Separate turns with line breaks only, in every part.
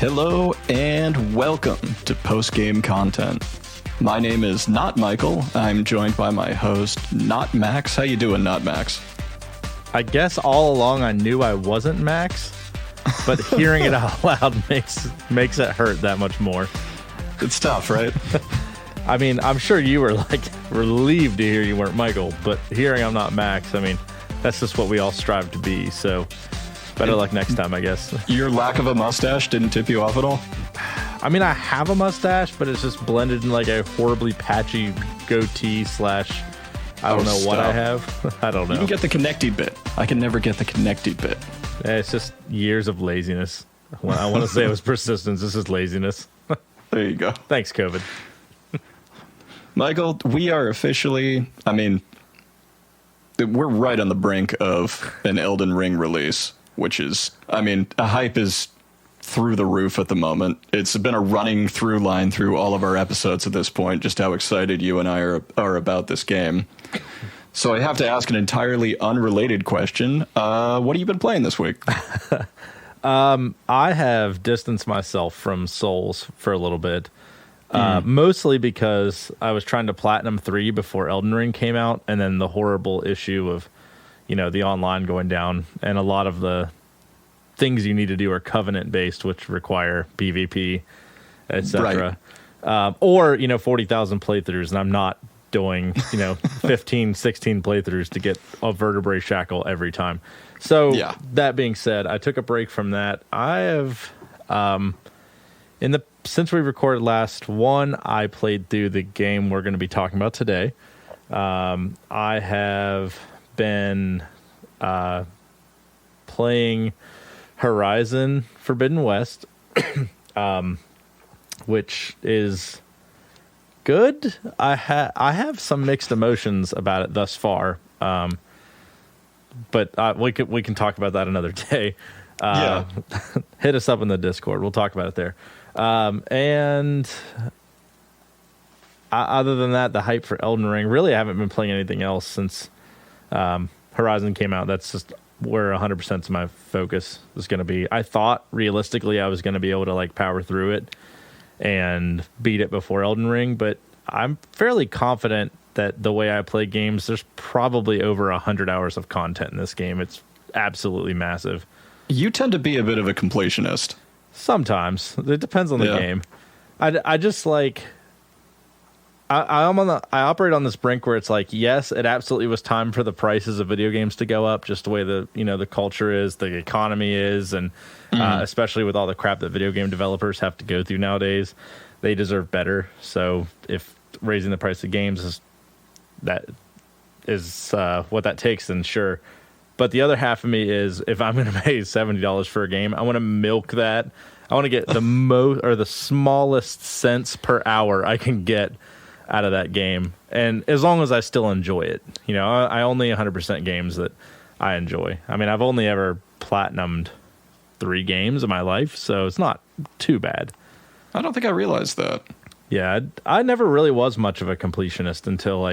Hello and welcome to Post-Game Content. My name is Not Michael. I'm joined by my host, Not Max. How you doing, Not Max?
I guess all along I knew I wasn't Max, but hearing it out loud makes it hurt that much more.
It's tough, right?
I mean, I'm sure you were like relieved to hear you weren't Michael, but hearing I'm not Max, I mean, that's just what we all strive to be, so better luck next time, I guess.
Your lack of a mustache didn't tip you off at all?
I mean, I have a mustache, but it's just blended in like a horribly patchy goatee / I don't know what I have. I don't know.
You can get the connecty bit. I can never get the connecty bit.
It's just years of laziness. When I want to say it was persistence, this is laziness.
There you go.
Thanks, COVID.
Michael, we are officially, we're right on the brink of an Elden Ring release, which is, a hype is through the roof at the moment. It's been a running through line through all of our episodes at this point, just how excited you and I are about this game. So I have to ask an entirely unrelated question. What have you been playing this week?
I have distanced myself from Souls for a little bit, mostly because I was trying to Platinum 3 before Elden Ring came out, and then the horrible issue of, the online going down, and a lot of the things you need to do are Covenant-based, which require PvP, etc. Right. Or, 40,000 playthroughs, and I'm not doing, 15, 16 playthroughs to get a vertebrae shackle every time. So That being said, I took a break from that. I have, since we recorded last one, I played through the game we're going to be talking about today. I have been playing Horizon Forbidden West, which is good. I have some mixed emotions about it thus far, but we can talk about that another day. Hit us up in the Discord. We'll talk about it there. Other than that, the hype for Elden Ring, really I haven't been playing anything else since Horizon came out. That's just where 100% of my focus is going to be. I thought realistically I was going to be able to power through it and beat it before Elden Ring, but I'm fairly confident that the way I play games, there's probably over 100 hours of content in this game. It's absolutely massive.
You tend to be a bit of a completionist.
Sometimes. It depends on the game. I just I operate on this brink where it's yes, it absolutely was time for the prices of video games to go up, just the way the culture is, the economy is, and especially with all the crap that video game developers have to go through nowadays, they deserve better. So if raising the price of games is what that takes, then sure. But the other half of me is, if I'm going to pay $70 for a game, I want to milk that. I want to get the most or the smallest cents per hour I can get out of that game, and as long as I still enjoy it. I only 100% games that I enjoy. I've only ever platinumed 3 games in my life, so it's not too bad.
I don't think I realized that.
Yeah, I never really was much of a completionist until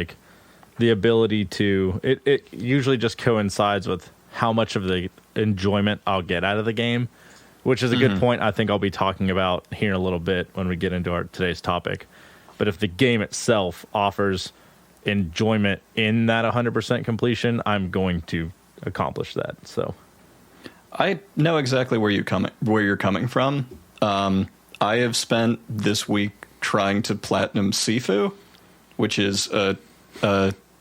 the ability to. It usually just coincides with how much of the enjoyment I'll get out of the game, which is a good point I think I'll be talking about here in a little bit when we get into today's topic. But if the game itself offers enjoyment in that 100% completion, I'm going to accomplish that. So,
I know exactly where you're coming from. I have spent this week trying to platinum Sifu, which is a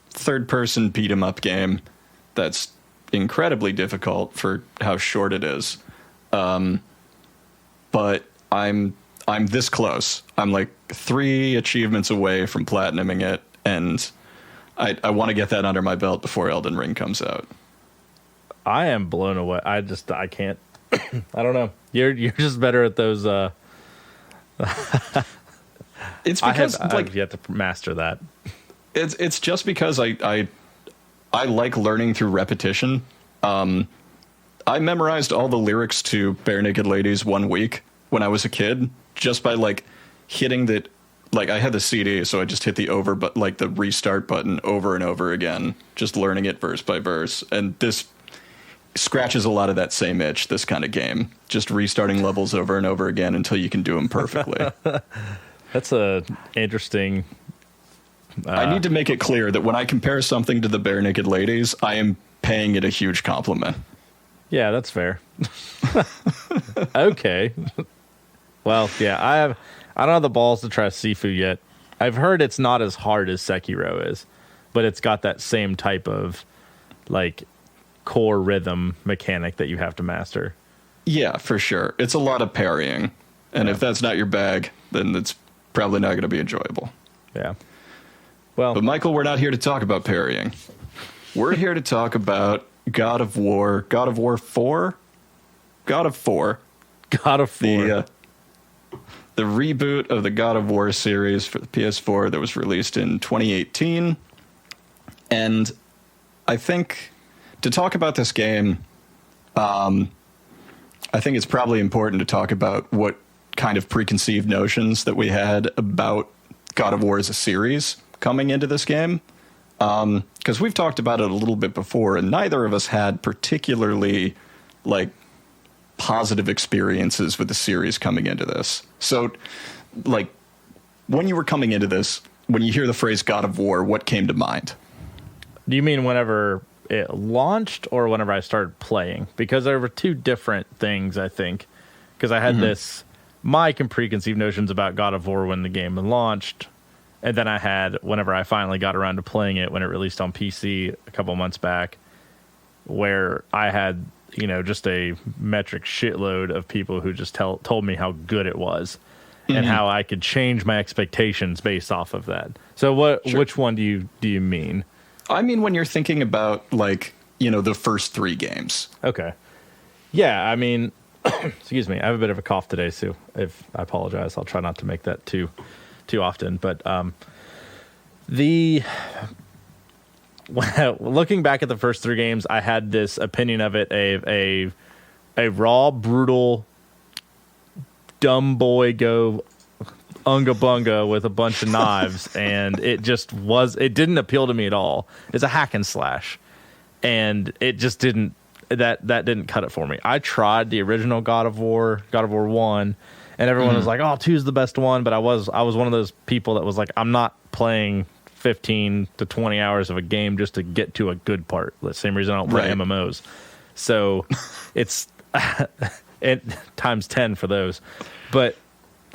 third-person beat-em-up game that's incredibly difficult for how short it is. But I'm this close. I'm 3 achievements away from platinuming it, and I want to get that under my belt before Elden Ring comes out.
I am blown away. I can't. I don't know. You're just better at those.
It's because
I've yet to master that.
It's just because I like learning through repetition. I memorized all the lyrics to Bare Naked Ladies 1 week when I was a kid, just by hitting that. I had the CD, so I just hit the the restart button over and over again, just learning it verse by verse. And this scratches a lot of that same itch, this kind of game. Just restarting levels over and over again until you can do them perfectly.
That's a interesting...
I need to make it clear that when I compare something to the Bare Naked Ladies, I am paying it a huge compliment.
Yeah, that's fair. Okay. Well, yeah, I don't have the balls to try Sifu yet. I've heard it's not as hard as Sekiro is, but it's got that same type of like core rhythm mechanic that you have to master.
Yeah, for sure. It's a lot of parrying. And if that's not your bag, then it's probably not going to be enjoyable.
Yeah. Well,
but Michael, we're not here to talk about parrying. We're here to talk about God of War 4? God of 4.
God of 4.
The reboot of the God of War series for the PS4 that was released in 2018. And I think to talk about this game, I think it's probably important to talk about what kind of preconceived notions that we had about God of War as a series coming into this game. Because we've talked about it a little bit before, and neither of us had particularly like positive experiences with the series coming into this. So, like, when you were coming into this, when you hear the phrase God of War, what came to mind?
Do you mean whenever it launched or whenever I started playing? Because there were two different things, I think. Because I had my preconceived notions about God of War when the game launched. And then I had, whenever I finally got around to playing it when it released on PC a couple months back, where I had, just a metric shitload of people who just told me how good it was and how I could change my expectations based off of that. So which one do you mean?
I mean, when you're thinking about, like, the first 3 games.
Okay. Yeah, I mean, excuse me, I have a bit of a cough today, Sue. If I apologize, I'll try not to make that too often. But looking back at the first 3 games, I had this opinion of it, a raw, brutal, dumb boy go unga bunga with a bunch of knives, and it didn't appeal to me at all. It's a hack and slash, and it just didn't didn't cut it for me. I tried the original God of War 1, and everyone was like, "Oh, 2's the best one," but I was one of those people that was like, "I'm not playing 15 to 20 hours of a game just to get to a good part." The same reason I don't play MMOs. So it's times 10 for those. But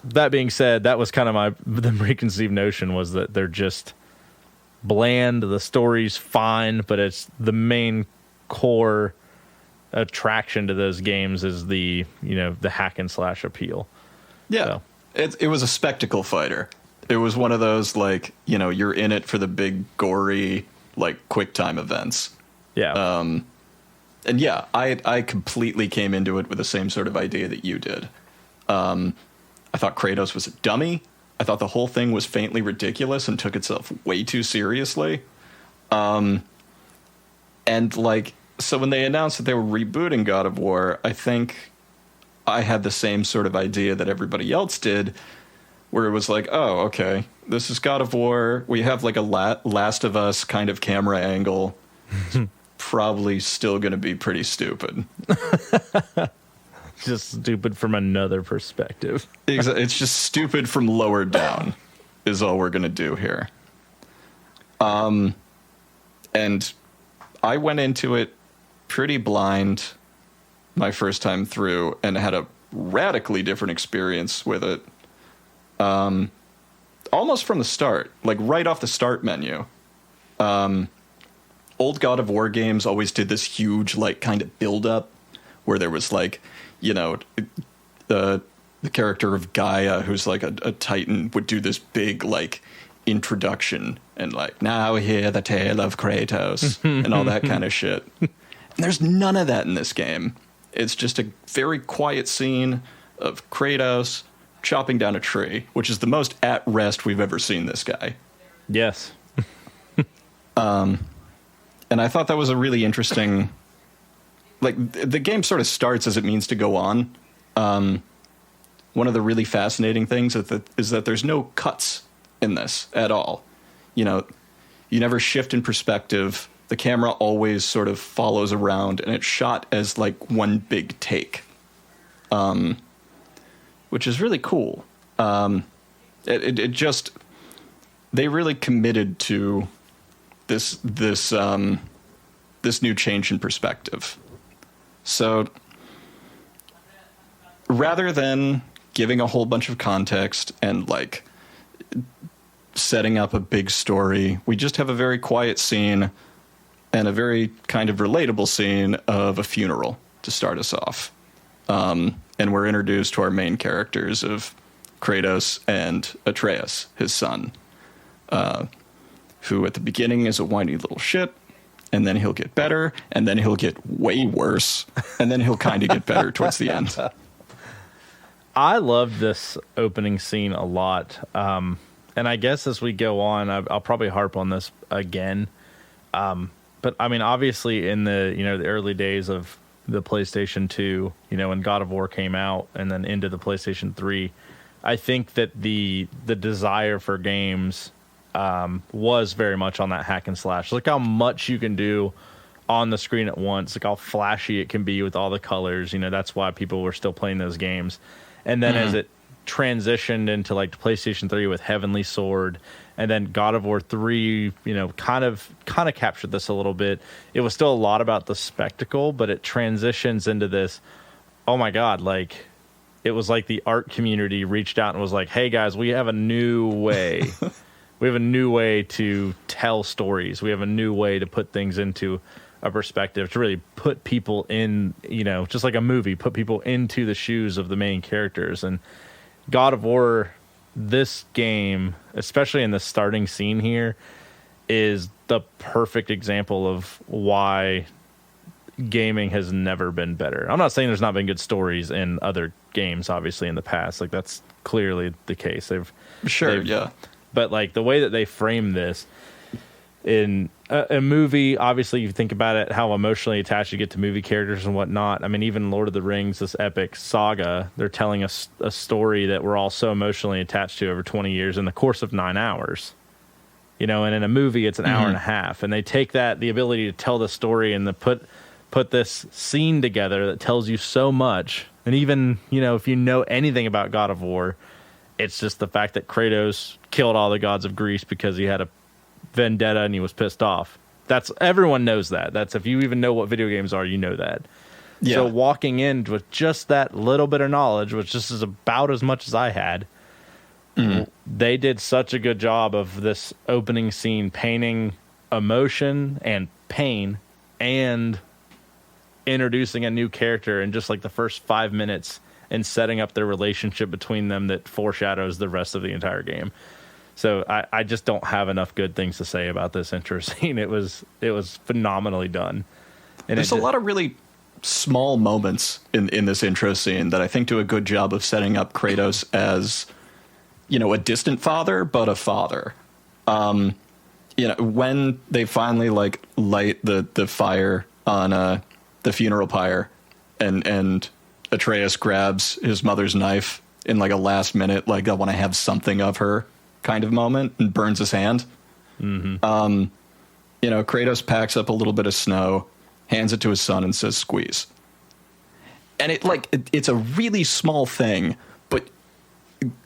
that being said, that was kind of the preconceived notion was that they're just bland. The story's fine, but it's the main core attraction to those games is the hack and slash appeal.
Yeah. So. It was a spectacle fighter. It was one of those, like, you're in it for the big, gory, like, quick time events.
Yeah.
And yeah, I completely came into it with the same sort of idea that you did. I thought Kratos was a dummy. I thought the whole thing was faintly ridiculous and took itself way too seriously. And, like, so when they announced that they were rebooting God of War, I think I had the same sort of idea that everybody else did, where it was like, oh, okay, this is God of War. We have like a Last of Us kind of camera angle. It's probably still going to be pretty stupid.
Just stupid from another perspective.
It's just stupid from lower down is all we're going to do here. And I went into it pretty blind my first time through and had a radically different experience with it. Almost from the start, like right off the start menu. Old God of War games always did this huge, like, kind of build-up where there was, like, the character of Gaia, who's like a titan, would do this big, like, introduction and, like, now hear the tale of Kratos and all that kind of shit. And there's none of that in this game. It's just a very quiet scene of Kratos chopping down a tree, which is the most at rest we've ever seen this guy.
Yes.
And I thought that was a really interesting, like, the game sort of starts as it means to go on. One of the really fascinating things is that there's no cuts in this at all. You never shift in perspective. the camera always sort of follows around, and it's shot as like one big take, which is really cool. It just, they really committed to this new change in perspective. So rather than giving a whole bunch of context and like setting up a big story, we just have a very quiet scene and a very kind of relatable scene of a funeral to start us off. And we're introduced to our main characters of Kratos and Atreus, his son, who at the beginning is a whiny little shit, and then he'll get better, and then he'll get way worse, and then he'll kind of get better towards the end.
I loved this opening scene a lot. And I guess as we go on, I'll probably harp on this again. But I mean, obviously in the, the early days of the PlayStation 2, when God of War came out and then into the PlayStation 3, I think that the desire for games was very much on that hack and slash. Look how much you can do on the screen at once. Look how flashy it can be with all the colors. That's why people were still playing those games. And then as it transitioned into like the PlayStation 3 with Heavenly Sword, and then God of War 3, kind of captured this a little bit. It was still a lot about the spectacle, but it transitions into this, oh my God, like it was like the art community reached out and was like, hey guys, we have a new way. We have a new way to tell stories. We have a new way to put things into a perspective, to really put people in, just like a movie, put people into the shoes of the main characters. And God of War, this game, especially in the starting scene here, is the perfect example of why gaming has never been better. I'm not saying there's not been good stories in other games, obviously, in the past. Like, that's clearly the case.
Yeah.
But, like, the way that they frame this in a movie, obviously, you think about it, how emotionally attached you get to movie characters and whatnot. I mean, even Lord of the Rings, this epic saga, they're telling us a story that we're all so emotionally attached to over 20 years in the course of 9 hours. And in a movie, it's an hour and a half. And they take that, the ability to tell the story and put this scene together that tells you so much. And even, if you know anything about God of War, it's just the fact that Kratos killed all the gods of Greece because he had a vendetta and he was pissed off. Everyone knows that. That's, if you even know what video games are, you know that. Yeah. So walking in with just that little bit of knowledge, which just is about as much as I had, they did such a good job of this opening scene painting emotion and pain and introducing a new character in just like the first 5 minutes and setting up their relationship between them that foreshadows the rest of the entire game. So I just don't have enough good things to say about this intro scene. It was phenomenally done. And
there's a lot of really small moments in this intro scene that I think do a good job of setting up Kratos as, a distant father, but a father. When they finally like light the fire on the funeral pyre, and Atreus grabs his mother's knife in like a last minute, like I want to have something of her kind of moment, and burns his hand. Kratos packs up a little bit of snow, hands it to his son, and says, "Squeeze." And it's a really small thing, but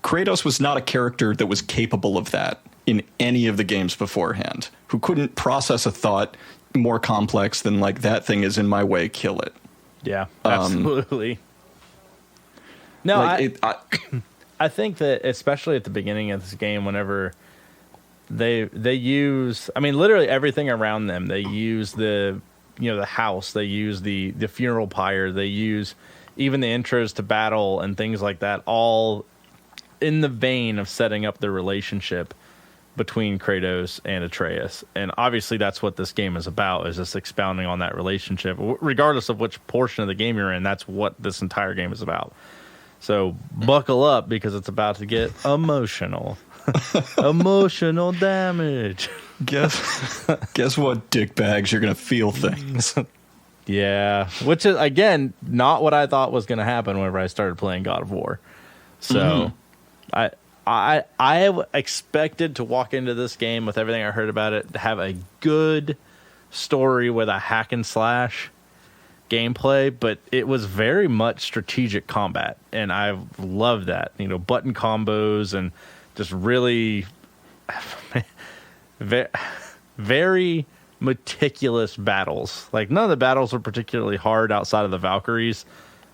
Kratos was not a character that was capable of that in any of the games beforehand, who couldn't process a thought more complex than like, that thing is in my way, kill it.
Yeah, absolutely. No, I think that especially at the beginning of this game, whenever they use, I mean, literally everything around them, they use the house, they use the funeral pyre, they use even the intros to battle and things like that, all in the vein of setting up the relationship between Kratos and Atreus. And obviously that's what this game is about, is just expounding on that relationship. Regardless of which portion of the game you're in, that's what this entire game is about. So buckle up, because it's about to get emotional. Emotional damage.
Guess what, dickbags? You're going to feel things.
Yeah, which is, again, not what I thought was going to happen whenever I started playing God of War. So I expected to walk into this game with everything I heard about it, to have a good story with a hack and slash gameplay, but it was very much strategic combat, and I love that. You know, button combos and just really very meticulous battles. Like, none of the battles were particularly hard outside of the Valkyries,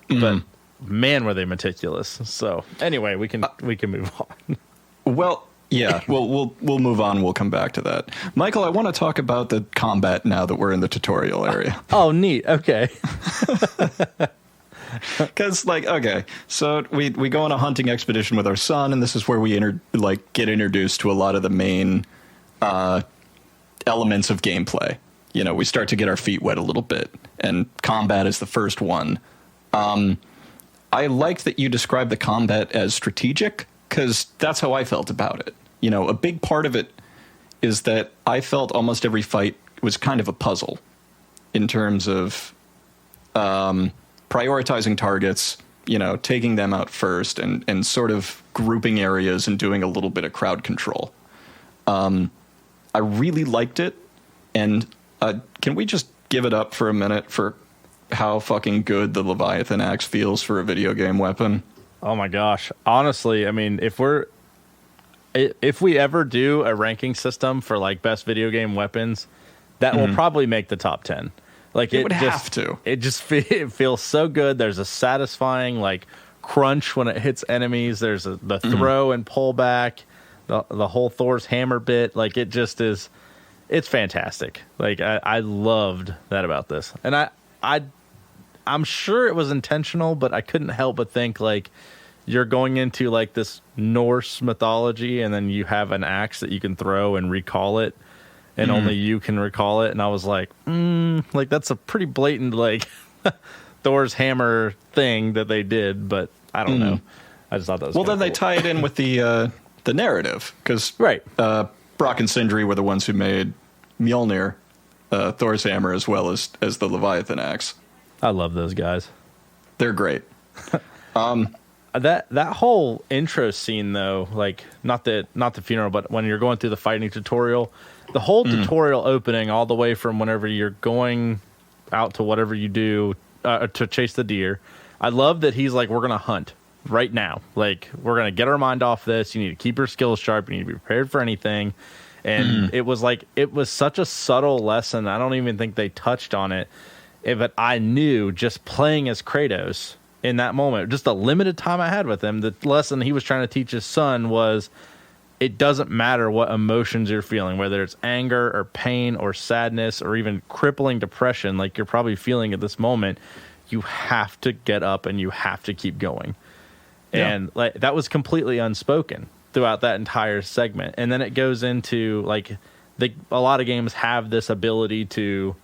but man, were they meticulous. So anyway, we can move on.
Well, yeah, we'll move on. We'll come back to that. Michael, I want to talk about the combat now that we're in the tutorial area.
Oh, neat. Okay.
Because, like, okay, so we go on a hunting expedition with our son, and this is where we get introduced to a lot of the main elements of gameplay. You know, we start to get our feet wet a little bit, and combat is the first one. I like that you describe the combat as strategic, because that's how I felt about it. You know, a big part of it is that I felt almost every fight was kind of a puzzle in terms of prioritizing targets, you know, taking them out first, and sort of grouping areas and doing a little bit of crowd control. I really liked it, and can we just give it up for a minute for how fucking good the Leviathan axe feels for a video game weapon?
Oh my gosh. Honestly, I mean, if we ever do a ranking system for like best video game weapons, that will probably make the top 10. Like,
it would have to.
It just it feels so good. There's a satisfying like crunch when it hits enemies. There's the throw and pull back, the whole Thor's hammer bit. Like, it just is. It's fantastic. Like, I loved that about this, and I'm sure it was intentional, but I couldn't help but think, like, you're going into like this Norse mythology, and then you have an axe that you can throw and recall it, and only you can recall it. And I was like, like, that's a pretty blatant like Thor's hammer thing that they did, but I don't know. I just thought that was
well. Then
cool.
they tie it in with the narrative, because
right.
Brock and Sindri were the ones who made Mjolnir, Thor's hammer, as well as the Leviathan axe.
I love those guys.
They're great.
That whole intro scene, though, like, not the funeral, but when you're going through the fighting tutorial, the whole tutorial opening, all the way from whenever you're going out to whatever you do to chase the deer. I love that he's like, we're gonna hunt right now. Like, we're gonna get our mind off this. You need to keep your skills sharp. You need to be prepared for anything. And it was such a subtle lesson. I don't even think they touched on it. But I knew, just playing as Kratos in that moment, just the limited time I had with him, the lesson he was trying to teach his son was, it doesn't matter what emotions you're feeling, whether it's anger or pain or sadness or even crippling depression, like you're probably feeling at this moment, you have to get up and you have to keep going. Yeah. And like, that was completely unspoken throughout that entire segment. And then it goes into like, a lot of games have this ability to,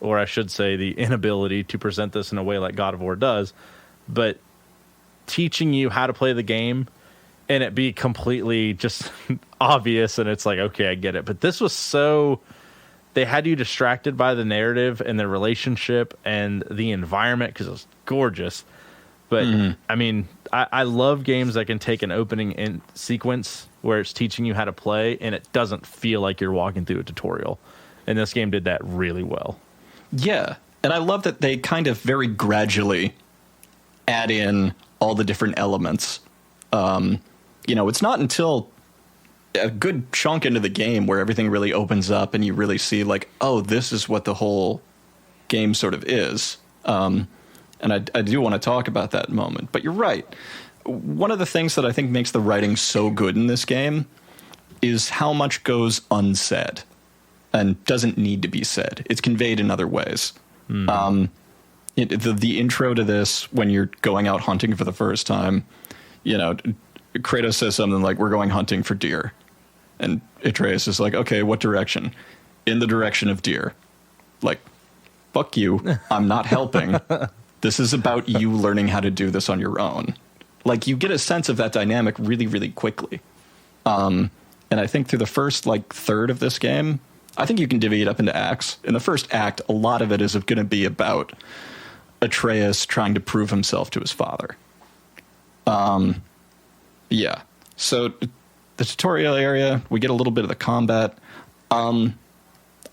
or I should say the inability to present this in a way like God of War does, but teaching you how to play the game and it be completely just obvious, and it's like, okay, I get it. But this was so, they had you distracted by the narrative and the relationship and the environment because it was gorgeous. But I mean, I love games that can take an opening sequence where it's teaching you how to play and it doesn't feel like you're walking through a tutorial. And this game did that really well. Yeah, and I love that they kind of very gradually add in all the different elements. You know, it's not until a good chunk into the game where everything really opens up and you really see, like, oh, this is what the whole game sort of is. And I do want to talk about that moment. But you're right. One of the things that I think makes the writing so good in this game is how much goes unsaid and doesn't need to be said. It's conveyed in other ways. The intro to this, when you're going out hunting for the first time, you know, Kratos says something like, we're going hunting for deer. And Atreus is like, okay, what direction? In the direction of deer. Like, fuck you. I'm not helping. This is about you learning how to do this on your own. Like, you get a sense of that dynamic really, really quickly. And I think through the first, like, third of this game, I think you can divvy it up into acts. In the first act, a lot of it is going to be about Atreus trying to prove himself to his father. Yeah. So the tutorial area, we get a little bit of the combat. I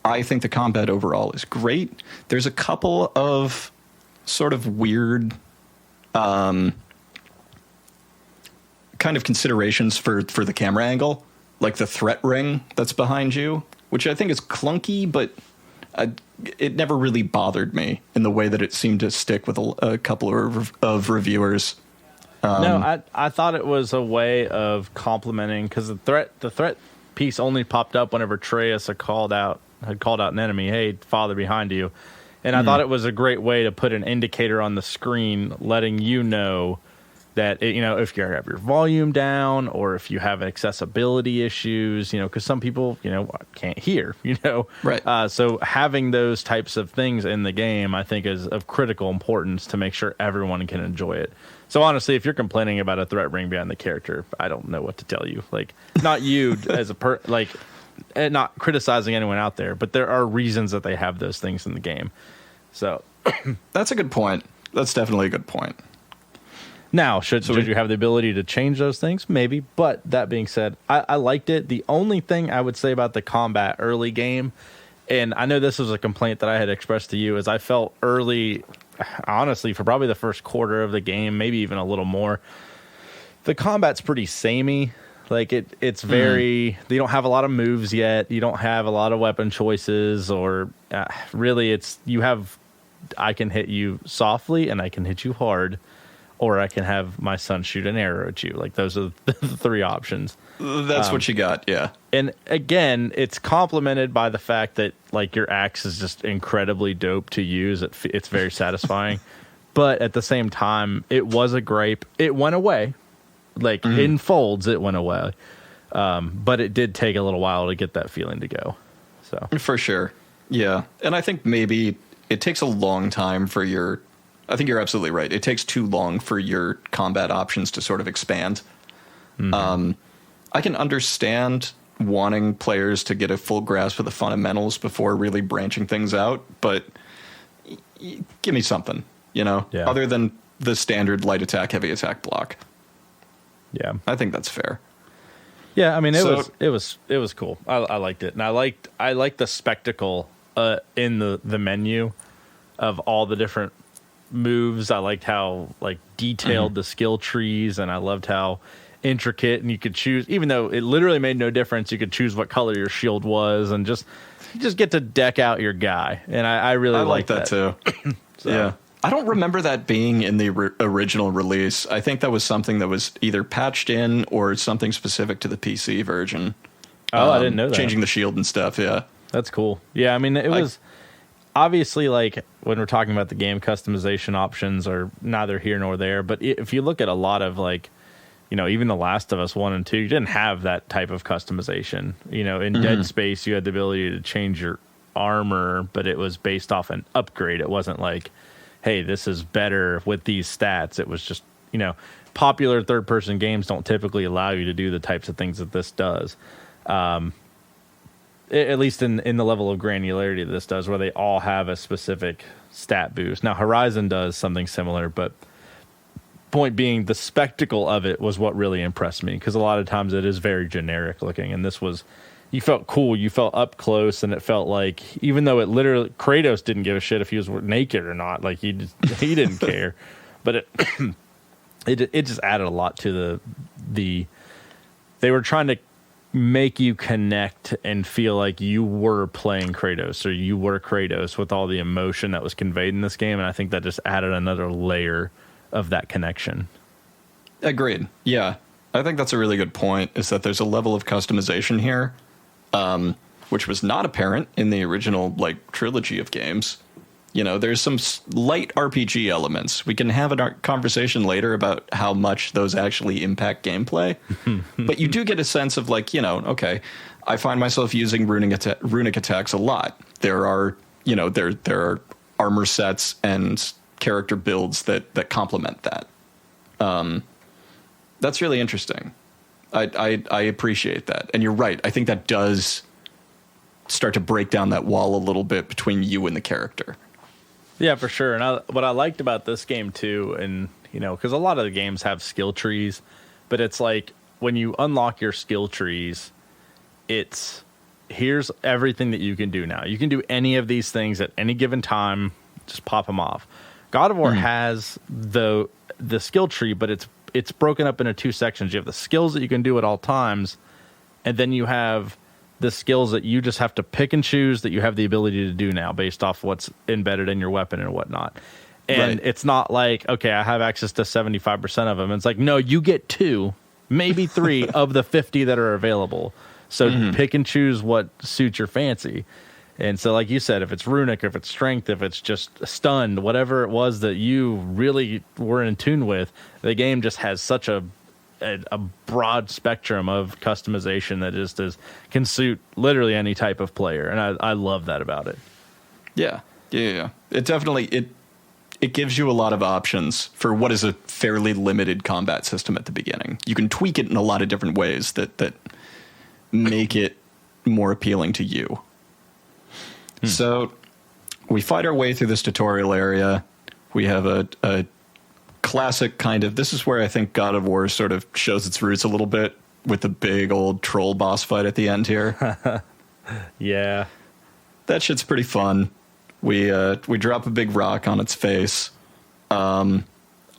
I think the combat overall is great. There's a couple of sort of weird kind of considerations for the camera angle, like the threat ring that's behind you, which I think is clunky, but it never really bothered me in the way that it seemed to stick with a couple of reviewers.
No, I thought it was a way of complementing, because the threat piece only popped up whenever Atreus had called out an enemy. Hey, father behind you. And I thought it was a great way to put an indicator on the screen letting you know that, if you have your volume down or if you have accessibility issues, because some people, can't hear,
Right.
So having those types of things in the game, I think, is of critical importance to make sure everyone can enjoy it. So honestly, if you're complaining about a threat ring behind the character, I don't know what to tell you. Like, not you as not criticizing anyone out there, but there are reasons that they have those things in the game. So
that's a good point. That's definitely a good point.
Now, should you have the ability to change those things? Maybe. But that being said, I liked it. The only thing I would say about the combat early game, and I know this was a complaint that I had expressed to you, is I felt early, honestly, for probably the first quarter of the game, maybe even a little more, the combat's pretty samey. Like, it's very, you don't have a lot of moves yet. You don't have a lot of weapon choices, or really I can hit you softly and I can hit you hard, or I can have my son shoot an arrow at you. Like, those are the three options.
That's what you got, yeah.
And again, it's complemented by the fact that, like, your axe is just incredibly dope to use. It's very satisfying. But at the same time, it was a gripe. It went away. Like, in folds, it went away. But it did take a little while to get that feeling to go. So
for sure. Yeah. And I think maybe it takes a long time for I think you're absolutely right. It takes too long for your combat options to sort of expand. I can understand wanting players to get a full grasp of the fundamentals before really branching things out, but give me something, other than the standard light attack, heavy attack block.
Yeah,
I think that's fair.
Yeah, I mean, it was cool. I liked it, and I liked the spectacle in the menu of all the different moves. I liked how detailed the skill trees, and I loved how intricate, and you could choose, even though it literally made no difference, you could choose what color your shield was, and you just get to deck out your guy. And I really like that
too. So. Yeah. I don't remember that being in the original release. I think that was something that was either patched in or something specific to the PC version.
Oh, I didn't know that.
Changing the shield and stuff, yeah.
That's cool. Yeah, I mean, it was obviously, like, when we're talking about the game, customization options are neither here nor there. But if you look at a lot of, even The Last of Us 1 and 2, you didn't have that type of customization. In Dead Space, you had the ability to change your armor, but it was based off an upgrade. It wasn't like, hey, this is better with these stats. It was just, popular third-person games don't typically allow you to do the types of things that this does. At least in the level of granularity that this does, where they all have a specific stat boost. Now, Horizon does something similar, but point being, the spectacle of it was what really impressed me, because a lot of times it is very generic looking, and this was, you felt cool, you felt up close, and it felt like, even though it literally, Kratos didn't give a shit if he was naked or not, like he didn't care, but it just added a lot to the they were trying to make you connect and feel like you were playing Kratos, or you were Kratos, with all the emotion that was conveyed in this game, and I think that just added another layer of that connection.
Agreed. Yeah. I think that's a really good point, is that there's a level of customization here, which was not apparent in the original, trilogy of games. There's some light RPG elements. We can have a conversation later about how much those actually impact gameplay. But you do get a sense of, okay, I find myself using runic attacks a lot. There are, there are armor sets and character builds that complement that. That's really interesting. I appreciate that. And you're right. I think that does start to break down that wall a little bit between you and the character.
Yeah, for sure. And what I liked about this game too, and because a lot of the games have skill trees, but it's like when you unlock your skill trees, it's here's everything that you can do now. You can do any of these things at any given time. Just pop them off. God of War has the skill tree, but it's broken up into two sections. You have the skills that you can do at all times, and then you have the skills that you just have to pick and choose that you have the ability to do now based off what's embedded in your weapon and whatnot. And it's not like, okay, I have access to 75% of them. It's like, no, you get 2, maybe 3 of the 50 that are available. So pick and choose what suits your fancy. And so, like you said, if it's runic, if it's strength, if it's just stunned, whatever it was that you really were in tune with, the game just has such a broad spectrum of customization that just can suit literally any type of player. And I love that about it.
Yeah. It definitely, it gives you a lot of options for what is a fairly limited combat system at the beginning. You can tweak it in a lot of different ways that make it more appealing to you. So we fight our way through this tutorial area. We have a classic kind of, this is where I think God of War sort of shows its roots a little bit with the big old troll boss fight at the end here.
Yeah.
That shit's pretty fun. We drop a big rock on its face. And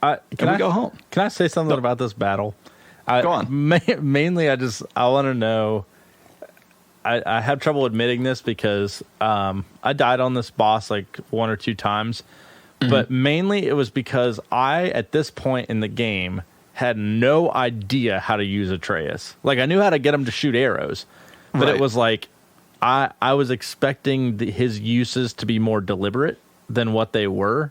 we go home.
Can I say something about this battle?
Go on.
Mainly, I want to know. I have trouble admitting this because I died on this boss like 1 or 2 times, but mainly it was because I, at this point in the game, had no idea how to use Atreus. Like, I knew how to get him to shoot arrows, but it was like I was expecting his uses to be more deliberate than what they were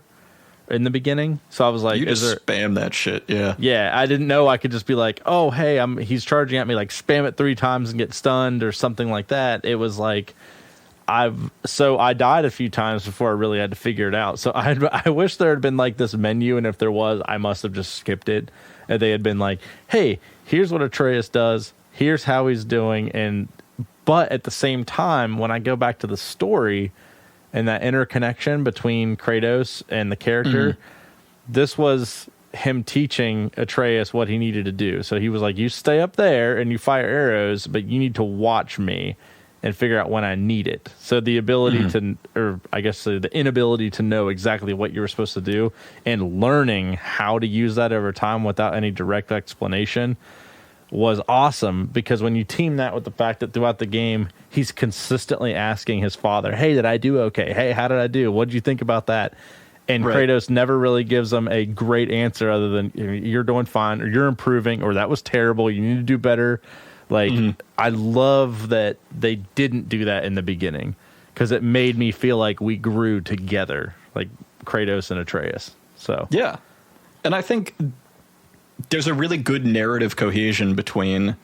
in the beginning. So I was like,
you just spam that shit.
Yeah. I didn't know I could just be like, oh, hey, he's charging at me, like spam it 3 times and get stunned or something like that. It was like, I died a few times before I really had to figure it out. So I wish there had been like this menu. And if there was, I must have just skipped it. And they had been like, hey, here's what Atreus does. Here's how he's doing. But at the same time, when I go back to the story, and that interconnection between Kratos and the character, this was him teaching Atreus what he needed to do. So he was like, you stay up there and you fire arrows, but you need to watch me and figure out when I need it. So the ability to, or I guess the inability to know exactly what you were supposed to do and learning how to use that over time without any direct explanation was awesome, because when you team that with the fact that throughout the game he's consistently asking his father, hey, did I do okay? Hey, how did I do? What did you think about that? And Kratos never really gives him a great answer other than, you're doing fine, or you're improving, or that was terrible, you need to do better. Like, I love that they didn't do that in the beginning, because it made me feel like we grew together, like Kratos and Atreus. So
yeah, and I think there's a really good narrative cohesion between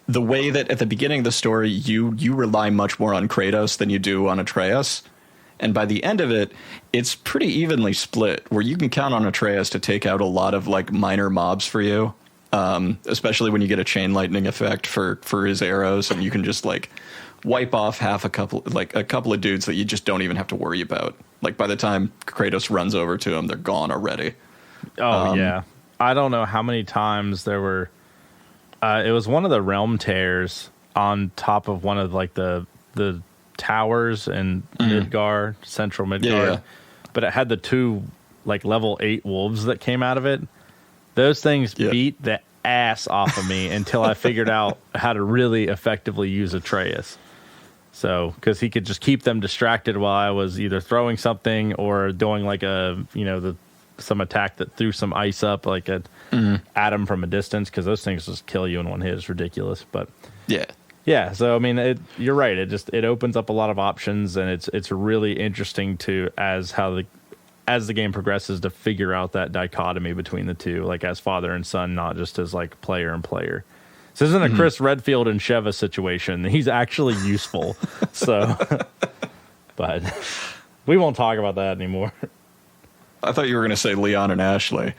the way that at the beginning of the story you rely much more on Kratos than you do on Atreus, and by the end of it, it's pretty evenly split, where you can count on Atreus to take out a lot of like minor mobs for you, especially when you get a chain lightning effect for his arrows, and you can just like wipe off a couple of dudes that you just don't even have to worry about. Like, by the time Kratos runs over to them, they're gone already.
Oh, yeah. I don't know how many times there were. It was one of the realm tears on top of one of like the towers in Midgard, central Midgard.
Yeah.
But it had the 2 like level 8 wolves that came out of it. Those things beat the ass off of me until I figured out how to really effectively use Atreus. So, because he could just keep them distracted while I was either throwing something or doing like some attack that threw some ice up, like at them from a distance, because those things just kill you in one hit. It's ridiculous. But yeah. So I mean, you're right. It opens up a lot of options, and it's really interesting as the game progresses to figure out that dichotomy between the two, like as father and son, not just as like player and player. This isn't a Chris Redfield and Sheva situation. He's actually useful. So, but we won't talk about that anymore.
I thought you were going to say Leon and Ashley.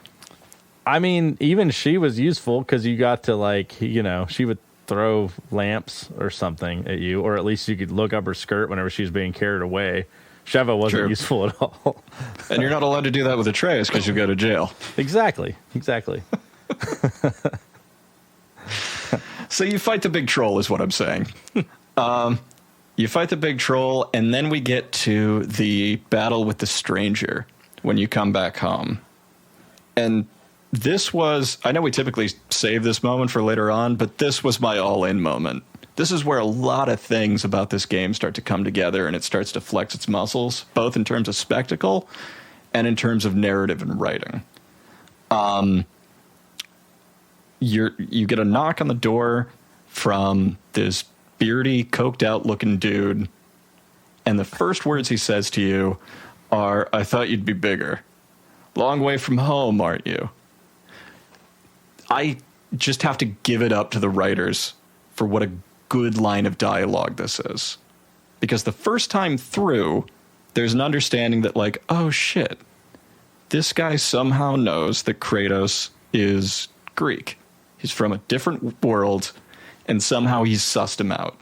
I mean, even she was useful, because you got to like, she would throw lamps or something at you, or at least you could look up her skirt whenever she was being carried away. Sheva wasn't useful at all.
And you're not allowed to do that with Atreus, because you go to jail.
Exactly.
So you fight the big troll is what I'm saying. You fight the big troll, and then we get to the battle with the stranger when you come back home. And this was, I know we typically save this moment for later on, but this was my all-in moment. This is where a lot of things about this game start to come together, and it starts to flex its muscles, both in terms of spectacle and in terms of narrative and writing. You get a knock on the door from this beardy, coked-out looking dude, and the first words he says to you are, "I thought you'd be bigger. Long way from home, aren't you?" I just have to give it up to the writers for what a good line of dialogue this is. Because the first time through, there's an understanding that, like, oh shit, this guy somehow knows that Kratos is Greek. He's from a different world, and somehow he's sussed him out.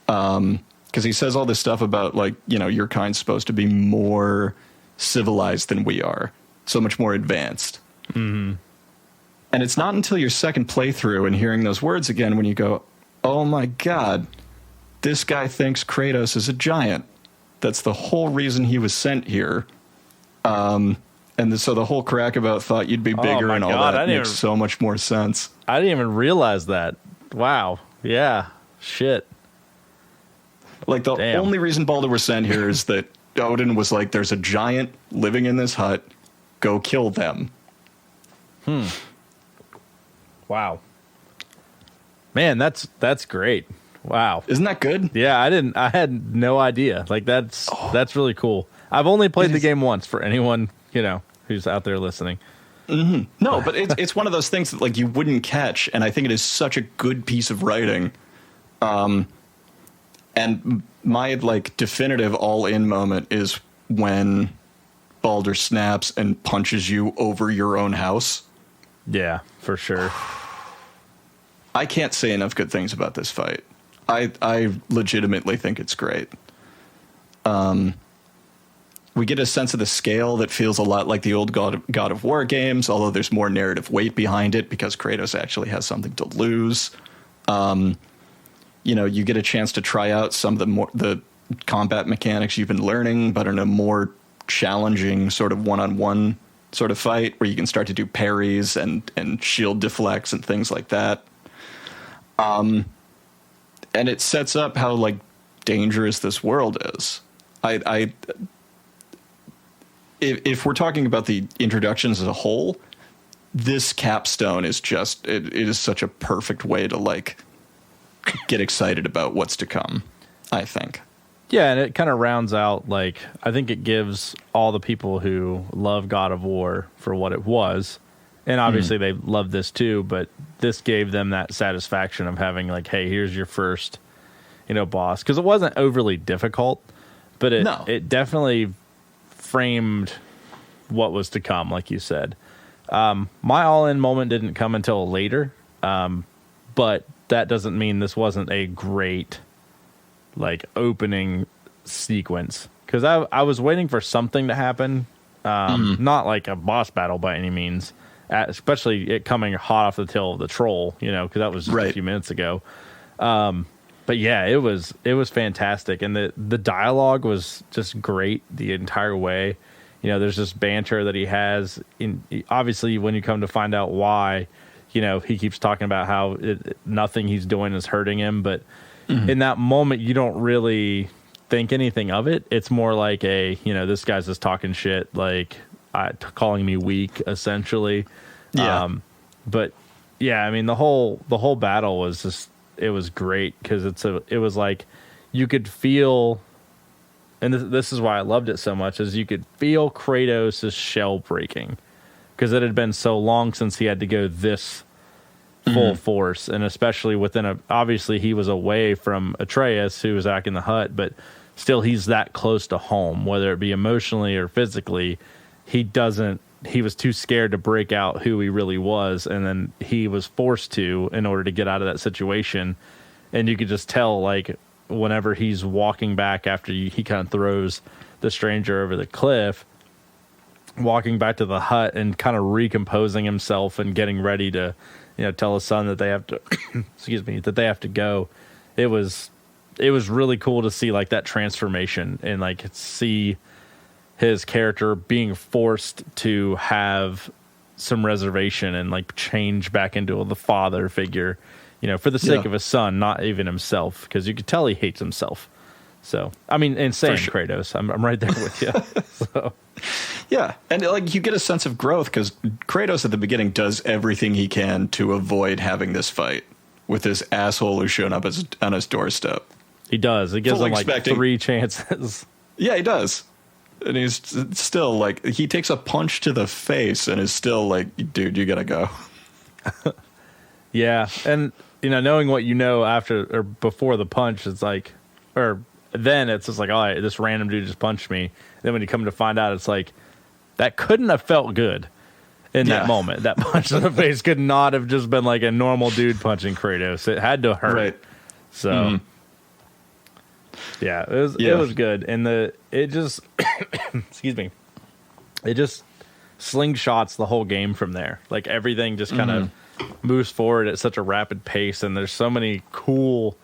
Because he says all this stuff about, like, you know, your kind's supposed to be more civilized than we are. So much more advanced. Mm-hmm. And it's not until your second playthrough and hearing those words again when you go, oh my god, this guy thinks Kratos is a giant. That's the whole reason he was sent here. So the whole crack about thought you'd be bigger and all that makes so much more sense.
I didn't even realize that. Wow. Yeah. Shit.
Like, the only reason Baldur was sent here is that Odin was like, there's a giant living in this hut. Go kill them.
Wow. Man, that's great. Wow.
Isn't that good?
Yeah, I had no idea. Like, that's really cool. I've only played the game once, for anyone, you know, who's out there listening.
Mm-hmm. No, but it's one of those things that, like, you wouldn't catch, and I think it is such a good piece of writing. And my, like, definitive all-in moment is when Baldur snaps and punches you over your own house.
Yeah, for sure.
I can't say enough good things about this fight. I legitimately think it's great. We get a sense of the scale that feels a lot like the old God of War games, although there's more narrative weight behind it because Kratos actually has something to lose. You know, you get a chance to try out some of the combat mechanics you've been learning, but in a more challenging sort of one-on-one sort of fight where you can start to do parries and shield deflects and things like that. And it sets up how, like, dangerous this world is. If we're talking about the introductions as a whole, this capstone is just, it is such a perfect way to, like, get excited about what's to come, I think.
Yeah, and it kind of rounds out, like, I think it gives all the people who love God of War for what it was, and obviously they love this too, but this gave them that satisfaction of having, like, hey, here's your first, you know, boss. Because it wasn't overly difficult, but it definitely framed what was to come, like you said. My all-in moment didn't come until later, but that doesn't mean this wasn't a great, like, opening sequence. Because I was waiting for something to happen, not like a boss battle by any means, especially it coming hot off the tail of the troll, you know, because that was just a few minutes ago. But yeah, it was fantastic, and the dialogue was just great the entire way. You know, there's this banter that he has. Obviously, when you come to find out why, you know, he keeps talking about how nothing he's doing is hurting him, but in that moment, you don't really think anything of it. It's more like you know, this guy's just talking shit, like calling me weak, essentially. Yeah. But yeah, I mean, the whole battle was just, it was great because it was like you could feel, and this is why I loved it so much, is you could feel Kratos' shell breaking because it had been so long since he had to go this full force, and especially obviously he was away from Atreus, who was back in the hut, but still he's that close to home, whether it be emotionally or physically. He was too scared to break out who he really was, and then he was forced to in order to get out of that situation. And you could just tell, like, whenever he's walking back after he kind of throws the stranger over the cliff, walking back to the hut and kind of recomposing himself and getting ready to, tell his son that they have to, excuse me, that they have to go. It was really cool to see like that transformation and like see his character being forced to have some reservation and like change back into the father figure, for the sake of his son, not even himself, because you could tell he hates himself. So, I mean, insane sure. Kratos. I'm right there with you. So.
Yeah, and like you get a sense of growth because Kratos at the beginning does everything he can to avoid having this fight with this asshole who's shown up on his doorstep.
He does. He gives him like 3 chances.
Yeah, he does. And he's still like, he takes a punch to the face and is still like, dude, you gotta go.
Yeah, and knowing what you know after or before the punch, it's like, or then it's just like, all right, this random dude just punched me. Then when you come to find out, it's like, that couldn't have felt good in that moment. That punch to the face could not have just been like a normal dude punching Kratos. It had to hurt. Right. So, yeah, it was good. And it just, excuse me, it just slingshots the whole game from there. Like everything just kind of moves forward at such a rapid pace. And there's so many cool,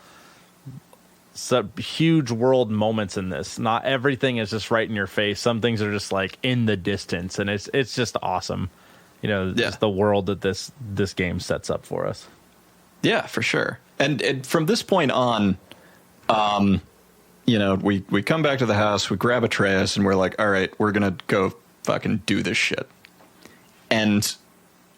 huge world moments in this. Not everything is just right in your face. Some things are just like in the distance, and it's just awesome. Just the world that this game sets up for us. Yeah,
for sure. And from this point on, we come back to the house, we grab Atreus, and we're like, all right, we're gonna go fucking do this shit. And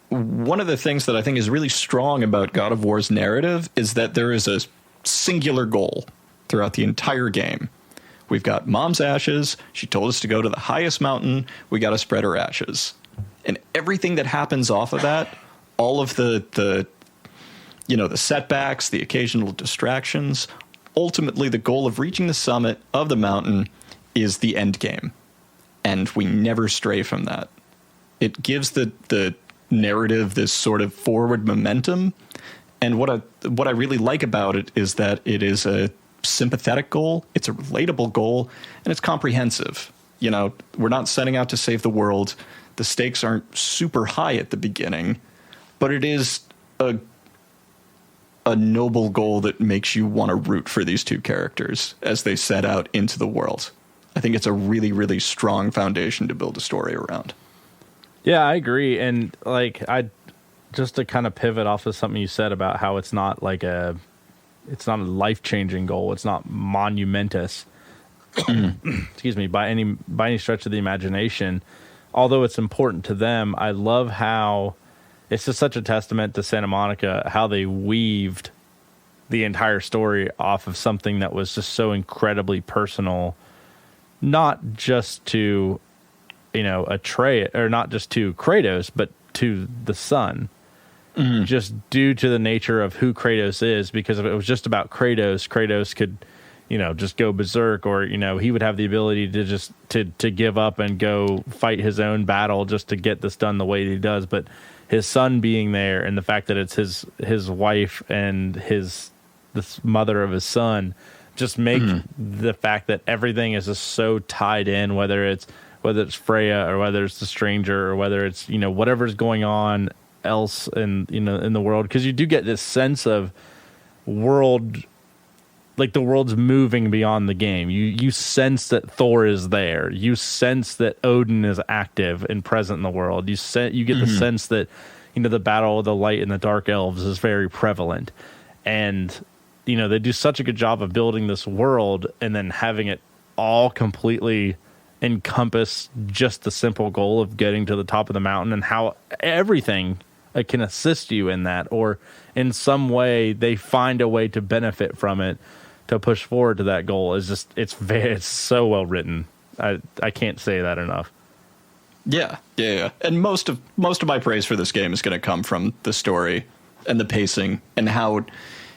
one of the things that I think is really strong about God of War's narrative is that there is a singular goal throughout the entire game. We've got Mom's ashes. She told us to go to the highest mountain. We got to spread her ashes. And everything that happens off of that, all of the setbacks, the occasional distractions, ultimately the goal of reaching the summit of the mountain is the end game. And we never stray from that. It gives the narrative this sort of forward momentum. And what I really like about it is that it is a sympathetic goal, it's a relatable goal, and it's comprehensive. We're not setting out to save the world. The stakes aren't super high at the beginning, but it is a noble goal that makes you want to root for these two characters as they set out into the world. I think it's a really, really strong foundation to build a story around.
Yeah, I agree. And like, just to kind of pivot off of something you said about how it's not a life-changing goal. It's not monumentous, excuse me, by any stretch of the imagination. Although it's important to them, I love how it's just such a testament to Santa Monica, how they weaved the entire story off of something that was just so incredibly personal, not just to, Atreus, or not just to Kratos, but to the son. Just due to the nature of who Kratos is, because if it was just about Kratos could, just go berserk, or, he would have the ability to just to give up and go fight his own battle just to get this done the way he does. But his son being there, and the fact that it's his wife and the mother of his son, just make the fact that everything is just so tied in, whether it's Freya or whether it's the stranger or whether it's, whatever's going on else in the world, because you do get this sense of world, like the world's moving beyond the game. You sense that Thor is there. You sense that Odin is active and present in the world. You get the sense that the battle of the light and the dark elves is very prevalent, and they do such a good job of building this world and then having it all completely encompass just the simple goal of getting to the top of the mountain, and how everything can assist you in that, or in some way they find a way to benefit from it to push forward to that goal. Is just it's so well written. I can't say that enough.
Yeah. And most of my praise for this game is going to come from the story and the pacing, and how,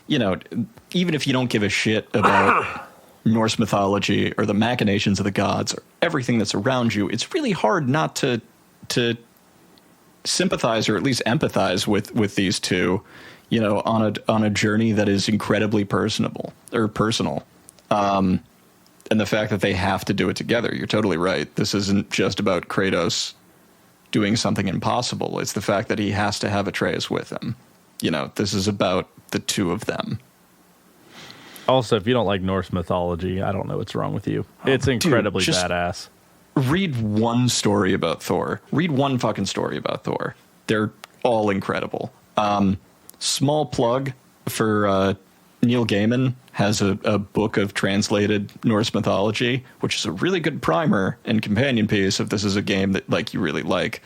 even if you don't give a shit about Norse mythology or the machinations of the gods or everything that's around you, it's really hard not to sympathize or at least empathize with these two, on a journey that is incredibly personal. And the fact that they have to do it together. You're totally right. This isn't just about Kratos doing something impossible. It's the fact that he has to have Atreus with him. You know, this is about the two of them.
Also, if you don't like Norse mythology, I don't know what's wrong with you. It's incredibly badass.
Read one story about Thor. Read one fucking story about Thor. They're all incredible. Small plug for Neil Gaiman has a book of translated Norse mythology, which is a really good primer and companion piece if this is a game that like you really like.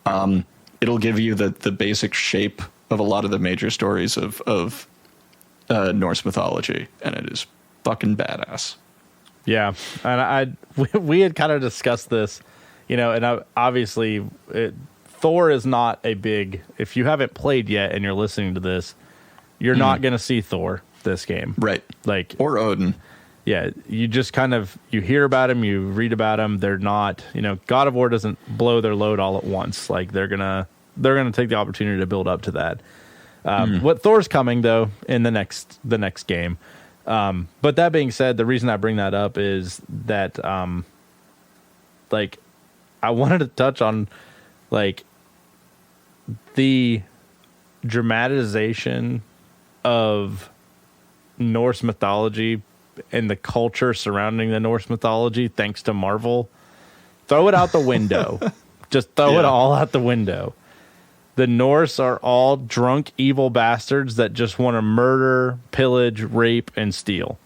It'll give you the basic shape of a lot of the major stories of Norse mythology, and it is fucking badass.
Yeah, and we had kind of discussed this, you know, and obviously Thor is not a big. If you haven't played yet and you're listening to this, you're not going to see Thor this game,
right?
Like
or Odin.
Yeah, you just kind of you hear about him, you read about him. They're not, you know, God of War doesn't blow their load all at once. Like they're gonna take the opportunity to build up to that. What Thor's coming though in the next game. But that being said, the reason I bring that up is that like I wanted to touch on like the dramatization of Norse mythology and the culture surrounding the Norse mythology thanks to Marvel. Throw it out the window. Just throw it all out the window. The Norse are all drunk, evil bastards that just want to murder, pillage, rape, and steal.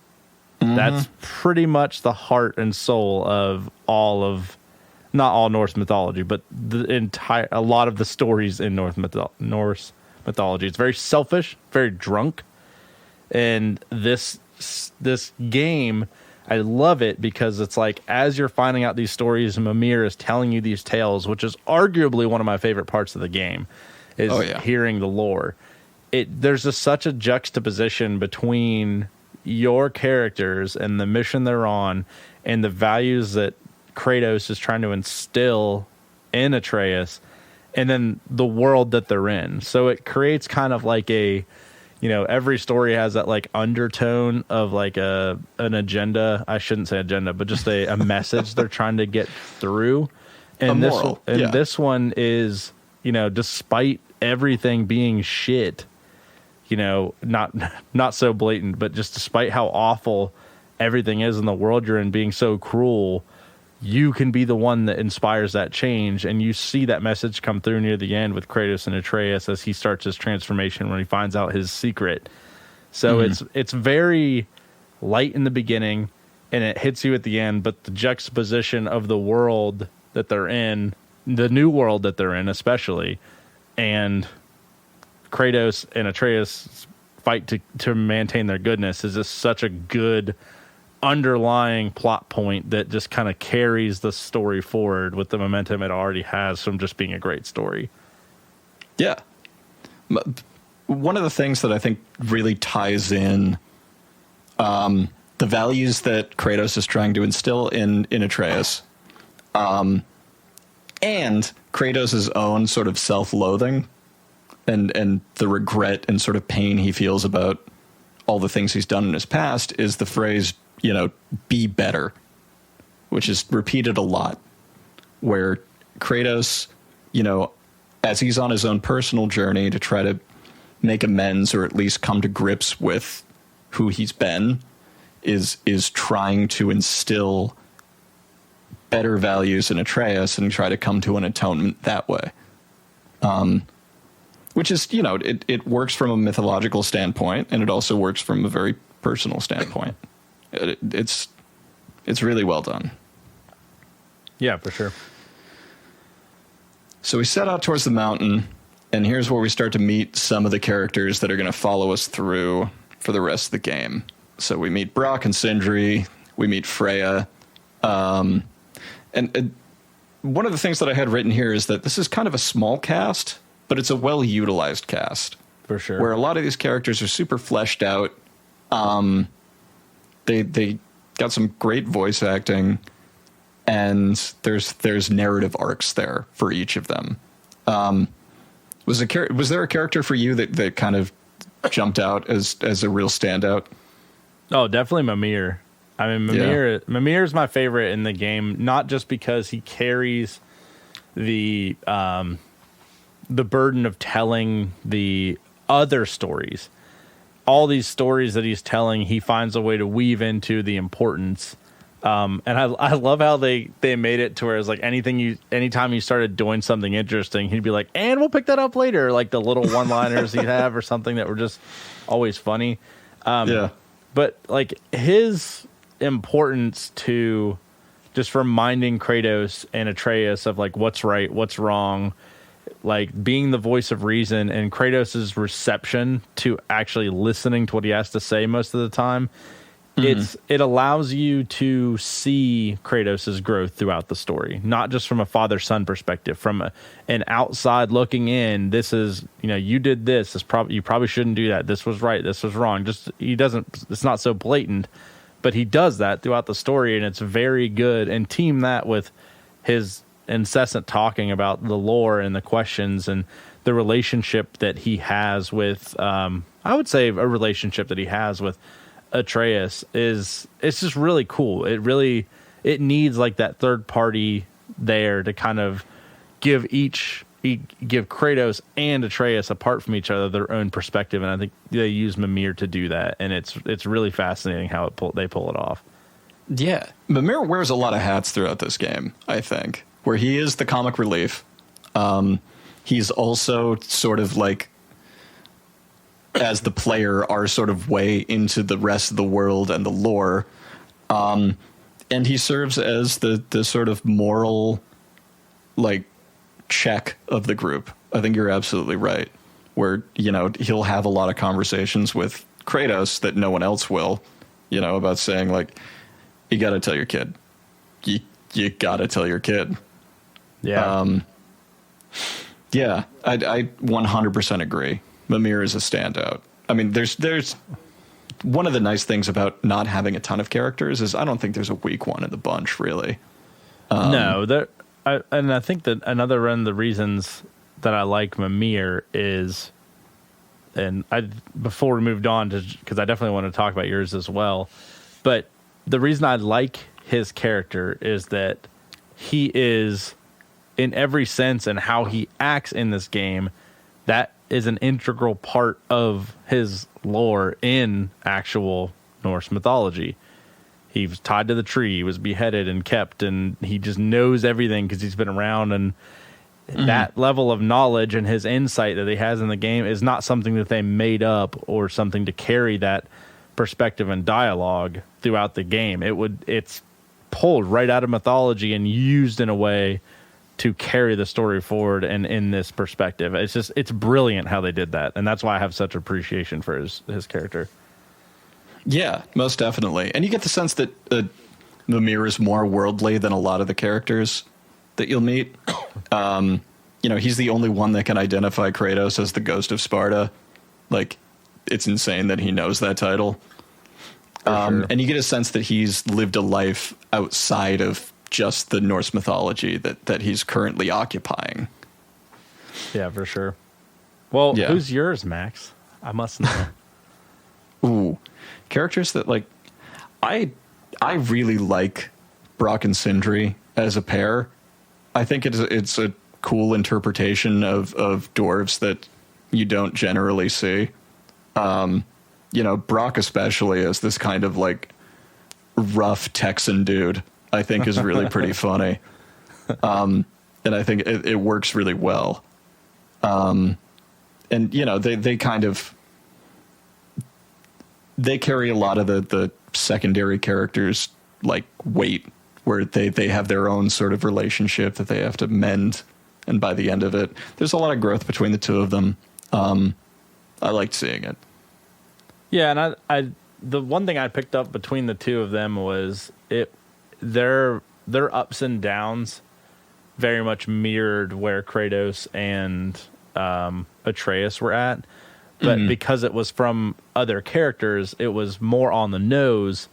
That's pretty much the heart and soul of not all Norse mythology, but a lot of the stories in Norse mythology. It's very selfish, very drunk, and this game, I love it because it's like as you're finding out these stories, Mimir is telling you these tales, which is arguably one of my favorite parts of the game, is hearing the lore. There's just such a juxtaposition between your characters and the mission they're on and the values that Kratos is trying to instill in Atreus and then the world that they're in. So it creates kind of like a, you know, every story has that like undertone of like an agenda. I shouldn't say agenda, but just a message they're trying to get through. And this one is, you know, despite everything being shit, you know, not so blatant, but just despite how awful everything is in the world you're in being so cruel, you can be the one that inspires that change. And you see that message come through near the end with Kratos and Atreus as he starts his transformation when he finds out his secret. So it's very light in the beginning and it hits you at the end, but the juxtaposition of the world that they're in, the new world that they're in especially, and Kratos and Atreus fight to maintain their goodness is just such a good underlying plot point that just kind of carries the story forward with the momentum it already has from just being a great story.
Yeah. One of the things that I think really ties in the values that Kratos is trying to instill in Atreus and Kratos' own sort of self-loathing and the regret and sort of pain he feels about all the things he's done in his past is the phrase, you know, be better, which is repeated a lot, where Kratos, you know, as he's on his own personal journey to try to make amends or at least come to grips with who he's been, is trying to instill better values in Atreus and try to come to an atonement that way. Which is, you know, it works from a mythological standpoint, and it also works from a very personal standpoint. It's really well done.
Yeah, for sure.
So we set out towards the mountain, and here's where we start to meet some of the characters that are going to follow us through for the rest of the game. So we meet Brock and Sindri, we meet Freya, and one of the things that I had written here is that this is kind of a small cast, but it's a well-utilized cast.
For sure.
Where a lot of these characters are super fleshed out. They got some great voice acting, and there's narrative arcs there for each of them. Was there a character for you that kind of jumped out as a real standout?
Oh, definitely Mimir. I mean, Mimir is my favorite in the game, not just because he carries the burden of telling the other stories. All these stories that he's telling, he finds a way to weave into the importance. And I love how they made it to where it's like anytime you started doing something interesting, he'd be like, and we'll pick that up later. Like the little one-liners he'd have or something that were just always funny. But like his importance to just reminding Kratos and Atreus of like what's right, what's wrong, like being the voice of reason, and Kratos' reception to actually listening to what he has to say most of the time. It allows you to see Kratos' growth throughout the story, not just from a father-son perspective, from an outside looking in. This is, you did this. You probably shouldn't do that. This was right. This was wrong. It's not so blatant, but he does that throughout the story, and it's very good. And team that with his incessant talking about the lore and the questions and the relationship that he has with, I would say a relationship that he has with Atreus it's just really cool. It needs like that third party there to kind of give Kratos and Atreus apart from each other their own perspective, and I think they use Mimir to do that, and it's really fascinating how they pull it off.
Yeah, Mimir wears a lot of hats throughout this game, I think, where he is the comic relief. He's also sort of like, as the player, our sort of way into the rest of the world and the lore. And he serves as the sort of moral, like, check of the group. I think you're absolutely right. Where, he'll have a lot of conversations with Kratos that no one else will, about saying, like, you got to tell your kid. You got to tell your kid.
Yeah.
Yeah, I 100% agree. Mimir is a standout. I mean, there's one of the nice things about not having a ton of characters is I don't think there's a weak one in the bunch, really.
No, and I think that another one of the reasons that I like Mimir is, and before we moved on, because I definitely want to talk about yours as well, but the reason I like his character is that he is, in every sense, and how he acts in this game, that is an integral part of his lore in actual Norse mythology. He was tied to the tree, he was beheaded and kept, and he just knows everything because he's been around, and that level of knowledge and his insight that he has in the game is not something that they made up or something to carry that perspective and dialogue throughout the game. It's pulled right out of mythology and used in a way to carry the story forward, and in this perspective, it's brilliant how they did that, and that's why I have such appreciation for his character.
Yeah, most definitely, and you get the sense that Mimir is more worldly than a lot of the characters that you'll meet. He's the only one that can identify Kratos as the Ghost of Sparta. Like, it's insane that he knows that title. Sure. And you get a sense that he's lived a life outside of just the Norse mythology that he's currently occupying.
Yeah, for sure. Well, Who's yours, Max? I must know.
Ooh, characters that, like, I really like Brock and Sindri as a pair. I think it's a cool interpretation of dwarves that you don't generally see. Brock especially as this kind of like rough Texan dude, I think is really pretty funny. And I think it works really well. And they kind of, they carry a lot of the secondary characters like weight, where they have their own sort of relationship that they have to mend. And by the end of it, there's a lot of growth between the two of them. I liked seeing it.
Yeah, and I the one thing I picked up between the two of them was their ups and downs very much mirrored where Kratos and Atreus were at, but because it was from other characters, it was more on the nose,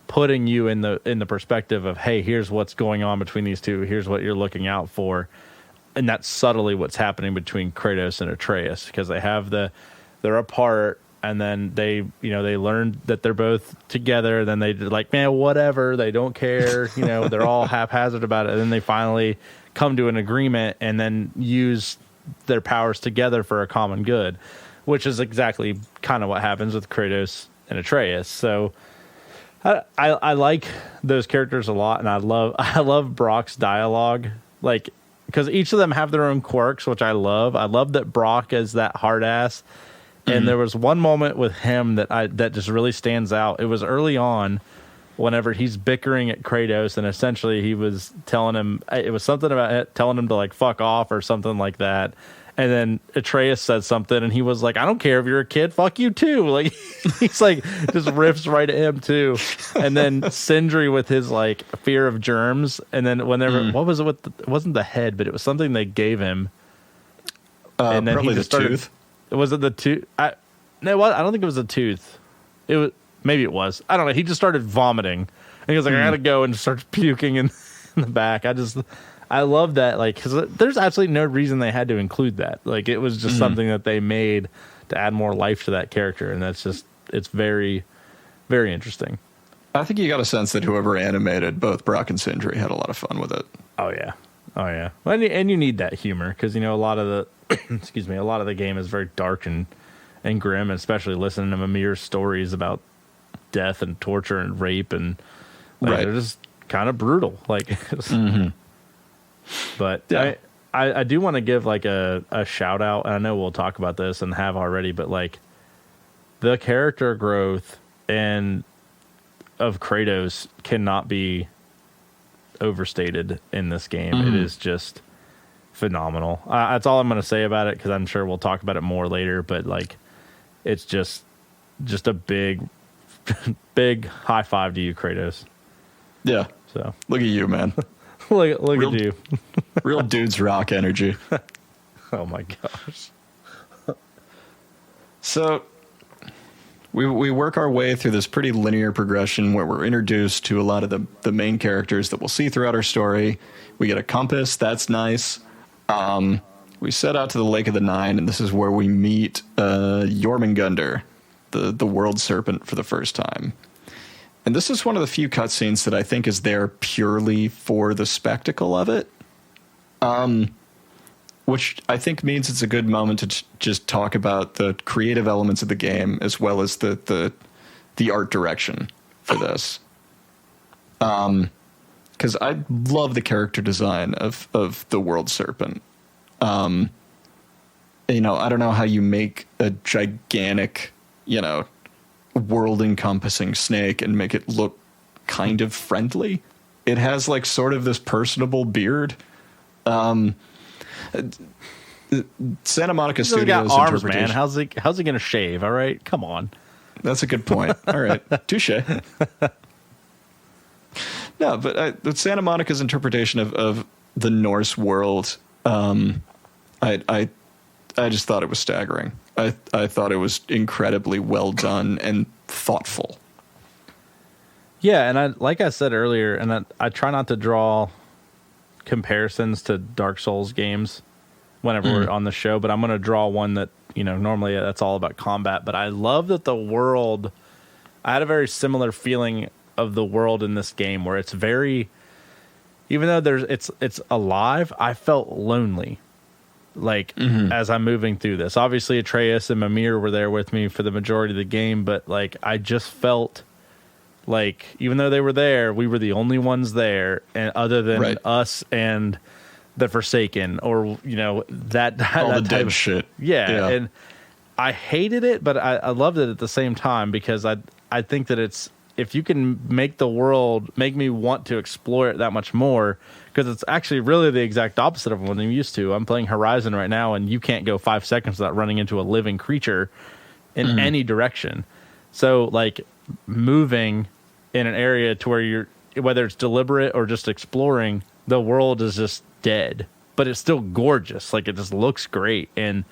putting you in the perspective of, hey, here's what's going on between these two, here's what you're looking out for, and that's subtly what's happening between Kratos and Atreus, because they're apart. And then they learned that they're both together. Then they're like, man, whatever. They don't care. They're all haphazard about it. And then they finally come to an agreement and then use their powers together for a common good, which is exactly kind of what happens with Kratos and Atreus. So I like those characters a lot, and I love Brock's dialogue, like, because each of them have their own quirks, which I love. I love that Brock is that hard ass. And there was one moment with him that just really stands out. It was early on, whenever he's bickering at Kratos, and essentially he was telling him, it was something about it, telling him to like fuck off or something like that. And then Atreus said something, and he was like, "I don't care if you're a kid, fuck you too." Like, he's like, just riffs right at him too. And then Sindri with his like fear of germs. And then whenever, what was it with? It wasn't the head, but it was something they gave him. And then
probably
he just
the
started,
tooth.
Was it the tooth? No, I don't think it was the tooth. It was, maybe it was. I don't know. He just started vomiting, and he was like, "I gotta go," and starts puking in the back. I love that, like, because there's absolutely no reason they had to include that. Like, it was just something that they made to add more life to that character, and it's very, very interesting.
I think you got a sense that whoever animated both Brock and Sindri had a lot of fun with it.
Oh yeah. And you need that humor, because a lot of the a lot of the game is very dark and grim, especially listening to Mimir's stories about death and torture and rape, and like, they're just kind of brutal. Like, but yeah. I do want to give like a shout out, and I know we'll talk about this and have already, but like the character growth and of Kratos cannot be overstated in this game. It is just phenomenal. That's all I'm going to say about it, because I'm sure we'll talk about it more later, but like, it's just a big big high five to you, Kratos.
Yeah.
So
look at you, man.
look at you.
Real dudes rock energy.
Oh my gosh.
So we work our way through this pretty linear progression where we're introduced to a lot of the main characters that we'll see throughout our story. We get a compass. That's nice. We set out to the Lake of the Nine, and this is where we meet Jormungandr, the world serpent, for the first time. And this is one of the few cutscenes that I think is there purely for the spectacle of it, which I think means it's a good moment to just talk about the creative elements of the game as well as the art direction for this. Because I love the character design of the world serpent. I don't know how you make a gigantic, world encompassing snake and make it look kind of friendly. It has like sort of this personable beard. Santa Monica Studios
got arms,
interpretation.
man. How's he gonna shave? All right, come on.
That's a good point. All right, touche. No, but Santa Monica's interpretation of the Norse world, I just thought it was staggering. I thought it was incredibly well done and thoughtful.
Yeah, and like I said earlier, and I try not to draw comparisons to Dark Souls games whenever we're on the show, but I'm going to draw one that, normally that's all about combat, but I love that the world, I had a very similar feeling of the world in this game, where it's very, even though it's alive, I felt lonely. Like, as I'm moving through this, obviously Atreus and Mimir were there with me for the majority of the game, but like, I just felt like, even though they were there, we were the only ones there, and other than us and the Forsaken, or that all
the dead shit.
Yeah, and I hated it, but I loved it at the same time, because I think that it's, if you can make the world make me want to explore it that much more, because it's actually really the exact opposite of what I'm used to. I'm playing Horizon right now, and you can't go 5 seconds without running into a living creature in any direction. So like, moving in an area to where you're, whether it's deliberate or just exploring, the world is just dead, but it's still gorgeous. Like, it just looks great. And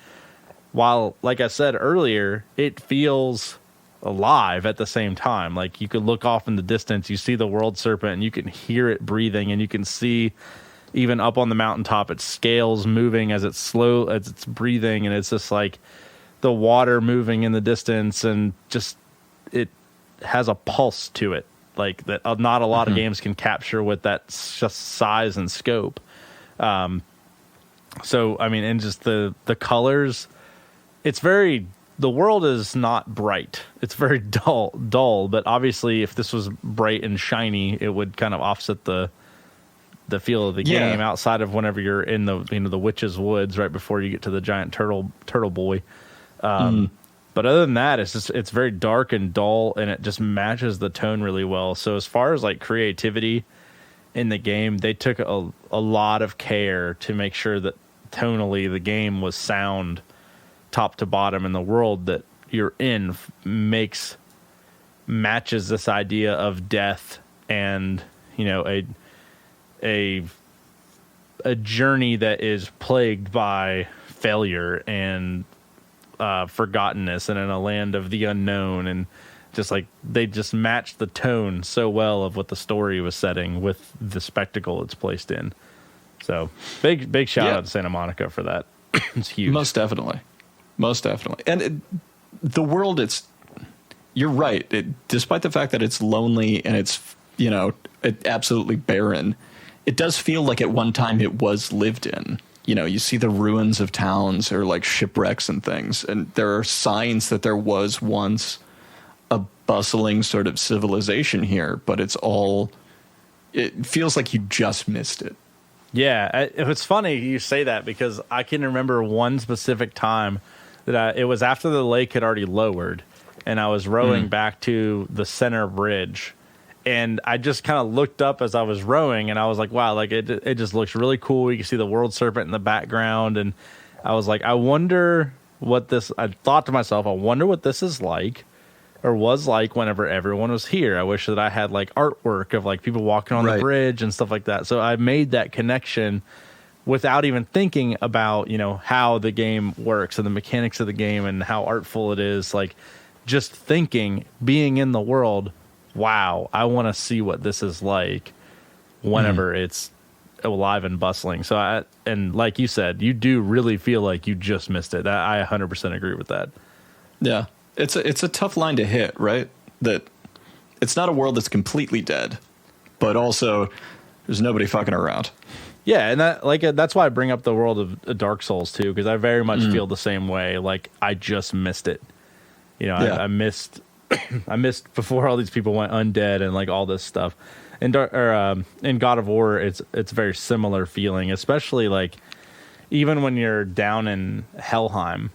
while, like I said earlier, it feels alive at the same time. Like, you could look off in the distance, you see the world serpent, and you can hear it breathing, and you can see even up on the mountaintop its scales moving as it's breathing, and it's just like the water moving in the distance, and just, it has a pulse to it, like that not a lot of games can capture with that just size and scope. So, I mean, and just the colors, the world is not bright. It's very dull, but obviously if this was bright and shiny, it would kind of offset the feel of the game outside of whenever you're in the witch's woods right before you get to the giant turtle boy. But other than that, it's very dark and dull, and it just matches the tone really well. So as far as like creativity in the game, they took a lot of care to make sure that tonally the game was sound top to bottom, and the world that you're in matches this idea of death and, you know, a journey that is plagued by failure and forgottenness, and in a land of the unknown, and just like they just matched the tone so well of what the story was setting with the spectacle it's placed in. So big shout out to Santa Monica for that. It's huge.
Most definitely. And the world, you're right. Despite the fact that it's lonely and it's, you know, absolutely barren, it does feel like at one time it was lived in. You know, you see the ruins of towns or like shipwrecks and things, and there are signs that there was once a bustling sort of civilization here, but it feels like you just missed it.
Yeah, it's funny you say that, because I can remember one specific time that it was after the lake had already lowered, and I was rowing back to the center bridge, and I just kind of looked up as I was rowing, and I was like, wow, like it just looks really cool. You can see the world serpent in the background, and I was like, I thought to myself, I wonder what this is like, or was like whenever everyone was here. I wish that I had like artwork of like people walking on the bridge and stuff like that. So I made that connection without even thinking about, you know, how the game works and the mechanics of the game and how artful it is. Like just thinking, being in the world, wow, I want to see what this is like whenever it's alive and bustling. So and like you said, you do really feel like you just missed it. I 100% agree with that.
Yeah. It's a tough line to hit, right? That it's not a world that's completely dead, but also there's nobody fucking around.
Yeah, and that's why I bring up the world of Dark Souls too, because I very much feel the same way. Like I just missed it. You know, I missed I missed before all these people went undead and like all this stuff. In God of War, it's a very similar feeling, especially like even when you're down in Helheim.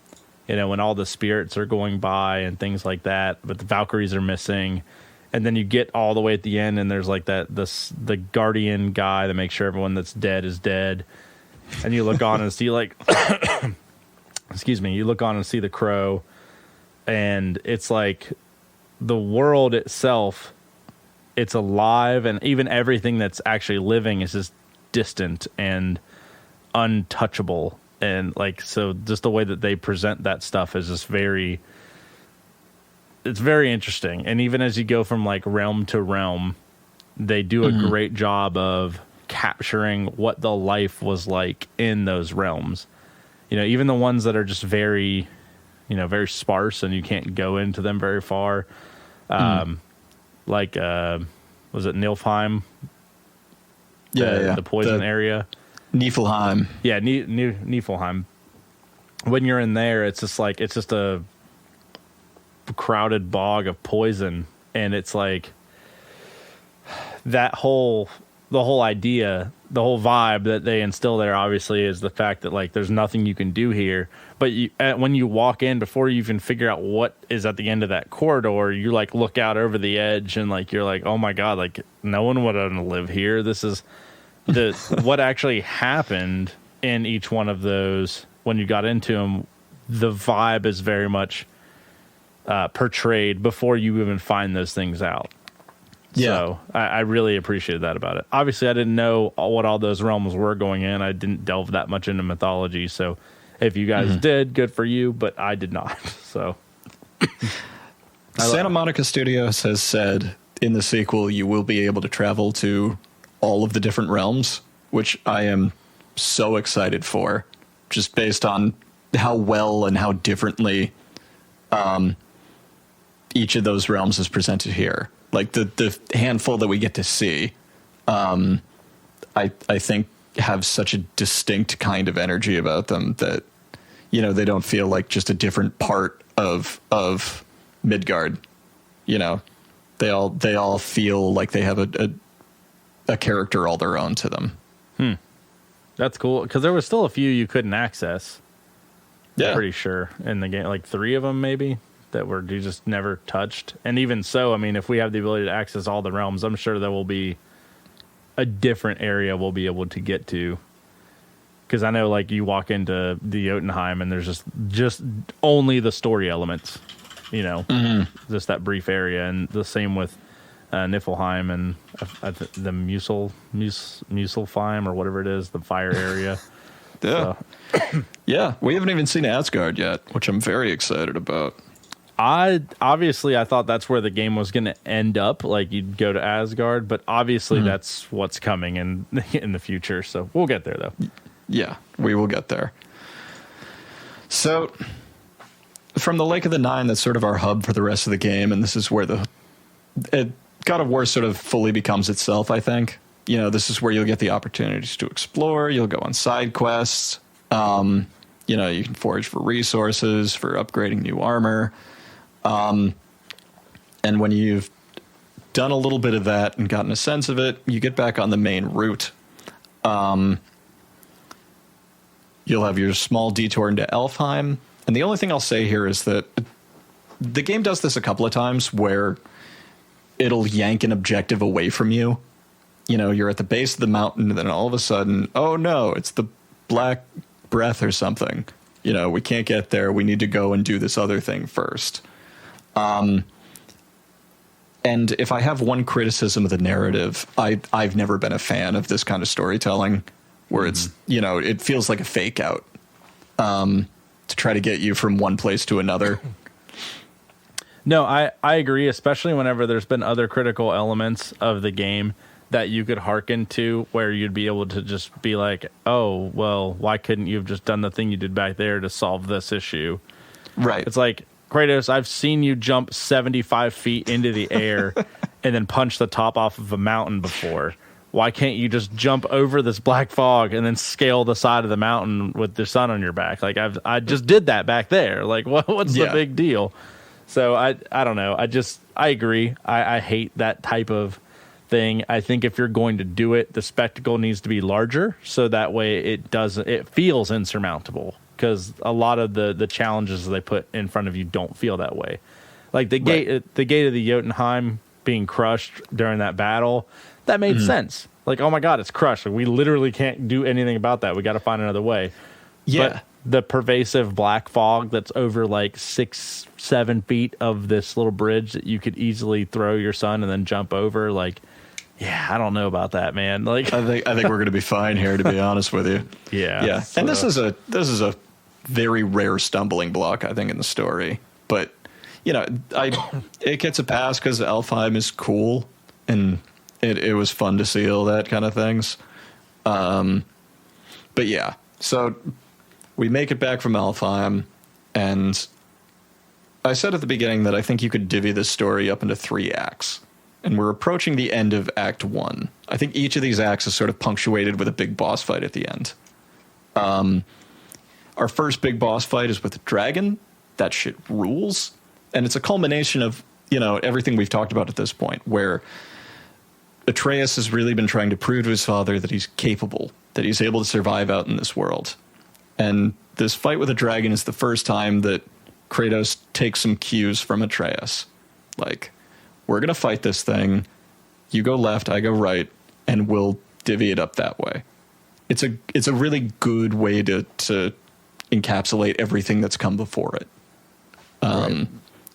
You know, when all the spirits are going by and things like that, but the Valkyries are missing. And then you get all the way at the end, and there's like the guardian guy that makes sure everyone that's dead is dead. And you look on and see like, excuse me, you look on and see the crow, and it's like the world itself, it's alive, and even everything that's actually living is just distant and untouchable. And like, so just the way that they present that stuff is just it's very interesting. And even as you go from like realm to realm, they do a great job of capturing what the life was like in those realms. You know, even the ones that are just very, you know, very sparse and you can't go into them very far. Like, was it Nilfheim? The poison area.
Niflheim.
Yeah, Niflheim. When you're in there, it's just a crowded bog of poison, and it's like the whole idea, the whole vibe that they instill there obviously is the fact that like there's nothing you can do here. But when you walk in, before you even figure out what is at the end of that corridor, you like look out over the edge and like you're like, oh my god, like no one would want to live here. This is what actually happened in each one of those. When you got into them, the vibe is very much portrayed before you even find those things out. Yeah. So I really appreciated that about it. Obviously, I didn't know what all those realms were going in. I didn't delve that much into mythology. So if you guys did, good for you, but I did not. So
Santa Monica Studios has said in the sequel you will be able to travel to all of the different realms, which I am so excited for, just based on how well and how differently each of those realms is presented here. Like the handful that we get to see, I think have such a distinct kind of energy about them that, you know, they don't feel like just a different part of Midgard. You know, they all feel like they have a character all their own to them.
That's cool, because there was still a few you couldn't access.
Yeah,
I'm pretty sure in the game, like 3 of them maybe that you just never touched. And even so, I mean, if we have the ability to access all the realms, I'm sure there will be a different area we'll be able to get to. Because I know, like, you walk into the Jotunheim and there's just only the story elements, you know, just that brief area. And the same with Niflheim and the Muspelheim or whatever it is, the fire area.
Yeah. So. Yeah, we haven't even seen Asgard yet, which I'm very excited about.
I thought that's where the game was going to end up, like you'd go to Asgard, but obviously that's what's coming in the future. So we'll get there, though.
Yeah, we will get there. So from the Lake of the Nine, that's sort of our hub for the rest of the game, and this is where God of War sort of fully becomes itself, I think. You know, this is where you'll get the opportunities to explore. You'll go on side quests. You know, you can forage for resources, for upgrading new armor. And when you've done a little bit of that and gotten a sense of it, you get back on the main route. You'll have your small detour into Elfheim. And the only thing I'll say here is that the game does this a couple of times where it'll yank an objective away from you. You know, you're at the base of the mountain, and then all of a sudden, oh no, it's the Black Breath or something. You know, we can't get there. We need to go and do this other thing first. And if I have one criticism of the narrative, I've never been a fan of this kind of storytelling where it's, you know, it feels like a fake out to try to get you from one place to another.
No, I agree, especially whenever there's been other critical elements of the game that you could hearken to where you'd be able to just be like, oh, well, why couldn't you have just done the thing you did back there to solve this issue?
Right.
It's like, Kratos, I've seen you jump 75 feet into the air and then punch the top off of a mountain before. Why can't you just jump over this black fog and then scale the side of the mountain with the sun on your back? Like, I just did that back there. Like, what's the big deal? So I don't know. I agree. I hate that type of thing. I think if you're going to do it, the spectacle needs to be larger, so that way it feels insurmountable. Because a lot of the challenges they put in front of you don't feel that way. Like the gate of the Jotunheim being crushed during that battle, that made sense. Like, oh my God, it's crushed. Like, we literally can't do anything about that. We got to find another way.
Yeah.
But the pervasive black fog that's over like 6-7 feet of this little bridge that you could easily throw your son and then jump over, like, yeah, I don't know about that, man. Like,
I think we're going to be fine here, to be honest with you.
Yeah.
So. And this is a very rare stumbling block, I think, in the story. But you know, it gets a pass because Elfheim is cool and it was fun to see all that kind of things. But yeah, so we make it back from Elfheim, and I said at the beginning that I think you could divvy this story up into 3 acts. And we're approaching the end of Act 1. I think each of these acts is sort of punctuated with a big boss fight at the end. Our first big boss fight is with the dragon. That shit rules. And it's a culmination of, you know, everything we've talked about at this point, where Atreus has really been trying to prove to his father that he's capable, that he's able to survive out in this world. And this fight with the dragon is the first time that Kratos takes some cues from Atreus. Like, we're going to fight this thing. You go left, I go right, and we'll divvy it up that way. It's a really good way to encapsulate everything that's come before it. Right.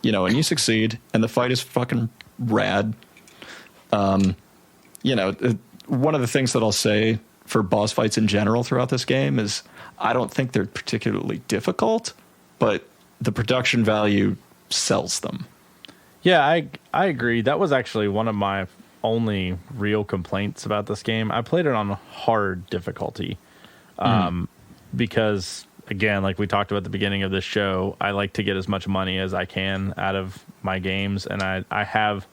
You know, and you succeed, and the fight is fucking rad. You know, one of the things that I'll say for boss fights in general throughout this game is I don't think they're particularly difficult, but the production value sells them.
Yeah, I agree. That was actually one of my only real complaints about this game. I played it on hard difficulty because, again, like we talked about at the beginning of this show, I like to get as much money as I can out of my games, and I have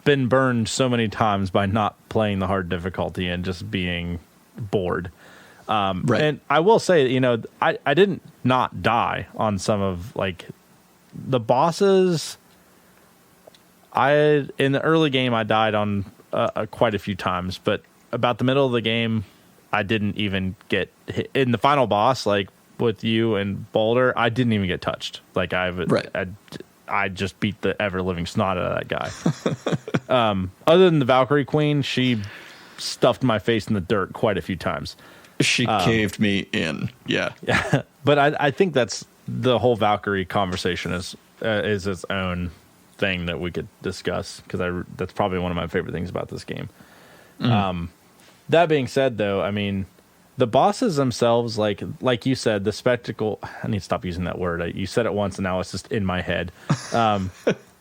been burned so many times by not playing the hard difficulty and just being bored.
Right.
And I will say, you know, I didn't not die on some of like the bosses. In the early game, I died on quite a few times, but about the middle of the game, I didn't even get hit. In the final boss, like with you and Boulder, I didn't even get touched. Like I just beat the ever living snot out of that guy. Other than the Valkyrie Queen, she stuffed my face in the dirt quite a few times.
She caved me in. Yeah.
But I think that's the whole Valkyrie conversation is its own thing that we could discuss, because that's probably one of my favorite things about this game. That being said, though, I mean, the bosses themselves, like you said, the spectacle. I need to stop using that word. You said it once, and now it's just in my head.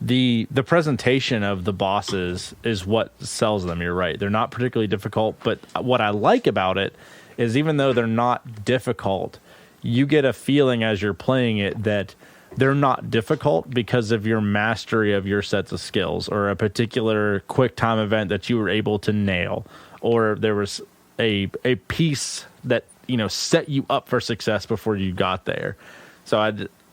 The presentation of the bosses is what sells them. You're right; they're not particularly difficult, but what I like about it is, even though they're not difficult, you get a feeling as you're playing it that they're not difficult because of your mastery of your sets of skills, or a particular quick time event that you were able to nail, or there was a piece that, you know, set you up for success before you got there. So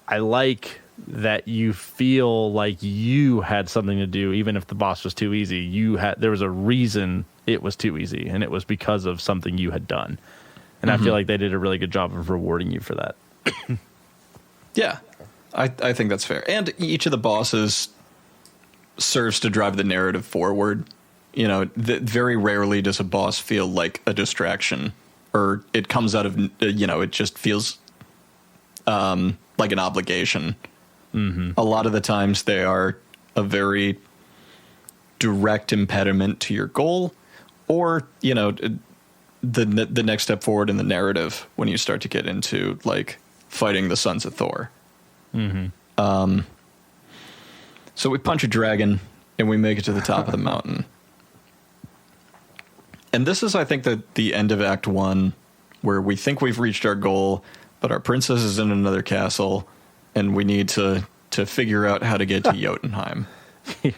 I like that you feel like you had something to do, even if the boss was too easy. There was a reason it was too easy, and it was because of something you had done. And I feel like they did a really good job of rewarding you for that.
Yeah, I think that's fair. And each of the bosses serves to drive the narrative forward. You know, very rarely does a boss feel like a distraction, or it comes out of, you know, it just feels like an obligation. A lot of the times they are a very direct impediment to your goal, or, you know, the next step forward in the narrative when you start to get into like fighting the Sons of Thor. So we punch a dragon and we make it to the top of the mountain. And this is, I think, the end of Act 1, where we think we've reached our goal, but our princess is in another castle, and we need to figure out how to get to Jotunheim.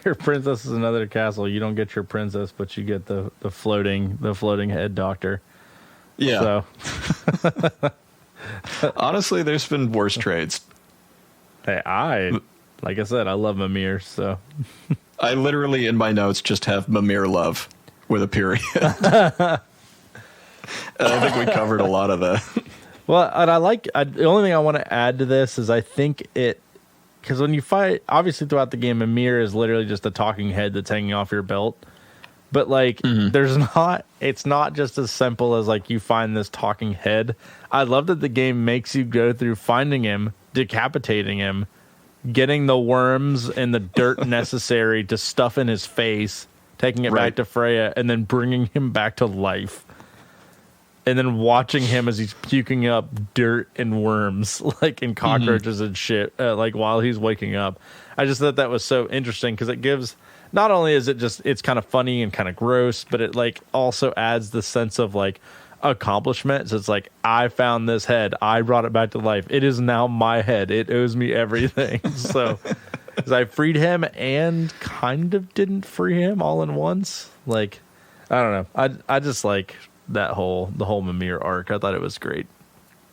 Your princess is another castle. You don't get your princess, but you get the floating head doctor.
Yeah. So. Honestly, there's been worse trades.
Hey, like I said, I love Mimir, so.
I literally, in my notes, just have Mimir love with a period. And I think we covered a lot of that.
Well, and the only thing I want to add to this is I think because when you fight, obviously throughout the game, Mimir is literally just a talking head that's hanging off your belt. But like, it's not just as simple as like you find this talking head. I love that the game makes you go through finding him, decapitating him, getting the worms and the dirt necessary to stuff in his face, taking it back to Freya, and then bringing him back to life. And then watching him as he's puking up dirt and worms, like, and cockroaches and shit, like, while he's waking up. I just thought that was so interesting, because it gives, not only is it just, it's kind of funny and kind of gross, but it, like, also adds the sense of, like, accomplishment. So it's like, I found this head. I brought it back to life. It is now my head. It owes me everything. So, because I freed him and kind of didn't free him all in once. Like, I don't know. I just like the whole Mimir arc. I thought it was great.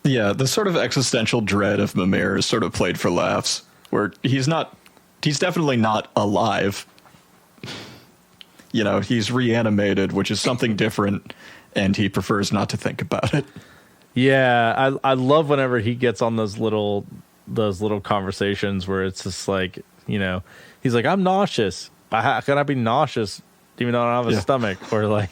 Yeah, the sort of existential dread of Mimir is sort of played for laughs, where he's definitely not alive. You know, he's reanimated, which is something different, and he prefers not to think about it.
Yeah, I love whenever he gets on those little conversations where it's just like, you know, he's like, I'm nauseous. How can I be nauseous even though I don't have a stomach? Or like,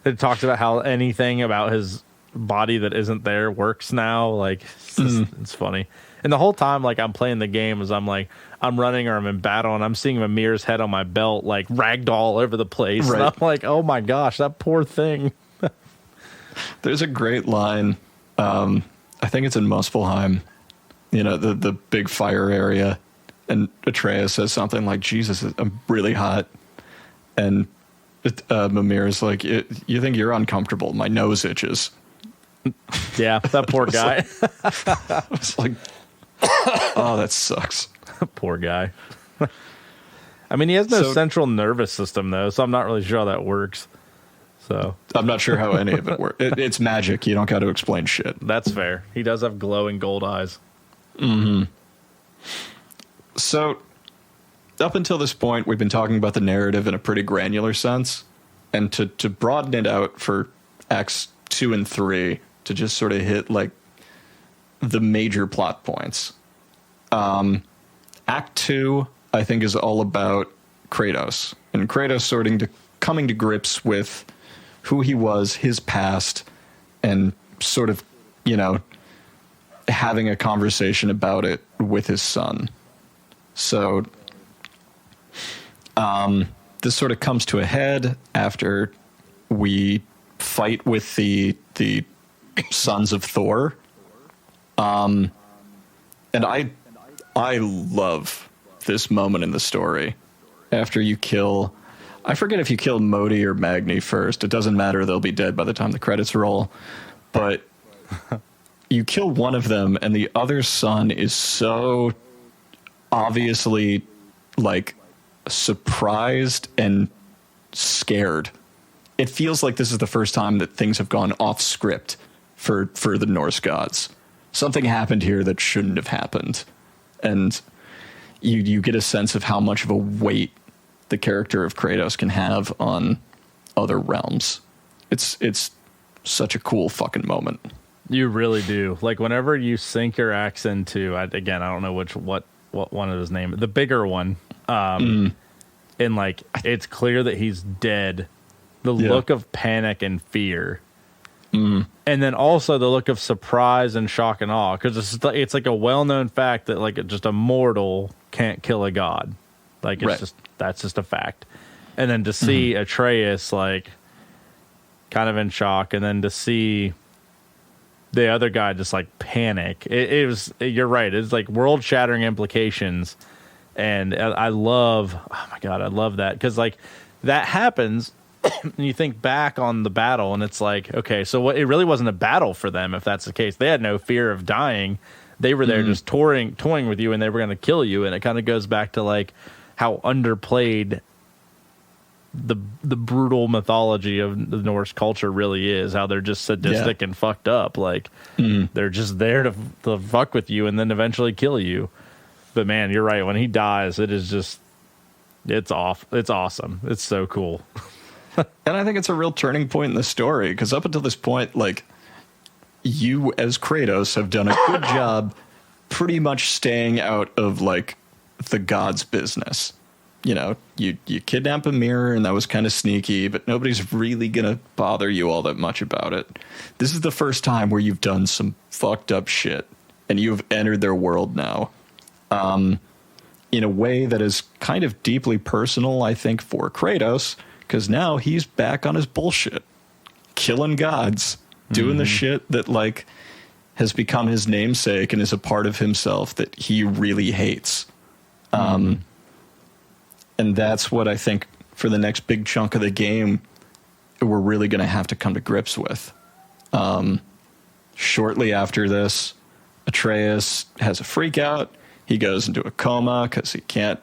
it talks about how anything about his body that isn't there works now. Like, it's funny. And the whole time, like, I'm playing the game, as I'm like, I'm running or I'm in battle, and I'm seeing Mimir's head on my belt, like, ragdoll all over the place. Right. And I'm like, oh my gosh, that poor thing.
There's a great line. I think it's in Muspelheim, you know, the big fire area. And Atreus says something like, Jesus, I'm really hot. And Mimir is like, you think you're uncomfortable? My nose itches.
Yeah, that poor guy.
I was like, oh, that sucks.
Poor guy. I mean, he has no central nervous system, though, so I'm not really sure how that works. So
I'm not sure how any of it works. It's magic. You don't got to explain shit.
that's fair. He does have glowing gold eyes.
So, up until this point, we've been talking about the narrative in a pretty granular sense. And to broaden it out for acts 2 and 3, to just sort of hit, like, the major plot points. Act 2, I think, is all about Kratos. And Kratos coming to grips with who he was, his past, and sort of, having a conversation about it with his son. So, this sort of comes to a head after we fight with the sons of Thor. And I love this moment in the story. After you kill, I forget if you kill Modi or Magni first. It doesn't matter. They'll be dead by the time the credits roll. But you kill one of them, and the other son is so obviously, like, surprised and scared. It feels like this is the first time that things have gone off script for the Norse gods. Something happened here that shouldn't have happened. And you get a sense of how much of a weight the character of Kratos can have on other realms. It's such a cool fucking moment.
You really do. Like, whenever you sink your axe into, I don't know what one of his name, the bigger one, and like it's clear that he's dead. The look of panic and fear, and then also the look of surprise and shock and awe, because it's like a well-known fact that like just a mortal can't kill a god. Like that's just a fact. And then to see Atreus like kind of in shock, and then to see the other guy just like panic. It was, you're right. It's like world shattering implications. And I love that. Cause like that happens and you think back on the battle and it's like, okay, so it really wasn't a battle for them. If that's the case, they had no fear of dying. They were there just toying with you, and they were going to kill you. And it kind of goes back to like how underplayed the brutal mythology of the Norse culture really is, how they're just sadistic and fucked up. Like they're just there to fuck with you and then eventually kill you. But man, you're right. When he dies, it is just, it's awesome. It's so cool.
And I think it's a real turning point in the story, because up until this point, like, you as Kratos have done a good job pretty much staying out of like the gods' business. You kidnap a mirror, and that was kind of sneaky, but nobody's really going to bother you all that much about it. This is the first time where you've done some fucked up shit, and you've entered their world now. In a way that is kind of deeply personal, I think, for Kratos, because now he's back on his bullshit. Killing gods, doing the shit that, like, has become his namesake and is a part of himself that he really hates. And that's what I think for the next big chunk of the game, we're really going to have to come to grips with. Shortly after this, Atreus has a freak out. He goes into a coma because he can't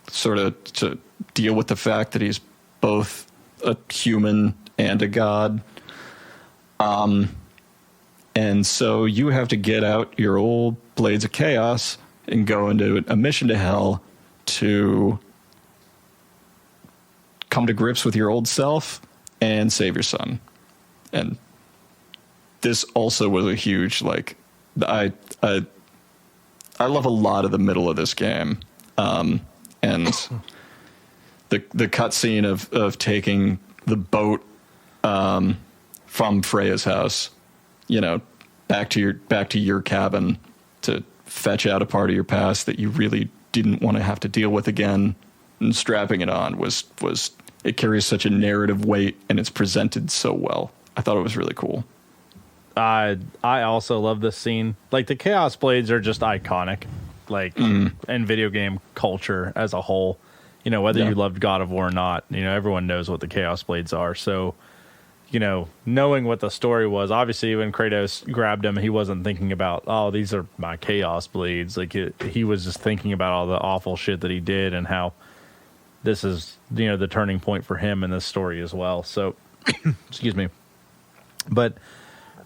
to deal with the fact that he's both a human and a god. And so you have to get out your old Blades of Chaos and go into a mission to hell to come to grips with your old self and save your son. And this also was a huge, like, I love a lot of the middle of this game. And the cutscene of taking the boat from Freya's house, back to your cabin to fetch out a part of your past that you really didn't want to have to deal with again, and strapping it on was it carries such a narrative weight, and it's presented so well. I thought it was really cool.
I also love this scene. Like, the Chaos Blades are just iconic, like, in video game culture as a whole. Whether you loved God of War or not, everyone knows what the Chaos Blades are. So, knowing what the story was, obviously when Kratos grabbed him, he wasn't thinking about, oh, these are my Chaos Blades. Like, he was just thinking about all the awful shit that he did and how this is, the turning point for him in this story as well. So Excuse me. But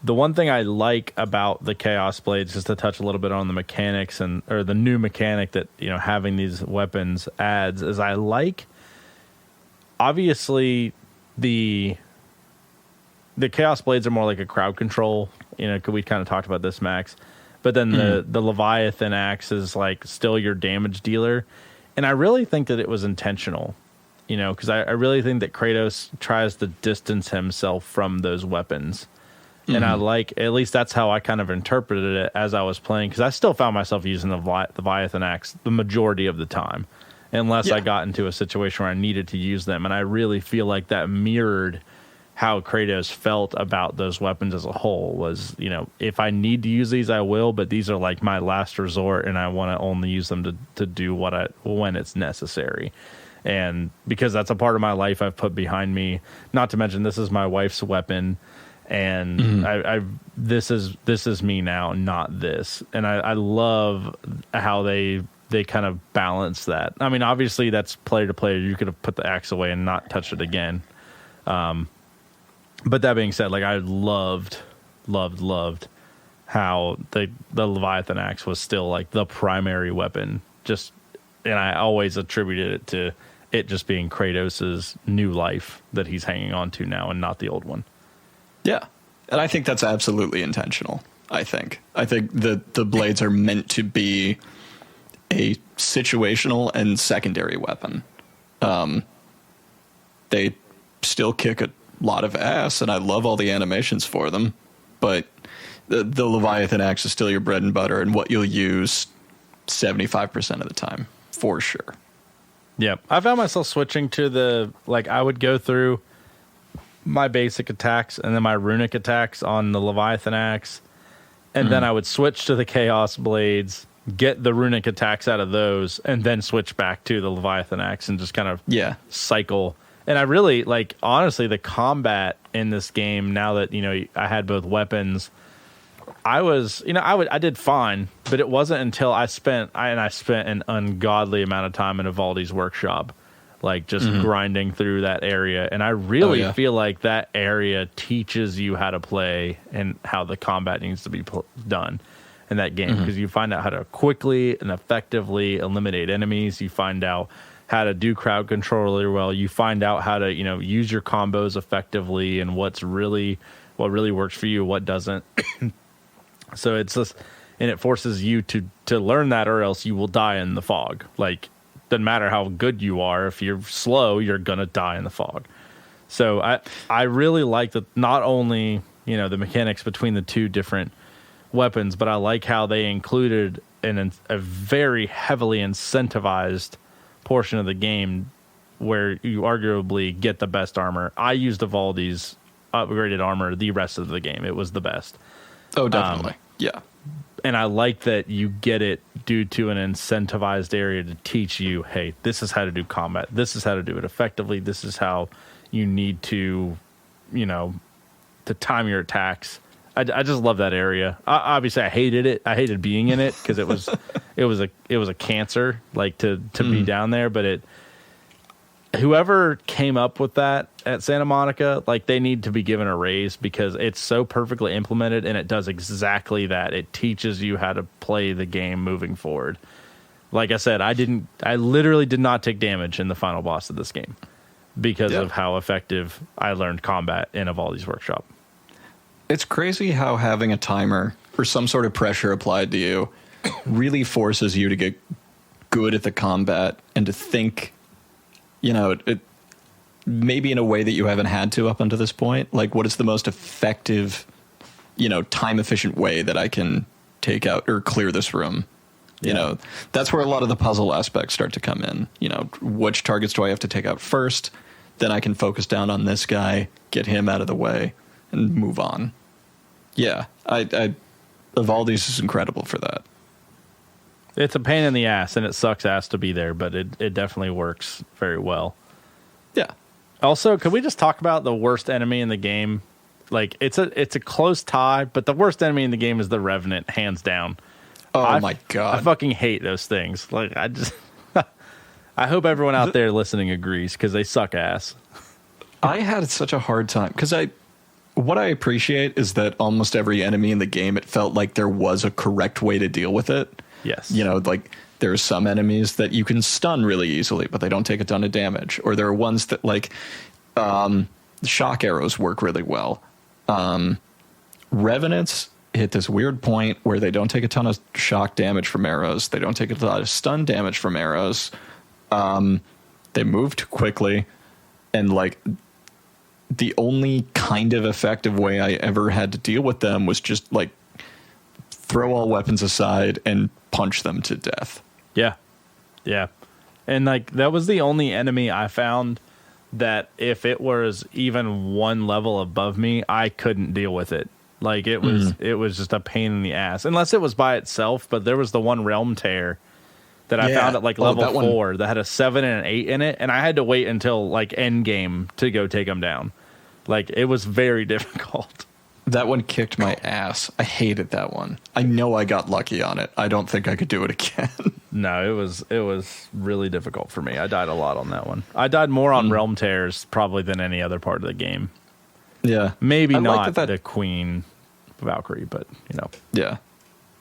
the one thing I like about the Chaos Blades, just to touch a little bit on the mechanics or the new mechanic that, having these weapons adds, is I like, obviously, the Chaos Blades are more like a crowd control. We kind of talked about this, Max. But then the Leviathan axe is like still your damage dealer. And I really think that it was intentional, because I really think that Kratos tries to distance himself from those weapons. And I like, at least that's how I kind of interpreted it as I was playing, because I still found myself using the Leviathan axe the majority of the time, unless I got into a situation where I needed to use them. And I really feel like that mirrored how Kratos felt about those weapons as a whole. Was, if I need to use these, I will, but these are like my last resort, and I want to only use them to do when it's necessary. And because that's a part of my life I've put behind me, not to mention this is my wife's weapon. And this is me now, not this. And I love how they kind of balance that. I mean, obviously that's player to player. You could have put the axe away and not touched it again. But that being said, like, I loved how the Leviathan axe was still like the primary weapon. And I always attributed it to it just being Kratos's new life that he's hanging on to now, and not the old one.
Yeah, and I think that's absolutely intentional. I think the blades are meant to be a situational and secondary weapon. They still kick a lot of ass, and I love all the animations for them, but the Leviathan axe is still your bread and butter and what you'll use 75% of the time, for sure.
Yeah, I found myself switching to I would go through my basic attacks and then my runic attacks on the Leviathan axe, and then I would switch to the Chaos Blades, get the runic attacks out of those, and then switch back to the Leviathan axe and just kind of cycle. And I really, honestly, the combat in this game, now that, I had both weapons, I did fine, but it wasn't until I spent an ungodly amount of time in Evaldi's workshop, grinding through that area. And I really feel like that area teaches you how to play and how the combat needs to be done in that game, because you find out how to quickly and effectively eliminate enemies. You find out how to do crowd control really well. You find out how to, use your combos effectively and what really works for you, what doesn't. So it's just, and it forces you to learn that, or else you will die in the fog. Doesn't matter how good you are. If you're slow, you're going to die in the fog. So I really like that, not only, the mechanics between the two different weapons, but I like how they included a very heavily incentivized portion of the game where you arguably get the best armor. I used Evaldi's upgraded armor the rest of the game. It was the best.
Oh, definitely. Yeah.
And I like that you get it due to an incentivized area to teach you, hey, this is how to do combat. This is how to do it effectively. This is how you need to, to time your attacks. I just love that area. Obviously, I hated it. I hated being in it because it was a cancer, to be down there. But whoever came up with that at Santa Monica, they need to be given a raise, because it's so perfectly implemented and it does exactly that. It teaches you how to play the game moving forward. Like I said, I literally did not take damage in the final boss of this game because of how effective I learned combat in Evaldi's workshop.
It's crazy how having a timer or some sort of pressure applied to you really forces you to get good at the combat and to think, it maybe in a way that you haven't had to up until this point. What is the most effective, time efficient way that I can take out or clear this room?
Yeah.
That's where a lot of the puzzle aspects start to come in. Which targets do I have to take out first? Then I can focus down on this guy, get him out of the way, and move on. Yeah, Evaldi's is incredible for that.
It's a pain in the ass, and it sucks ass to be there, but it definitely works very well.
Yeah.
Also, could we just talk about the worst enemy in the game? It's a close tie, but the worst enemy in the game is the Revenant, hands down.
Oh my God.
I fucking hate those things. I hope everyone out there listening agrees, because they suck ass.
I had such a hard time because what I appreciate is that almost every enemy in the game, it felt like there was a correct way to deal with it.
Yes.
You know, like there are some enemies that you can stun really easily, but they don't take a ton of damage. Or there are ones that like shock arrows work really well. Revenants hit this weird point where they don't take a ton of shock damage from arrows. They don't take a lot of stun damage from arrows. They move too quickly. And like the only kind of effective way I ever had to deal with them was just like throw all weapons aside and punch them to death.
Yeah. Yeah. And like that was the only enemy I found that if it was even one level above me, I couldn't deal with it. Like it was just a pain in the ass. Unless it was by itself, but there was the one realm tear that I found at like level 4 that had a 7 and an 8 in it, and I had to wait until like end game to go take them down. Like it was very difficult.
That one kicked my ass. I hated that one. I know I got lucky on it. I don't think I could do it again.
No, it was really difficult for me. I died a lot on that one. I died more on realm tears probably than any other part of the game.
Yeah.
Maybe not the Queen Valkyrie, but you know.
Yeah.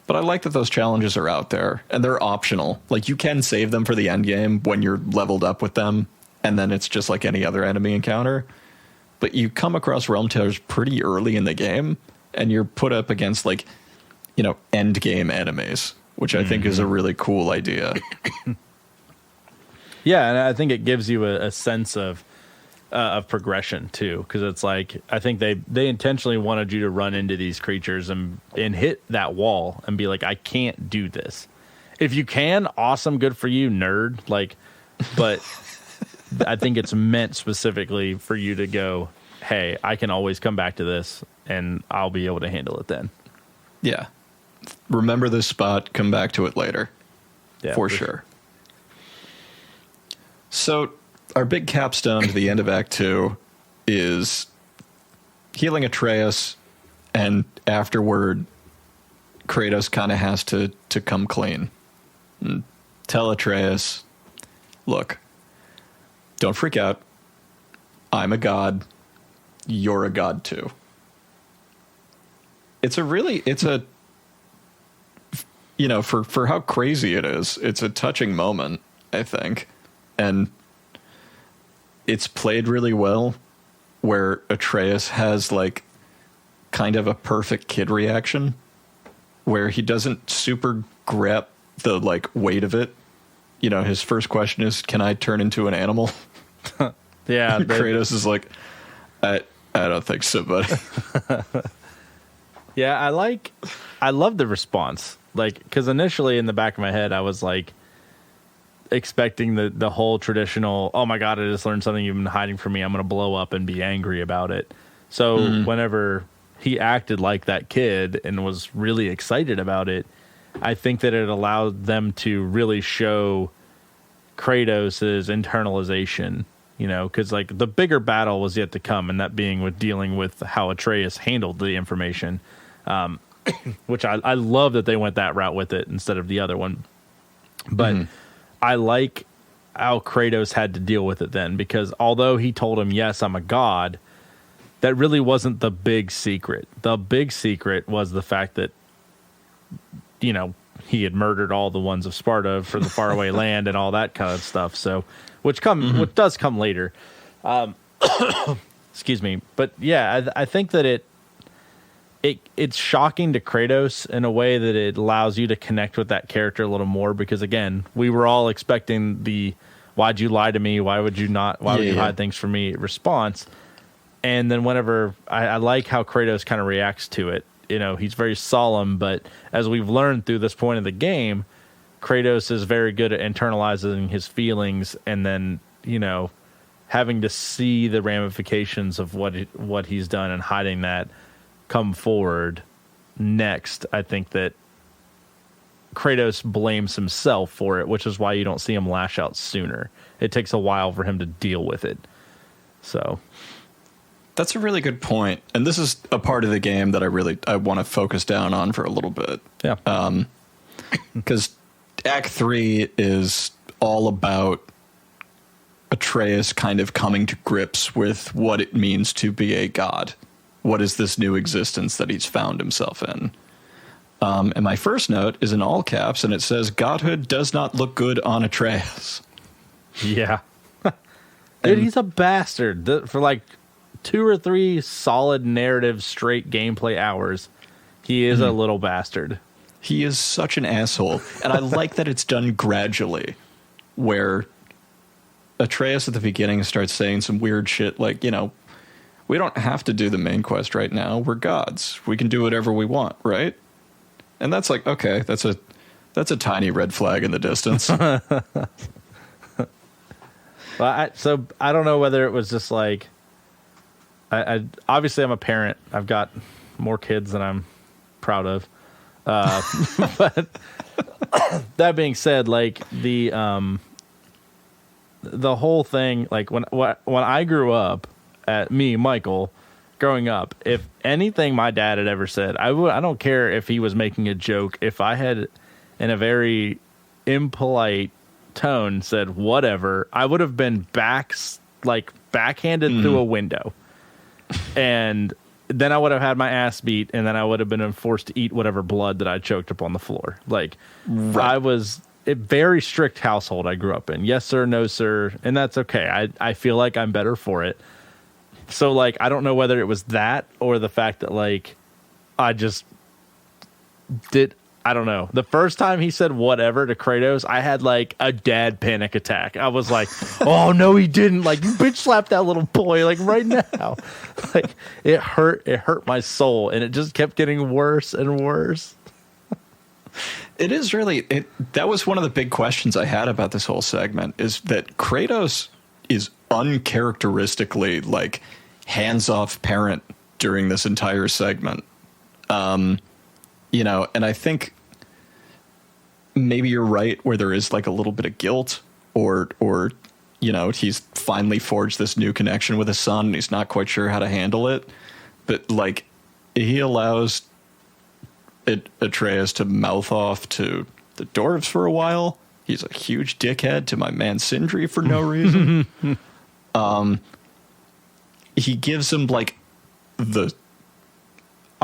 But I like that those challenges are out there and they're optional. Like you can save them for the end game when you're leveled up with them, and then it's just like any other enemy encounter. But you come across realm tears pretty early in the game, and you're put up against like, you know, end game enemies, which I think is a really cool idea.
Yeah, and I think it gives you a sense of progression too, because it's like I think they intentionally wanted you to run into these creatures and hit that wall and be like, I can't do this. If you can, awesome, good for you, nerd. Like, but I think it's meant specifically for you to go, hey, I can always come back to this and I'll be able to handle it then.
Yeah. Remember this spot, come back to it later. Yeah, for sure. So our big capstone to the end of Act 2 is healing Atreus, and afterward, Kratos kind of has to come clean and tell Atreus, look, don't freak out. I'm a god. You're a god too. It's a you know, for how crazy it is, it's a touching moment, I think. And it's played really well, where Atreus has like kind of a perfect kid reaction, where he doesn't super grab the like weight of it. You know, his first question is, can I turn into an animal?
Yeah.
Kratos is like, I don't think so, buddy.
Yeah, I love the response. Like, because initially in the back of my head, I was like expecting the whole traditional, oh my God, I just learned something you've been hiding from me. I'm going to blow up and be angry about it. So whenever he acted like that kid and was really excited about it, I think that it allowed them to really show Kratos' internalization, you know, because like the bigger battle was yet to come, and that being with dealing with how Atreus handled the information, which I love that they went that route with it instead of the other one. But I like how Kratos had to deal with it then, because although he told him, yes, I'm a god, that really wasn't the big secret. The big secret was the fact that, you know, he had murdered all the ones of Sparta for the faraway land and all that kind of stuff. So, which does come later. Excuse me. But yeah, I think that it's shocking to Kratos in a way that it allows you to connect with that character a little more, because again, we were all expecting the "why'd you lie to me? Why would you not? Why would you hide things from me?" response. And then whenever I like how Kratos kind of reacts to it. You know, he's very solemn, but as we've learned through this point of the game, Kratos is very good at internalizing his feelings and then, you know, having to see the ramifications of what he's done and hiding that come forward next. I think that Kratos blames himself for it, which is why you don't see him lash out sooner. It takes a while for him to deal with it. So
that's a really good point. And this is a part of the game that I want to focus down on for a little bit.
Yeah.
Because Act 3 is all about Atreus kind of coming to grips with what it means to be a god. What is this new existence that he's found himself in? And my first note is in all caps, and it says, "Godhood does not look good on Atreus."
Yeah. Dude, he's a bastard. For like 2 or 3 solid narrative straight gameplay hours, he is a little bastard.
He is such an asshole. And I like that it's done gradually, where Atreus at the beginning starts saying some weird shit like, we don't have to do the main quest right now. We're gods. We can do whatever we want, right? And that's like, okay, that's a tiny red flag in the distance.
Well, so I don't know whether it was just like, I obviously I'm a parent. I've got more kids than I'm proud of. But that being said, like the whole thing, like when I grew up, Michael, growing up, if anything my dad had ever said, I don't care if he was making a joke. If I had, in a very impolite tone, said whatever, I would have been backhanded through a window, and then I would have had my ass beat, and then I would have been forced to eat whatever blood that I choked up on the floor. Like, right. I was a very strict household I grew up in. Yes, sir, no, sir. And that's okay. I feel like I'm better for it. So, like, I don't know whether it was that or the fact that, like, I just did. I don't know. The first time he said whatever to Kratos, I had like a dad panic attack. I was like, oh, no, he didn't. Like, you bitch slapped that little boy, like, right now. Like, it hurt my soul, and it just kept getting worse and worse.
It is really, that was one of the big questions I had about this whole segment, is that Kratos is uncharacteristically, like, hands-off parent during this entire segment. And I think maybe you're right where there is like a little bit of guilt or he's finally forged this new connection with his son and he's not quite sure how to handle it. But like he allows Atreus to mouth off to the dwarves for a while. He's a huge dickhead to my man Sindri for no reason. He gives him like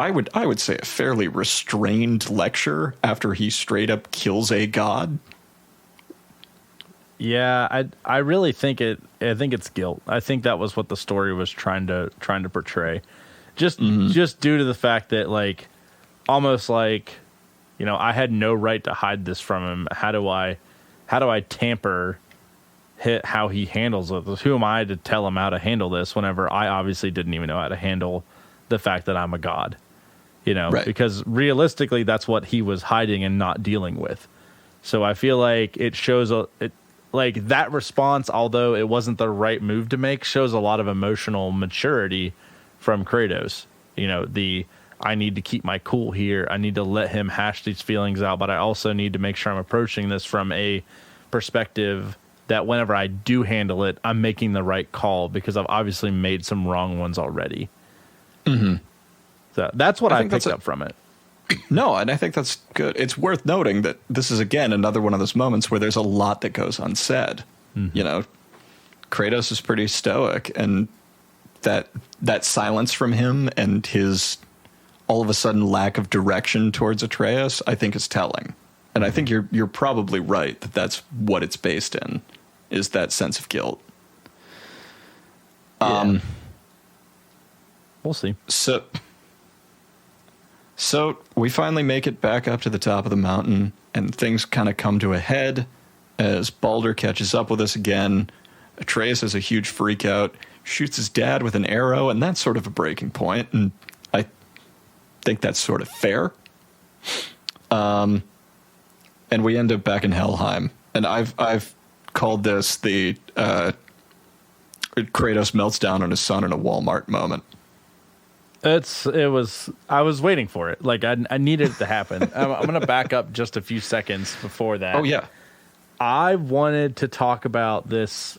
I would say a fairly restrained lecture after he straight up kills a god.
Yeah, I really think it's guilt. I think that was what the story was trying to portray. Just due to the fact that, like, almost like, I had no right to hide this from him. How do I tamper how he handles it? Who am I to tell him how to handle this whenever I obviously didn't even know how to handle the fact that I'm a god? Right. Because realistically, that's what he was hiding and not dealing with. So I feel like it shows like that response, although it wasn't the right move to make, shows a lot of emotional maturity from Kratos. I need to keep my cool here. I need to let him hash these feelings out, but I also need to make sure I'm approaching this from a perspective that whenever I do handle it, I'm making the right call because I've obviously made some wrong ones already. Mm-hmm. So that's what I picked up from it.
No, and I think that's good. It's worth noting that this is, again, another one of those moments where there's a lot that goes unsaid. Mm-hmm. Kratos is pretty stoic, and that silence from him and his all of a sudden lack of direction towards Atreus, I think is telling. And I think you're probably right that that's what it's based in, is that sense of guilt.
Yeah. We'll see.
So we finally make it back up to the top of the mountain, and things kind of come to a head as Baldur catches up with us again. Atreus has a huge freak out, shoots his dad with an arrow, and that's sort of a breaking point, and I think that's sort of fair. And we end up back in Helheim, and I've called this the Kratos melts down on his son in a Wal-Mart moment.
I was waiting for it. Like, I needed it to happen. I'm going to back up just a few seconds before that.
Oh, yeah.
I wanted to talk about this.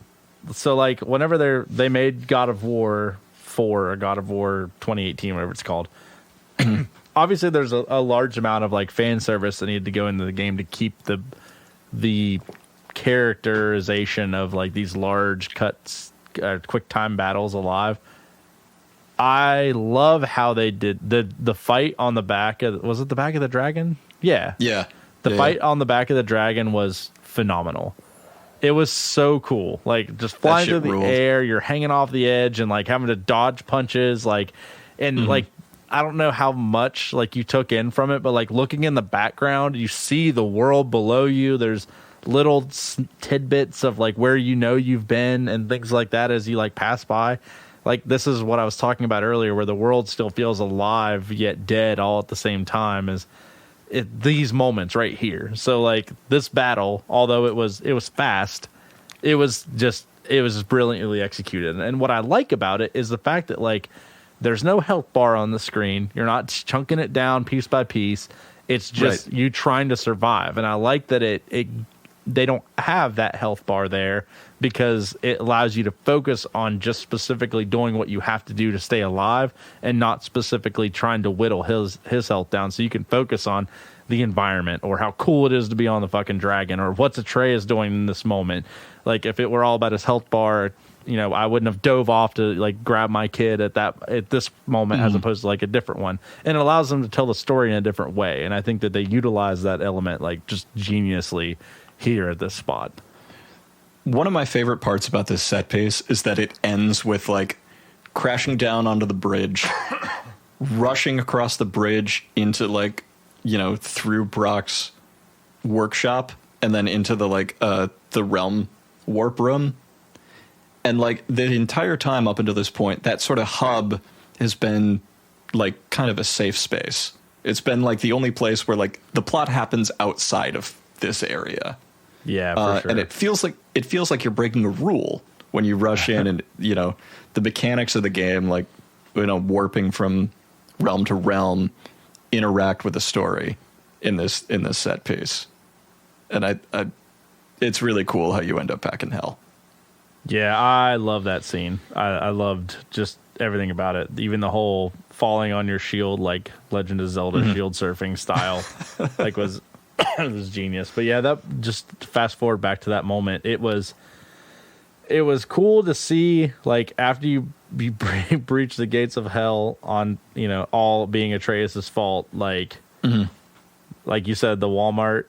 So, like, whenever they made God of War 4 or God of War 2018, whatever it's called, obviously there's a large amount of, like, fan service that needed to go into the game to keep the characterization of like these large cuts, quick time battles alive. I love how they did the fight on the back of, was it the back of the dragon? Yeah.
Yeah.
The fight on the back of the dragon was phenomenal. It was so cool. Like just flying through the air, you're hanging off the edge and like having to dodge punches, like, and like, I don't know how much like you took in from it, but like looking in the background, you see the world below you. There's little tidbits of like where you've been and things like that as you like pass by. Like this is what I was talking about earlier, where the world still feels alive yet dead all at the same time, is these moments right here. So like this battle, although it was fast, it was brilliantly executed. And what I like about it is the fact that like there's no health bar on the screen. You're not chunking it down piece by piece. It's just you trying to survive. And I like that they don't have that health bar there, because it allows you to focus on just specifically doing what you have to do to stay alive and not specifically trying to whittle his health down. So you can focus on the environment or how cool it is to be on the fucking dragon or what's Atreus doing in this moment. Like if it were all about his health bar, I wouldn't have dove off to like grab my kid at this moment as opposed to like a different one. And it allows them to tell the story in a different way. And I think that they utilize that element like just geniusly here at this spot.
One of my favorite parts about this set piece is that it ends with like crashing down onto the bridge, rushing across the bridge into like, through Brock's workshop and then into the like the realm warp room. And like the entire time up until this point, that sort of hub has been like kind of a safe space. It's been like the only place where like the plot happens outside of this area.
Yeah, for sure.
And it feels like you're breaking a rule when you rush in and the mechanics of the game, like warping from realm to realm, interact with the story in this set piece. And it's really cool how you end up back in hell.
Yeah, I love that scene. I loved just everything about it. Even the whole falling on your shield, like Legend of Zelda shield surfing style, like was genius. But yeah, that just fast forward back to that moment. It was cool to see, like after you breach the gates of hell on, all being Atreus's fault. Like, like you said, the Walmart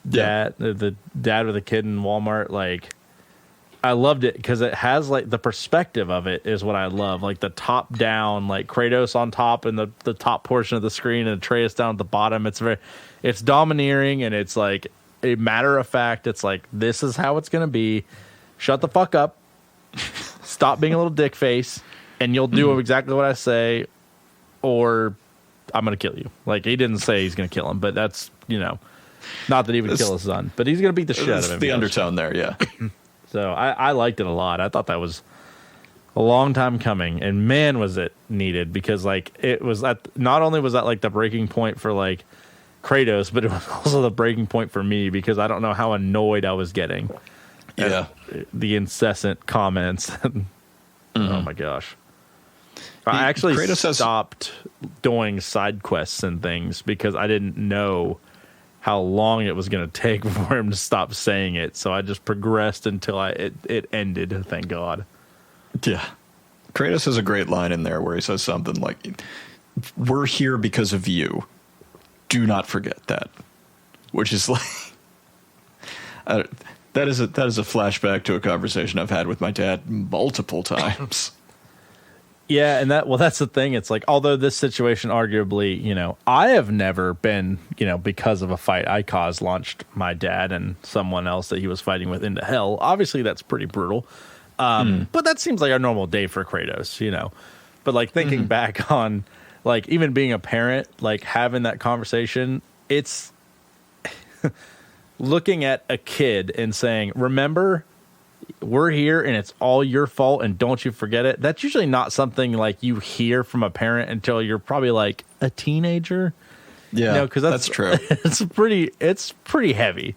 dad, the dad with a kid in Walmart, like. I loved it because it has like the perspective of it is what I love. Like the top down, like Kratos on top and the top portion of the screen and Atreus down at the bottom. It's domineering and it's like a matter of fact. It's like, this is how it's going to be. Shut the fuck up. Stop being a little dick face and you'll do exactly what I say or I'm going to kill you. Like he didn't say he's going to kill him, but that's, not that he would kill his son, but he's going to beat the shit out of him.
The undertone there. Yeah.
So I liked it a lot. I thought that was a long time coming, and man, was it needed, because like it was not only was that like the breaking point for like Kratos, but it was also the breaking point for me, because I don't know how annoyed I was getting.
Yeah,
the incessant comments. Oh my gosh. I actually stopped doing side quests and things because I didn't know how long it was going to take for him to stop saying it. So I just progressed until it ended, thank God.
Yeah. Kratos has a great line in there where he says something like, "We're here because of you. Do not forget that." Which is like, that is a flashback to a conversation I've had with my dad multiple times.
Yeah, and that's the thing. It's like, although this situation arguably, I have never been, because of a fight I caused, launched my dad and someone else that he was fighting with into hell. Obviously, that's pretty brutal. But that seems like a normal day for Kratos, But like thinking back on like even being a parent, like having that conversation, it's looking at a kid and saying, remember, we're here and it's all your fault and don't you forget it. That's usually not something like you hear from a parent until you're probably like a teenager.
Yeah, because that's true.
It's pretty heavy.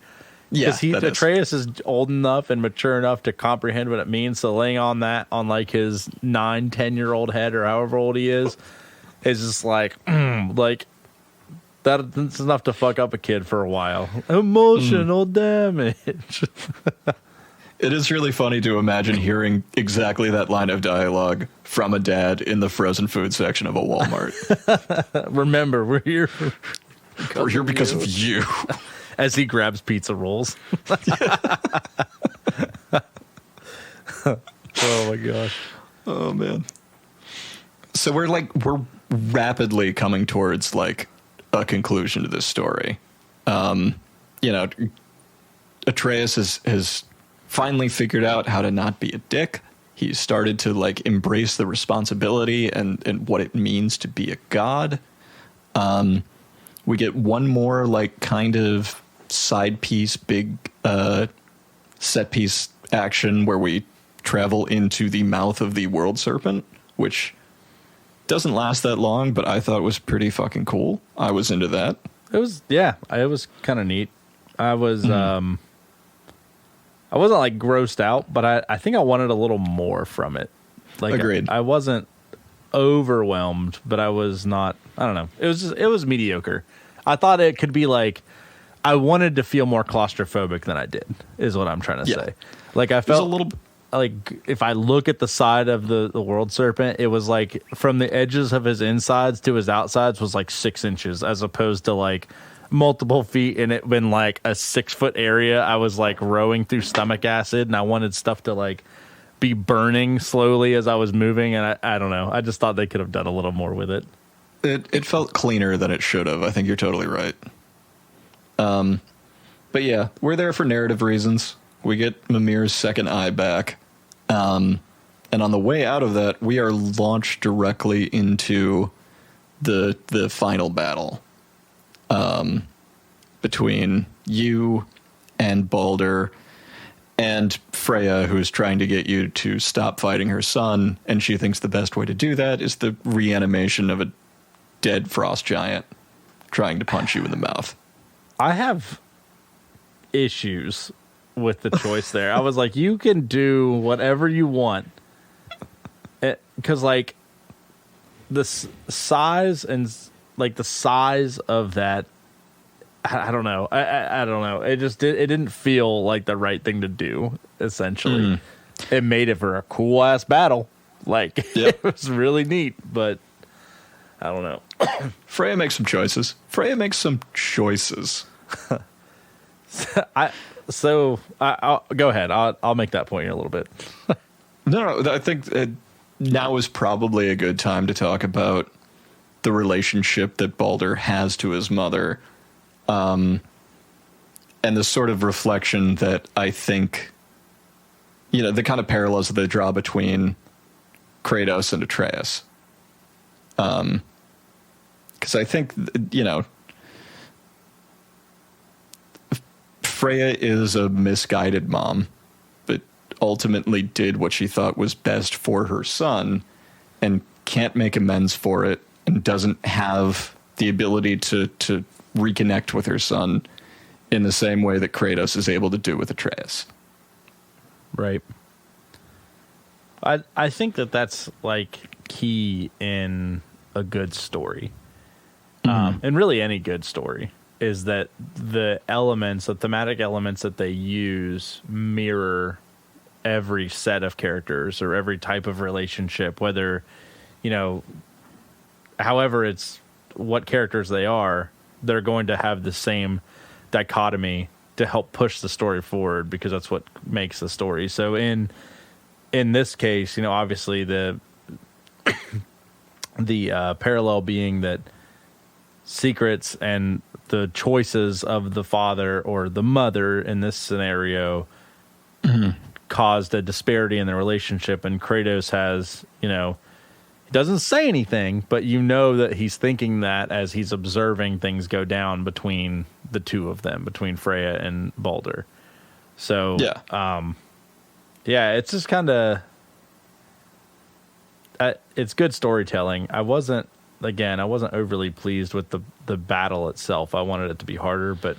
Yeah,
because Atreus is old enough and mature enough to comprehend what it means. So laying on that on like his 9-10-year-old head or however old he is just like, like That's enough to fuck up a kid for a while. Emotional damage.
It is really funny to imagine hearing exactly that line of dialogue from a dad in the frozen food section of a Walmart.
Remember, we're here.
We're here because of you.
As he grabs pizza rolls. Oh my gosh.
Oh man. So we're rapidly coming towards like a conclusion to this story. Atreus has finally figured out how to not be a dick. He's started to like embrace the responsibility and what it means to be a god. We get one more like kind of side piece, big set piece action where we travel into the mouth of the world serpent, which doesn't last that long, but I thought was pretty fucking cool. I was into that.
It was kind of neat. I wasn't like grossed out, but I think I wanted a little more from it. Like,
agreed.
I wasn't overwhelmed, but I was not. I don't know. It was mediocre. I thought it could be like. I wanted to feel more claustrophobic than I did. Is what I'm trying to say. Like I felt
a little.
Like if I look at the side of the world serpent, it was like from the edges of his insides to his outsides was like 6 inches, as opposed to like multiple feet, and it been like a 6 foot area. I was like rowing through stomach acid, and I wanted stuff to like be burning slowly as I was moving, and I don't know. I just thought they could have done a little more with it.
It felt cleaner than it should have. I think you're totally right. But yeah, we're there for narrative reasons. We get Mimir's second eye back. And on the way out of that, we are launched directly into the final battle. Between you and Balder and Freya, who's trying to get you to stop fighting her son, and she thinks the best way to do that is the reanimation of a dead frost giant trying to punch you in the mouth.
I have issues with the choice there. I was like, you can do whatever you want. Because, like, the size and, like, the size of that, I don't know. I don't know. It didn't feel like the right thing to do, essentially. It made it for a cool-ass battle. Like, It was really neat, but I don't know.
Freya makes some choices.
I'll go ahead. I'll make that point in a little bit.
No, I think now is probably a good time to talk about the relationship that Balder has to his mother, and the sort of reflection that I think, the kind of parallels that they draw between Kratos and Atreus. Because I think, Freya is a misguided mom, but ultimately did what she thought was best for her son and can't make amends for it and doesn't have the ability to reconnect with her son in the same way that Kratos is able to do with Atreus.
Right. I think that's like key in a good story. And really any good story is that the thematic elements that they use mirror every set of characters or every type of relationship, whether, however it's what characters they are, they're going to have the same dichotomy to help push the story forward because that's what makes the story. So in this case, obviously the parallel being that secrets and the choices of the father or the mother in this scenario caused a disparity in the relationship, and Kratos has, he doesn't say anything, but that he's thinking that as he's observing things go down between the two of them, between Freya and Balder. So, it's just kind of, it's good storytelling. I wasn't overly pleased with the battle itself. I wanted it to be harder, but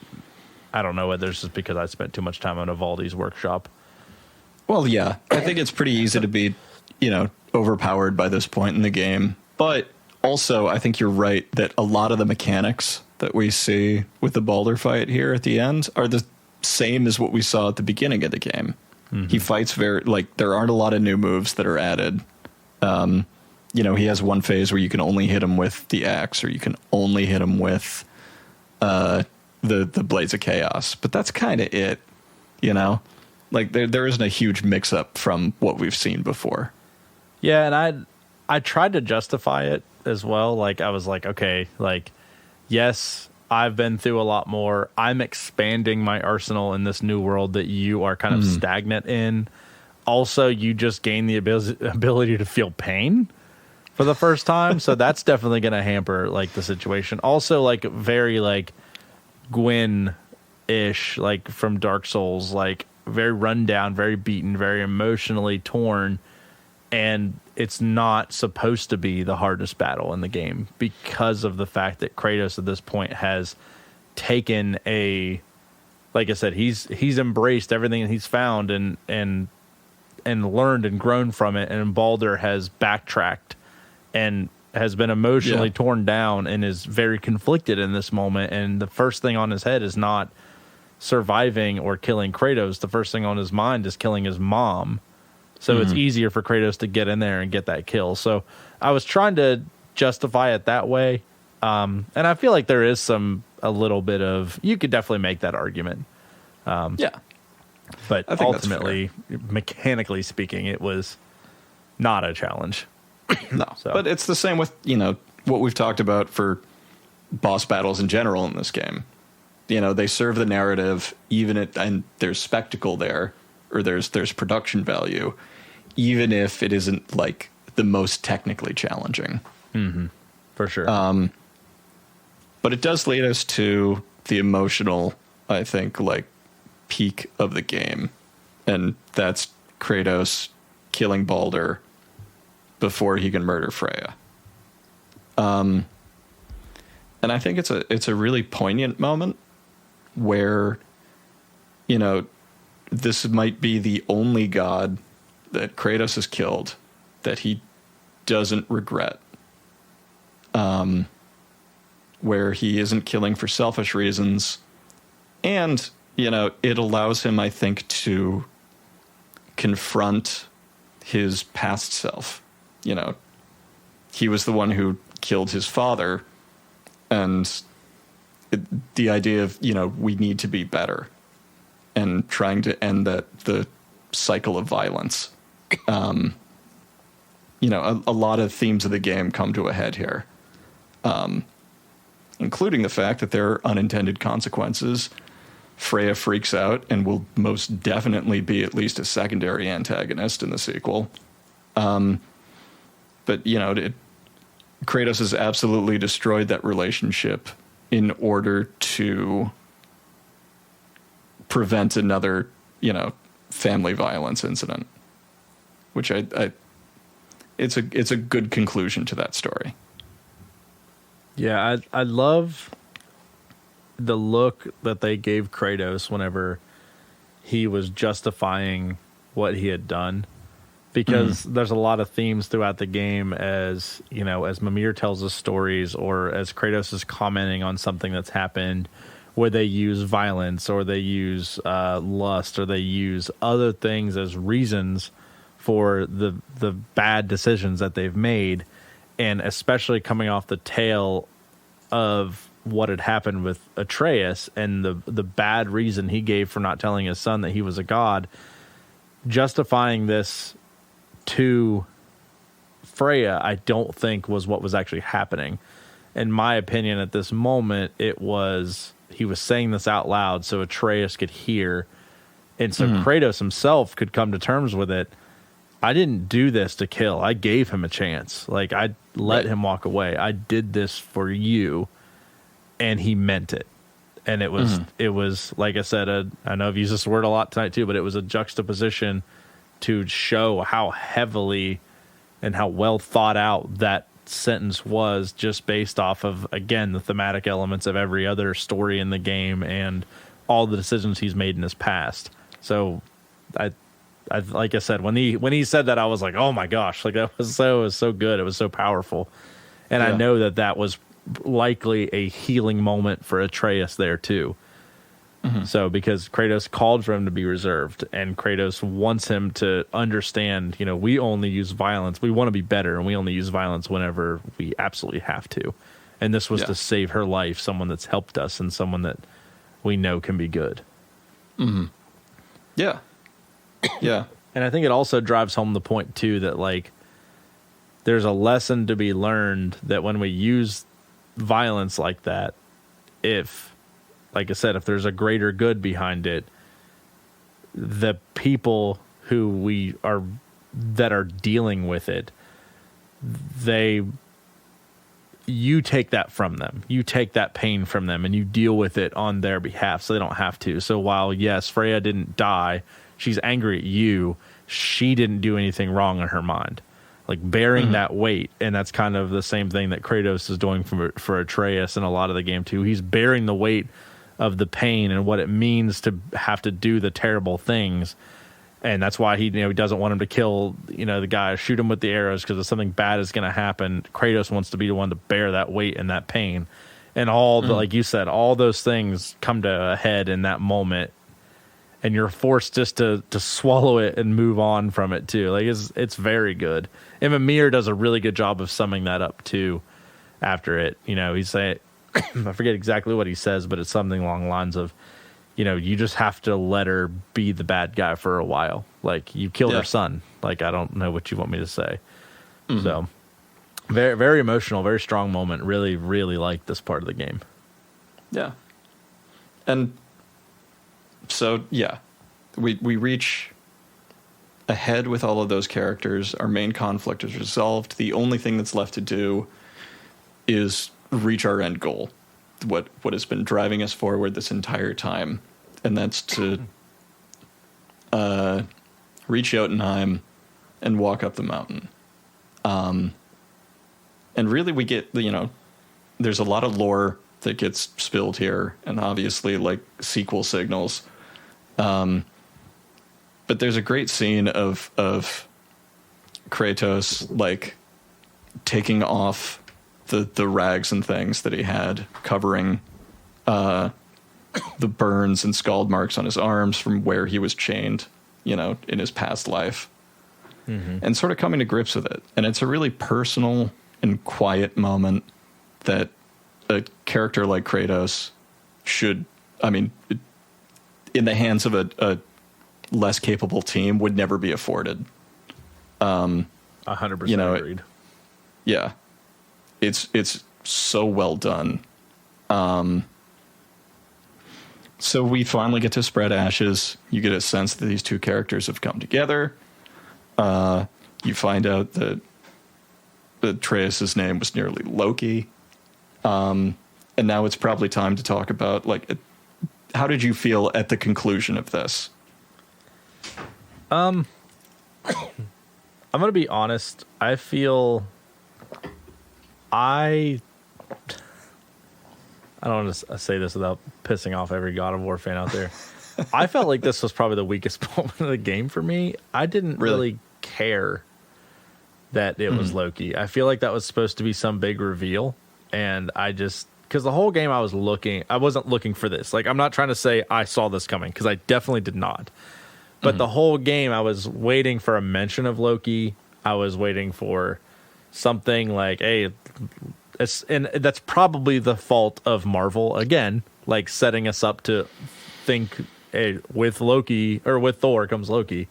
I don't know whether it's just because I spent too much time on Evaldi's workshop.
Well, yeah, I think it's pretty easy to be, overpowered by this point in the game. But also, I think you're right that a lot of the mechanics that we see with the Baldur fight here at the end are the same as what we saw at the beginning of the game. He fights there aren't a lot of new moves that are added. He has one phase where you can only hit him with the axe, or you can only hit him with the Blades of Chaos. But that's kind of it, Like there isn't a huge mix-up from what we've seen before.
Yeah, and I tried to justify it as well. Like, I was like, okay, like, yes, I've been through a lot more. I'm expanding my arsenal in this new world that you are kind of stagnant in. Also, you just gain the ability to feel pain for the first time. So that's definitely going to hamper, like, the situation. Also, like, very, like, Gwyn-ish, like, from Dark Souls, like, very run down, very beaten, very emotionally torn. And it's not supposed to be the hardest battle in the game because of the fact that Kratos at this point has taken like I said, he's embraced everything that he's found and learned and grown from it. And Baldur has backtracked and has been emotionally torn down and is very conflicted in this moment. And the first thing on his head is not surviving or killing Kratos. The first thing on his mind is killing his mom. So it's easier for Kratos to get in there and get that kill. So I was trying to justify it that way. And I feel like there is a little bit of, you could definitely make that argument. But ultimately, mechanically speaking, it was not a challenge.
No, but it's the same with, what we've talked about for boss battles in general in this game. They serve the narrative, and there's spectacle there, or there's production value, even if it isn't like the most technically challenging.
For sure.
But it does lead us to the emotional, I think, like, peak of the game. And that's Kratos killing Baldur before he can murder Freya. And I think it's a really poignant moment where, this might be the only god that Kratos has killed that he doesn't regret. Where he isn't killing for selfish reasons. And, it allows him, I think, to confront his past self. He was the one who killed his father. And the idea of, we need to be better. And trying to end the cycle of violence. A lot of themes of the game come to a head here. Including the fact that there are unintended consequences. Freya freaks out and will most definitely be at least a secondary antagonist in the sequel. But, Kratos has absolutely destroyed that relationship in order to prevent another, family violence incident, which it's a good conclusion to that story.
Yeah, I love the look that they gave Kratos whenever he was justifying what he had done, because there's a lot of themes throughout the game as Mimir tells us stories, or as Kratos is commenting on something that's happened, where they use violence or they use lust or they use other things as reasons for the bad decisions that they've made. And especially coming off the tail of what had happened with Atreus and the bad reason he gave for not telling his son that he was a god, justifying this to Freya, I don't think was what was actually happening. In my opinion, at this moment, he was saying this out loud so Atreus could hear, and so Kratos himself could come to terms with it. I didn't do this to kill. I gave him a chance. Like, I let him walk away. I did this for you, and he meant it. And it was like I said, I know I've used this word a lot tonight too, but it was a juxtaposition to show how heavily and how well thought out that sentence was, just based off of, again, the thematic elements of every other story in the game and all the decisions he's made in his past. So I like I said, when he said that, I was like, oh my gosh, like that was so good. It was so powerful. And I know that was likely a healing moment for Atreus there too. So because Kratos called for him to be reserved, and Kratos wants him to understand, we only use violence. We want to be better, and we only use violence whenever we absolutely have to. And this was to save her life, someone that's helped us and someone that we know can be good.
Yeah. Yeah.
And I think it also drives home the point too that like there's a lesson to be learned that when we use violence like that, if, like I said, if there's a greater good behind it, the people that are dealing with it, you take that from them. You take that pain from them and you deal with it on their behalf so they don't have to. So while, yes, Freya didn't die, she's angry at you. She didn't do anything wrong in her mind. Like bearing that weight, and that's kind of the same thing that Kratos is doing for Atreus in a lot of the game too. He's bearing the weight of the pain and what it means to have to do the terrible things, and that's why he doesn't want him to kill the guy, shoot him with the arrows, because if something bad is going to happen, Kratos wants to be the one to bear that weight and that pain, and all the, like you said, all those things come to a head in that moment, and you're forced just to swallow it and move on from it too. Like it's very good. And Mimir does a really good job of summing that up too. After it, he's saying, I forget exactly what he says, but it's something along the lines of, you just have to let her be the bad guy for a while. Like you killed her son. Like I don't know what you want me to say. So very, very emotional, very strong moment. Really, really like this part of the game.
Yeah. And so, yeah, we reach ahead with all of those characters. Our main conflict is resolved. The only thing that's left to do is reach our end goal, what has been driving us forward this entire time, and that's to reach Jotunheim and walk up the mountain. And really we get, there's a lot of lore that gets spilled here, and obviously like sequel signals. But there's a great scene of Kratos like taking off the rags and things that he had covering the burns and scald marks on his arms from where he was chained, in his past life, and sort of coming to grips with it. And it's a really personal and quiet moment that a character like Kratos should, in the hands of a less capable team, would never be afforded.
100% agreed.
Yeah. It's so well done. So we finally get to spread ashes. You get a sense that these two characters have come together. You find out that Atreus' name was nearly Loki. And now it's probably time to talk about, like, how did you feel at the conclusion of this?
I'm going to be honest. I feel I don't want to say this without pissing off every God of War fan out there. I felt like this was probably the weakest moment of the game for me. I didn't really care that it was Loki. I feel like that was supposed to be some big reveal, and because the whole game I wasn't looking for this. Like, I'm not trying to say I saw this coming, because I definitely did not. But the whole game I was waiting for a mention of Loki. I was waiting for something like, hey, and that's probably the fault of Marvel again, like setting us up to think, hey, with Loki or with Thor comes Loki.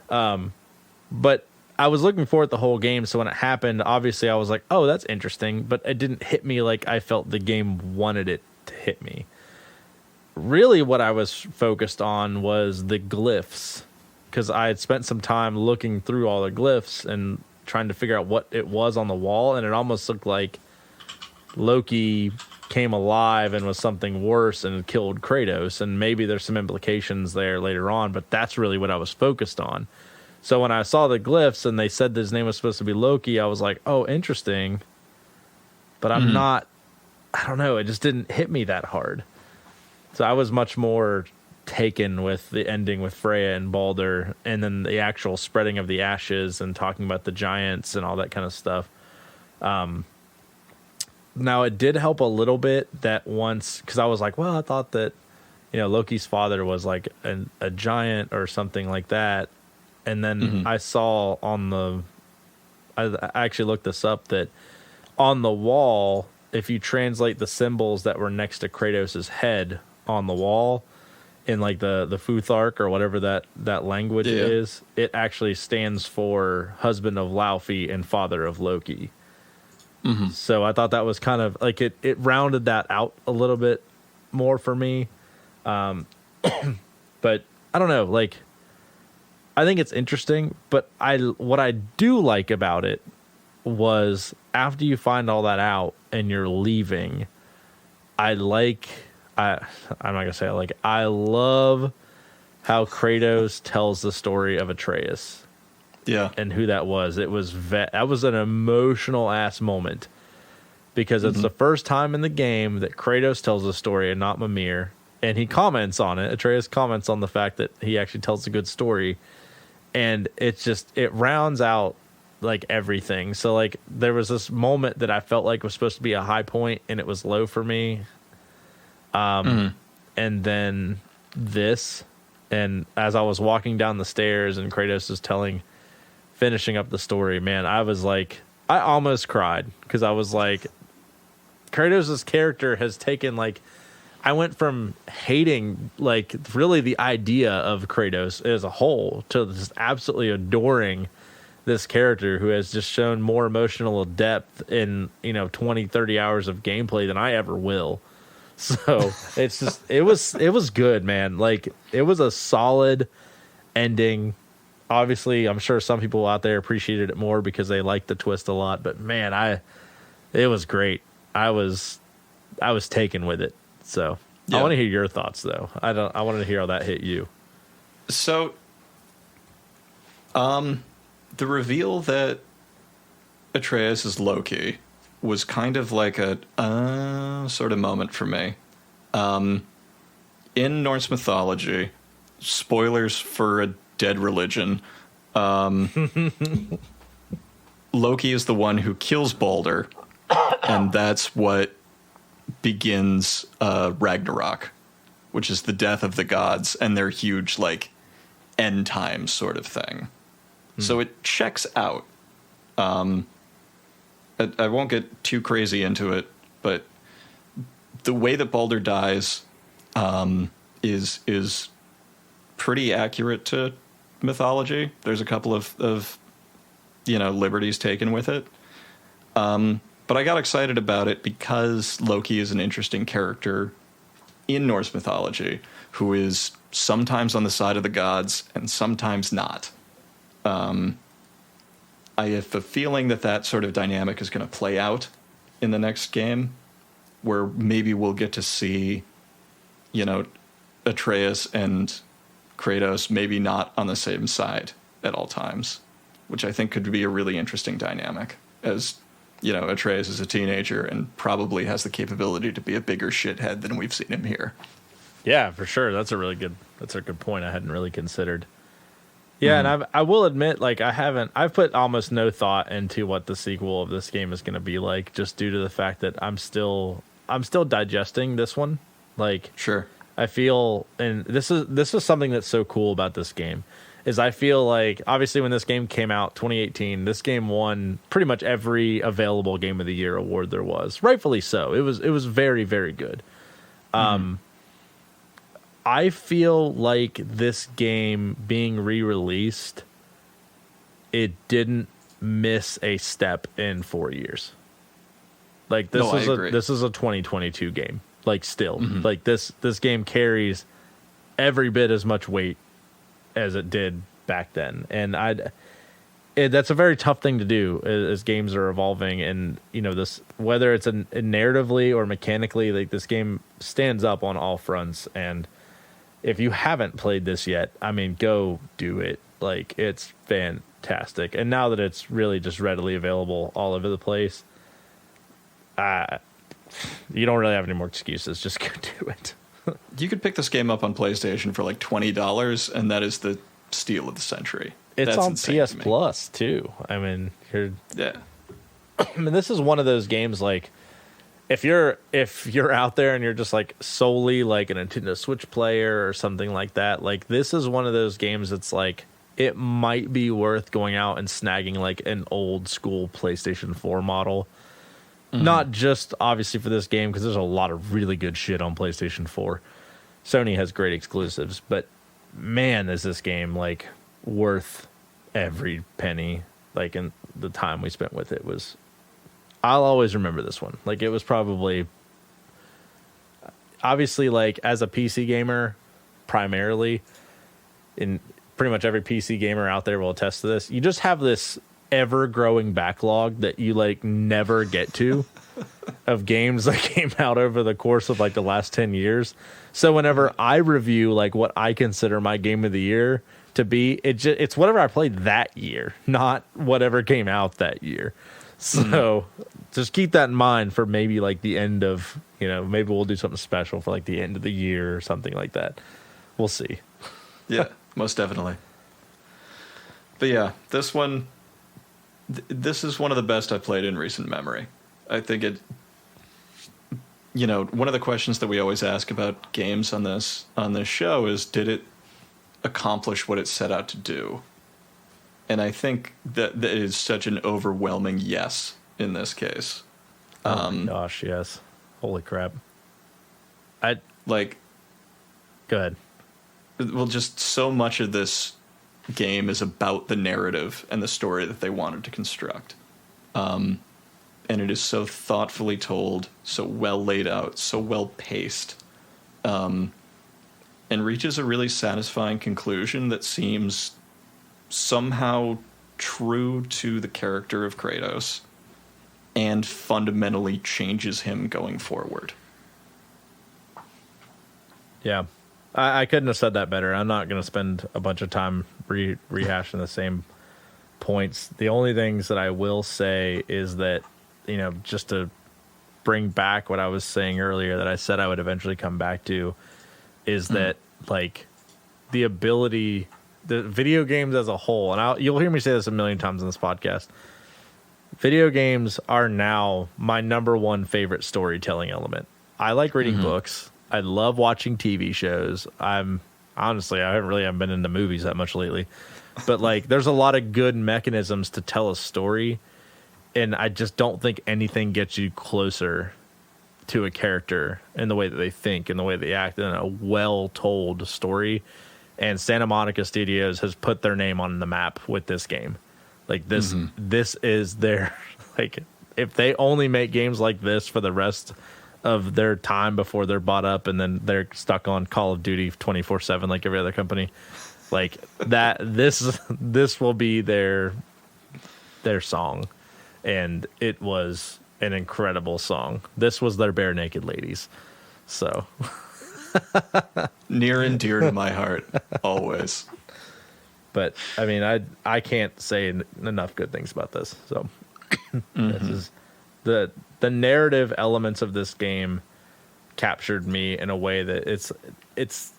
But I was looking for it the whole game, so when it happened, obviously I was like, oh, that's interesting, but it didn't hit me like I felt the game wanted it to hit me. Really what I was focused on was the glyphs, because I had spent some time looking through all the glyphs and trying to figure out what it was on the wall, and it almost looked like Loki came alive and was something worse and killed Kratos, and maybe there's some implications there later on, but that's really what I was focused on. So when I saw the glyphs and they said his name was supposed to be Loki, I was like, oh, interesting, but I'm not, I don't know, it just didn't hit me that hard. So I was much more taken with the ending with Freya and Baldur, and then the actual spreading of the ashes and talking about the giants and all that kind of stuff. Now it did help a little bit that once, because I was like, well, I thought that, Loki's father was like a giant or something like that. And then I saw I actually looked this up, that on the wall, if you translate the symbols that were next to Kratos' head on the wall in like the Futhark or whatever that language is, it actually stands for husband of Laufey and father of Loki. So I thought that was kind of like it rounded that out a little bit more for me. But I don't know, like I think it's interesting, but what I do like about it was after you find all that out and you're leaving, I'm not gonna say I love how Kratos tells the story of Atreus.
Yeah.
And who that was. It was that was an emotional ass moment, because it's the first time in the game that Kratos tells the story and not Mimir, and he comments on it. Atreus comments on the fact that he actually tells a good story, and it rounds out like everything. So like there was this moment that I felt like was supposed to be a high point and it was low for me. And then this, and as I was walking down the stairs and Kratos is finishing up the story, man, I was like, I almost cried, because I was like, Kratos' character has taken, like, I went from hating, like, really the idea of Kratos as a whole to just absolutely adoring this character who has just shown more emotional depth in, 20, 30 hours of gameplay than I ever will. So it's just, it was good, man. Like, it was a solid ending. Obviously, I'm sure some people out there appreciated it more because they liked the twist a lot, but man, it was great. I was taken with it. So I want to hear your thoughts, though. I wanted to hear how that hit you.
So, the reveal that Atreus is Loki was kind of like a sort of moment for me. In Norse mythology, spoilers for a dead religion, Loki is the one who kills Balder, and that's what begins Ragnarok, which is the death of the gods and their huge, like, end time sort of thing. So it checks out. I won't get too crazy into it, but the way that Balder dies is pretty accurate to mythology. There's a couple of liberties taken with it. But I got excited about it because Loki is an interesting character in Norse mythology who is sometimes on the side of the gods and sometimes not. I have a feeling that sort of dynamic is going to play out in the next game, where maybe we'll get to see, Atreus and Kratos maybe not on the same side at all times, which I think could be a really interesting dynamic, as, Atreus is a teenager and probably has the capability to be a bigger shithead than we've seen him here.
Yeah, for sure. That's a good point I hadn't really considered. Yeah, and I will admit, like, I've put almost no thought into what the sequel of this game is going to be like, just due to the fact that I'm still digesting this one. Like,
sure.
I feel, and this is something that's so cool about this game, is I feel like, obviously when this game came out, 2018, this game won pretty much every available Game of the Year award there was. Rightfully so. It was very, very good. I feel like this game being re-released, it didn't miss a step in 4 years. Like, this is a 2022 game. Like, still, like this game carries every bit as much weight as it did back then, and that's a very tough thing to do as games are evolving. And this, whether it's narratively or mechanically, like, this game stands up on all fronts. And if you haven't played this yet, I mean, go do it. Like, it's fantastic. And now that it's really just readily available all over the place, you don't really have any more excuses. Just go do it.
You could pick this game up on PlayStation for like $20, and that is the steal of the century.
It's on PS Plus too. I mean,
yeah.
I mean, this is one of those games, like, if you're out there and you're just like solely like a Nintendo Switch player or something like that, like this is one of those games that's like it might be worth going out and snagging like an old school PlayStation 4 model. Not just obviously for this game, because there's a lot of really good shit on PlayStation 4. Sony has great exclusives, but man, is this game like worth every penny. Like, in the time we spent with it was, I'll always remember this one. Like, it was probably, obviously, like, as a PC gamer, primarily, in pretty much every PC gamer out there will attest to this, you just have this ever-growing backlog that you, like, never get to of games that came out over the course of, like, the last 10 years. So whenever I review, like, what I consider my game of the year to be, it's whatever I played that year, not whatever came out that year. So just keep that in mind for maybe, like, the end of, you know, maybe we'll do something special for, like, the end of the year or something like that. We'll see.
Yeah, most definitely. But yeah, this one, this is one of the best I've played in recent memory. I think it, you know, one of the questions that we always ask about games on this show is, did it accomplish what it set out to do? And I think that is such an overwhelming yes in this case.
Oh my gosh, yes. Holy crap. Go ahead.
Well, just so much of this game is about the narrative and the story that they wanted to construct. And it is so thoughtfully told, so well laid out, so well paced, and reaches a really satisfying conclusion that seems somehow true to the character of Kratos and fundamentally changes him going forward.
Yeah. I couldn't have said that better. I'm not going to spend a bunch of time rehashing the same points. The only things that I will say is that, you know, just to bring back what I was saying earlier that I said I would eventually come back to, is that, like, the ability, the video games as a whole, and you'll hear me say this a million times in this podcast, video games are now my number one favorite storytelling element. I like reading books. I love watching TV shows. I haven't been into movies that much lately, but like, there's a lot of good mechanisms to tell a story, and I just don't think anything gets you closer to a character in the way that they think and the way they act in a well-told story. And Santa Monica Studios has put their name on the map with this game. Like, this is their, like, if they only make games like this for the rest of their time before they're bought up and then they're stuck on Call of Duty 24/7 like every other company, like that, this will be their song. And it was an incredible song. This was their Bare Naked Ladies. So
near and dear to my heart, always.
But I mean, I can't say enough good things about this. So this is the narrative elements of this game captured me in a way that it's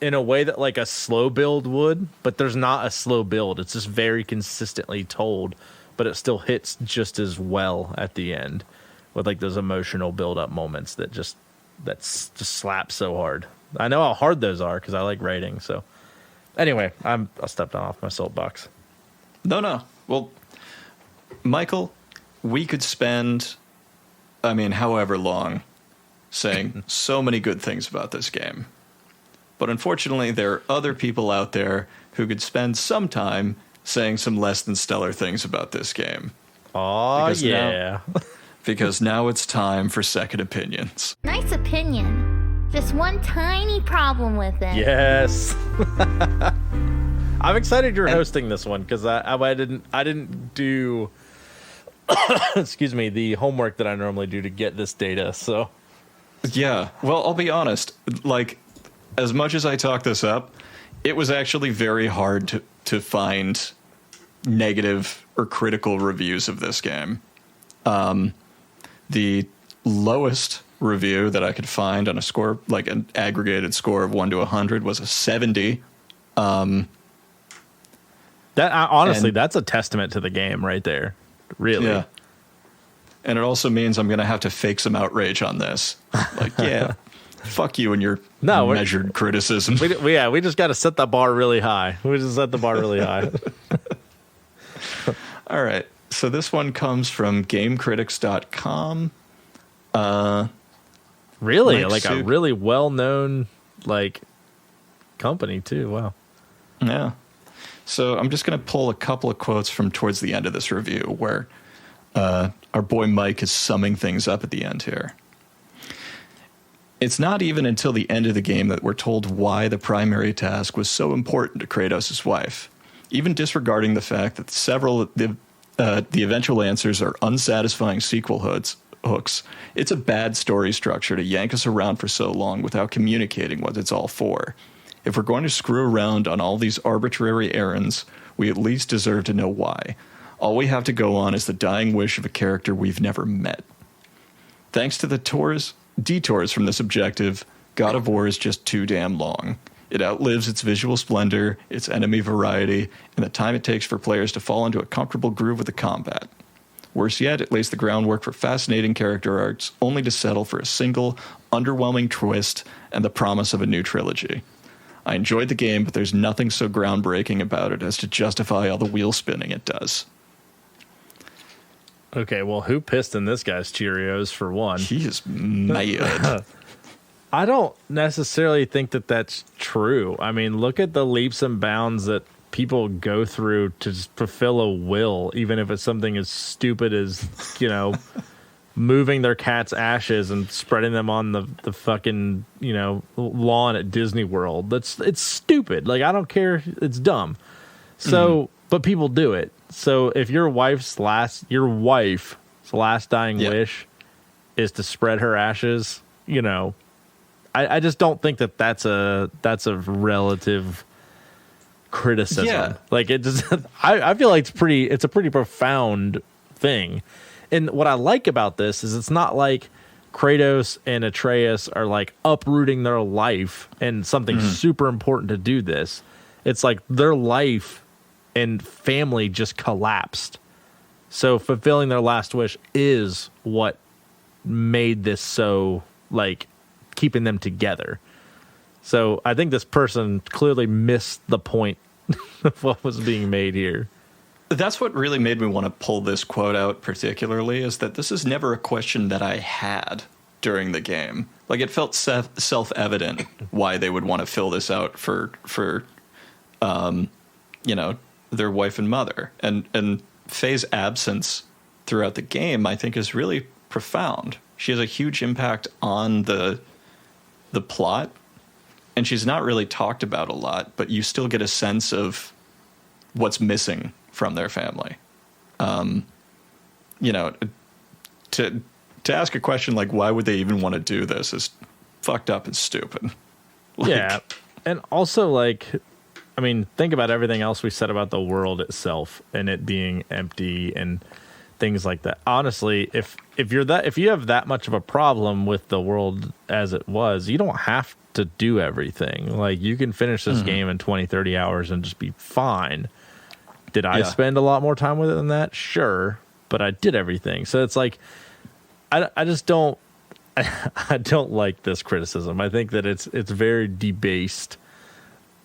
in a way that like a slow build would, but there's not a slow build. It's just very consistently told, but it still hits just as well at the end with like those emotional build up moments that just slap so hard. I know how hard those are because I like writing. So anyway, I stepped off my soapbox.
No. Well, Michael, we could spend, I mean, however long saying so many good things about this game. But unfortunately, there are other people out there who could spend some time saying some less than stellar things about this game.
Oh, yeah.
Because now it's time for second opinions.
Nice opinion. Just one tiny problem with it.
Yes. I'm excited you're hosting this one because I didn't do excuse me, the homework that I normally do to get this data. So
yeah, well, I'll be honest, like, as much as I talk this up, it was actually very hard to find negative or critical reviews of this game. The lowest review that I could find on a score, like an aggregated score of 1 to 100, was a 70.
Honestly, that's a testament to the game right there. Really. Yeah.
And it also means I'm going to have to fake some outrage on this. Like, yeah, fuck you and your measured criticism.
We just got to set the bar really high. We just set the bar really high.
All right. So this one comes from GameCritics.com.
Really? Like a really well-known, like, company, too. Wow.
Yeah. So I'm just going to pull a couple of quotes from towards the end of this review where our boy Mike is summing things up at the end here. It's not even until the end of the game that we're told why the primary task was so important to Kratos' wife, even disregarding the fact that several of the eventual answers are unsatisfying sequel hooks. It's a bad story structure to yank us around for so long without communicating what it's all for. If we're going to screw around on all these arbitrary errands, we at least deserve to know why. All we have to go on is the dying wish of a character we've never met. Thanks to the detours from this objective, God of War is just too damn long. It outlives its visual splendor, its enemy variety, and the time it takes for players to fall into a comfortable groove with the combat. Worse yet, it lays the groundwork for fascinating character arcs, only to settle for a single, underwhelming twist and the promise of a new trilogy. I enjoyed the game, but there's nothing so groundbreaking about it as to justify all the wheel spinning it does.
Okay, well, who pissed in this guy's Cheerios, for one?
He is mad.
I don't necessarily think that that's true. I mean, look at the leaps and bounds that people go through to fulfill a will, even if it's something as stupid as, moving their cat's ashes and spreading them on the fucking, lawn at Disney World. It's stupid. Like, I don't care. It's dumb. So, but people do it. So if your wife's last dying wish is to spread her ashes, I just don't think that's a relative criticism.
Yeah.
Like, it just, I feel like it's a pretty profound thing. And what I like about this is it's not like Kratos and Atreus are like uprooting their life and something super important to do this. It's like their life and family just collapsed. So fulfilling their last wish is what made this so, like, keeping them together. So I think this person clearly missed the point of what was being made here.
That's what really made me want to pull this quote out particularly, is that this is never a question that I had during the game. Like, it felt self-evident why they would want to fill this out for their wife and mother. And Faye's absence throughout the game, I think, is really profound. She has a huge impact on the plot, and she's not really talked about a lot, but you still get a sense of what's missing from their family. To ask a question like, why would they even want to do this, is fucked up and stupid.
Yeah. And also, like, I mean, think about everything else we said about the world itself and it being empty and things like that. Honestly, if you have that much of a problem with the world as it was, you don't have to do everything. Like, you can finish this game in 20, 30 hours and just be fine. Did I spend a lot more time with it than that? Sure, but I did everything. So it's like, I just don't, I don't like this criticism. I think that it's very debased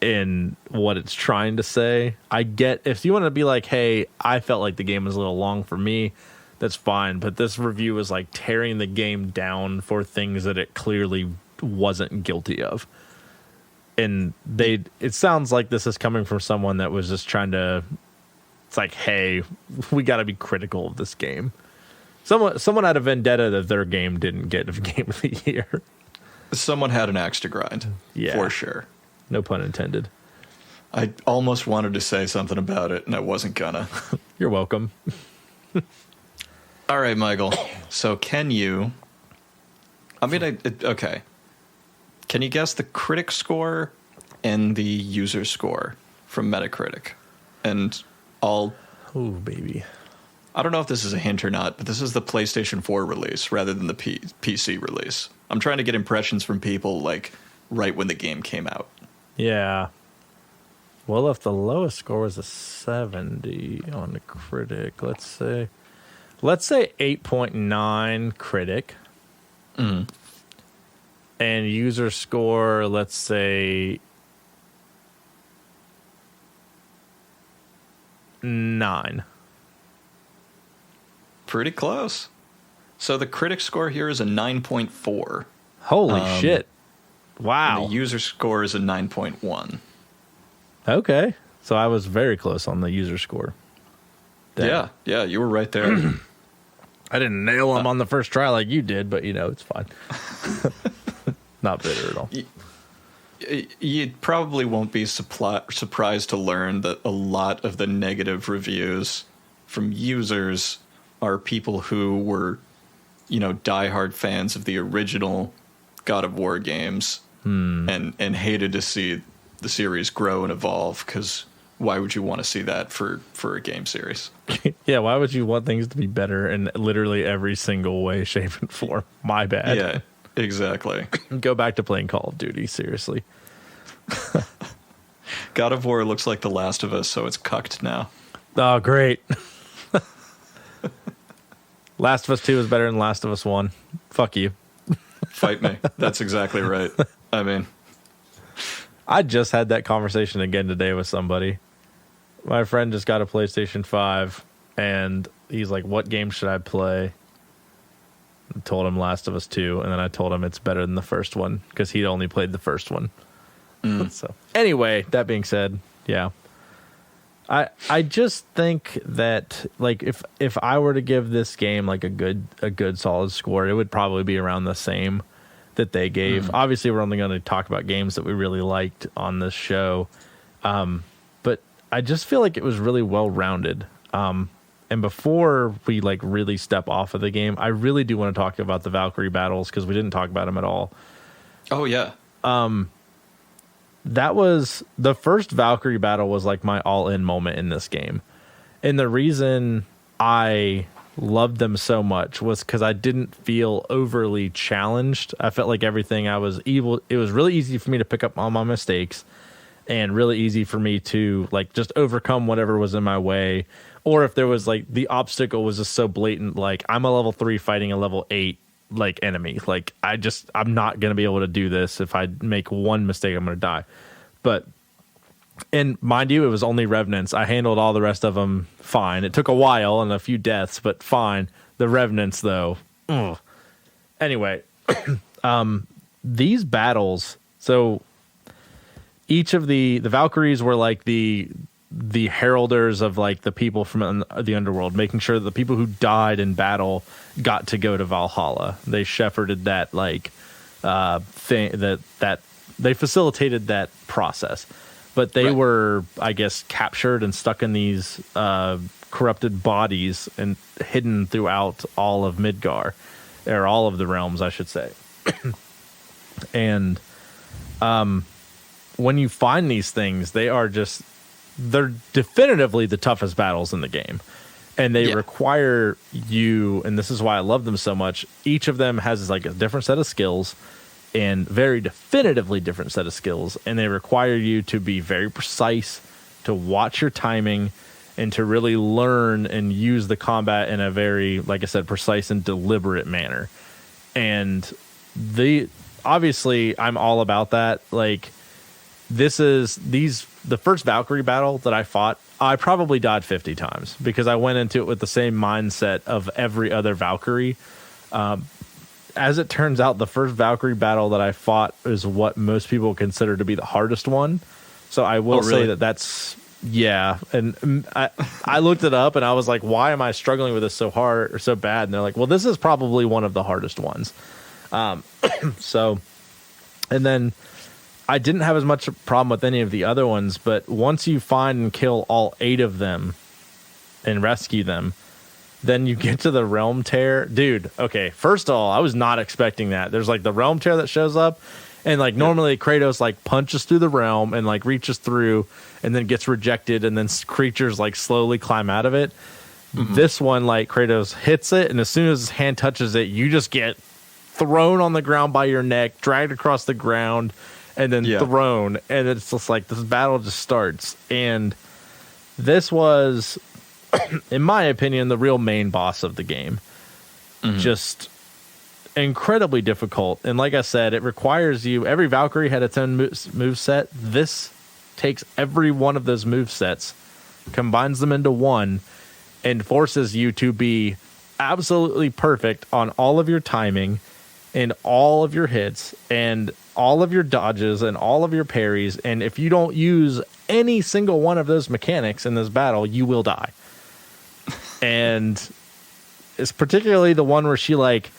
in what it's trying to say. I get, if you want to be like, hey, I felt like the game was a little long for me, that's fine. But this review is like tearing the game down for things that it clearly wasn't guilty of. And it sounds like this is coming from someone that was just trying to, it's like, hey, we got to be critical of this game. Someone had a vendetta that their game didn't get of Game of the Year.
Someone had an axe to grind, for sure.
No pun intended.
I almost wanted to say something about it, and I wasn't gonna.
You're welcome.
All right, Michael. So can you... okay. Can you guess the critic score and the user score from Metacritic? And I'll...
Oh, baby.
I don't know if this is a hint or not, but this is the PlayStation 4 release rather than the PC release. I'm trying to get impressions from people, like, right when the game came out.
Yeah. Well, if the lowest score was a 70 on the critic, let's say let's say 8.9 critic.
Mm.
And user score, let's say 9.
Pretty close. So the critic score here is a 9.4.
Holy shit. Wow.
And the user score is a 9.1.
Okay. So I was very close on the user score. Dang.
Yeah, you were right there.
I didn't nail them on the first try like you did, but it's fine. Not bitter at all.
You probably won't be surprised to learn that a lot of the negative reviews from users are people who were, diehard fans of the original God of War games and hated to see the series grow and evolve, because why would you want to see that for a game series?
Yeah, why would you want things to be better in literally every single way, shape, and form? My bad.
Yeah, exactly.
Go back to playing Call of Duty, seriously.
God of War looks like The Last of Us, so it's cucked now.
Oh, great. Last of Us 2 is better than Last of Us 1. Fuck you.
Fight me. That's exactly right. I mean,
I just had that conversation again today with somebody. My friend just got a PlayStation 5, and he's like, what game should I play? I told him Last of Us 2, and then I told him it's better than the first one, because he'd only played the first one. So anyway, that being said, yeah. I just think that, like, if I were to give this game like a good solid score, it would probably be around the same that they gave. Obviously, we're only going to talk about games that we really liked on this show, but I just feel like it was really well rounded. And before we like really step off of the game, I really do want to talk about the Valkyrie battles, because we didn't talk about them at all.
Oh yeah.
That was the first Valkyrie battle was like my all-in moment in this game. And the reason I loved them so much was because I didn't feel overly challenged. I felt like everything I was able, it was really easy for me to pick up on my mistakes, and really easy for me to like just overcome whatever was in my way. Or if there was like the obstacle was just so blatant, like I'm a level 3 fighting a level 8 like enemy, like I'm not gonna be able to do this. If I make one mistake, I'm gonna die. But, and mind you, it was only revenants. I handled all the rest of them fine. It took a while and a few deaths, but fine. The revenants though, anyway. These battles, so each of the Valkyries were like the heralders of like the people from the underworld, making sure that the people who died in battle got to go to Valhalla. They shepherded that like thing that they facilitated that process, but they were, I guess, captured and stuck in these corrupted bodies and hidden throughout all of Midgar, or all of the realms, I should say. And when you find these things, they're definitively the toughest battles in the game. And they require you, and this is why I love them so much, each of them has like a different set of skills, and very definitively different set of skills. And they require you to be very precise, to watch your timing, and to really learn and use the combat in a very, like I said, precise and deliberate manner. And obviously I'm all about that. Like, the first Valkyrie battle that I fought, I probably died 50 times because I went into it with the same mindset of every other Valkyrie. As it turns out, the first Valkyrie battle that I fought is what most people consider to be the hardest one. So I will say that's, yeah. And I looked it up and I was like, why am I struggling with this so hard or so bad? And they're like, well, this is probably one of the hardest ones. So, and then I didn't have as much problem with any of the other ones, but once you find and kill all 8 of them and rescue them, then you get to the realm tear. Dude, okay, first of all, I was not expecting that. There's like the realm tear that shows up, and like normally Kratos like punches through the realm and like reaches through and then gets rejected, and then creatures like slowly climb out of it. This one, like, Kratos hits it, and as soon as his hand touches it, you just get thrown on the ground by your neck, dragged across the ground, and then thrown, and it's just like this battle just starts. And this was in my opinion, the real main boss of the game. Just incredibly difficult. And like I said, it requires you, every Valkyrie had its own move set. This takes every one of those move sets, combines them into one, and forces you to be absolutely perfect on all of your timing and all of your hits and all of your dodges and all of your parries. And if you don't use any single one of those mechanics in this battle, you will die. And it's particularly the one where she like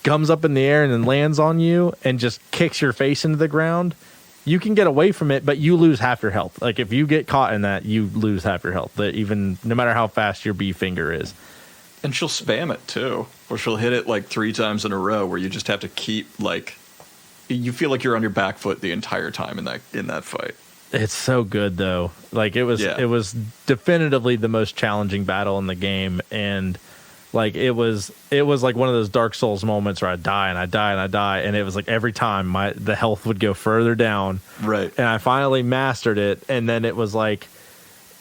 comes up in the air and then lands on you and just kicks your face into the ground. You can get away from it, but you lose half your health. Like if you get caught in that, you lose half your health. Even no matter how fast your B finger is.
And she'll spam it too, or she'll hit it like 3 times in a row, where you just have to keep like, you feel like you're on your back foot the entire time in that fight.
It's so good though. Like it was definitively the most challenging battle in the game, and like it was like one of those Dark Souls moments where I die and I die and I die, and it was like every time the health would go further down.
Right.
And I finally mastered it, and then it was like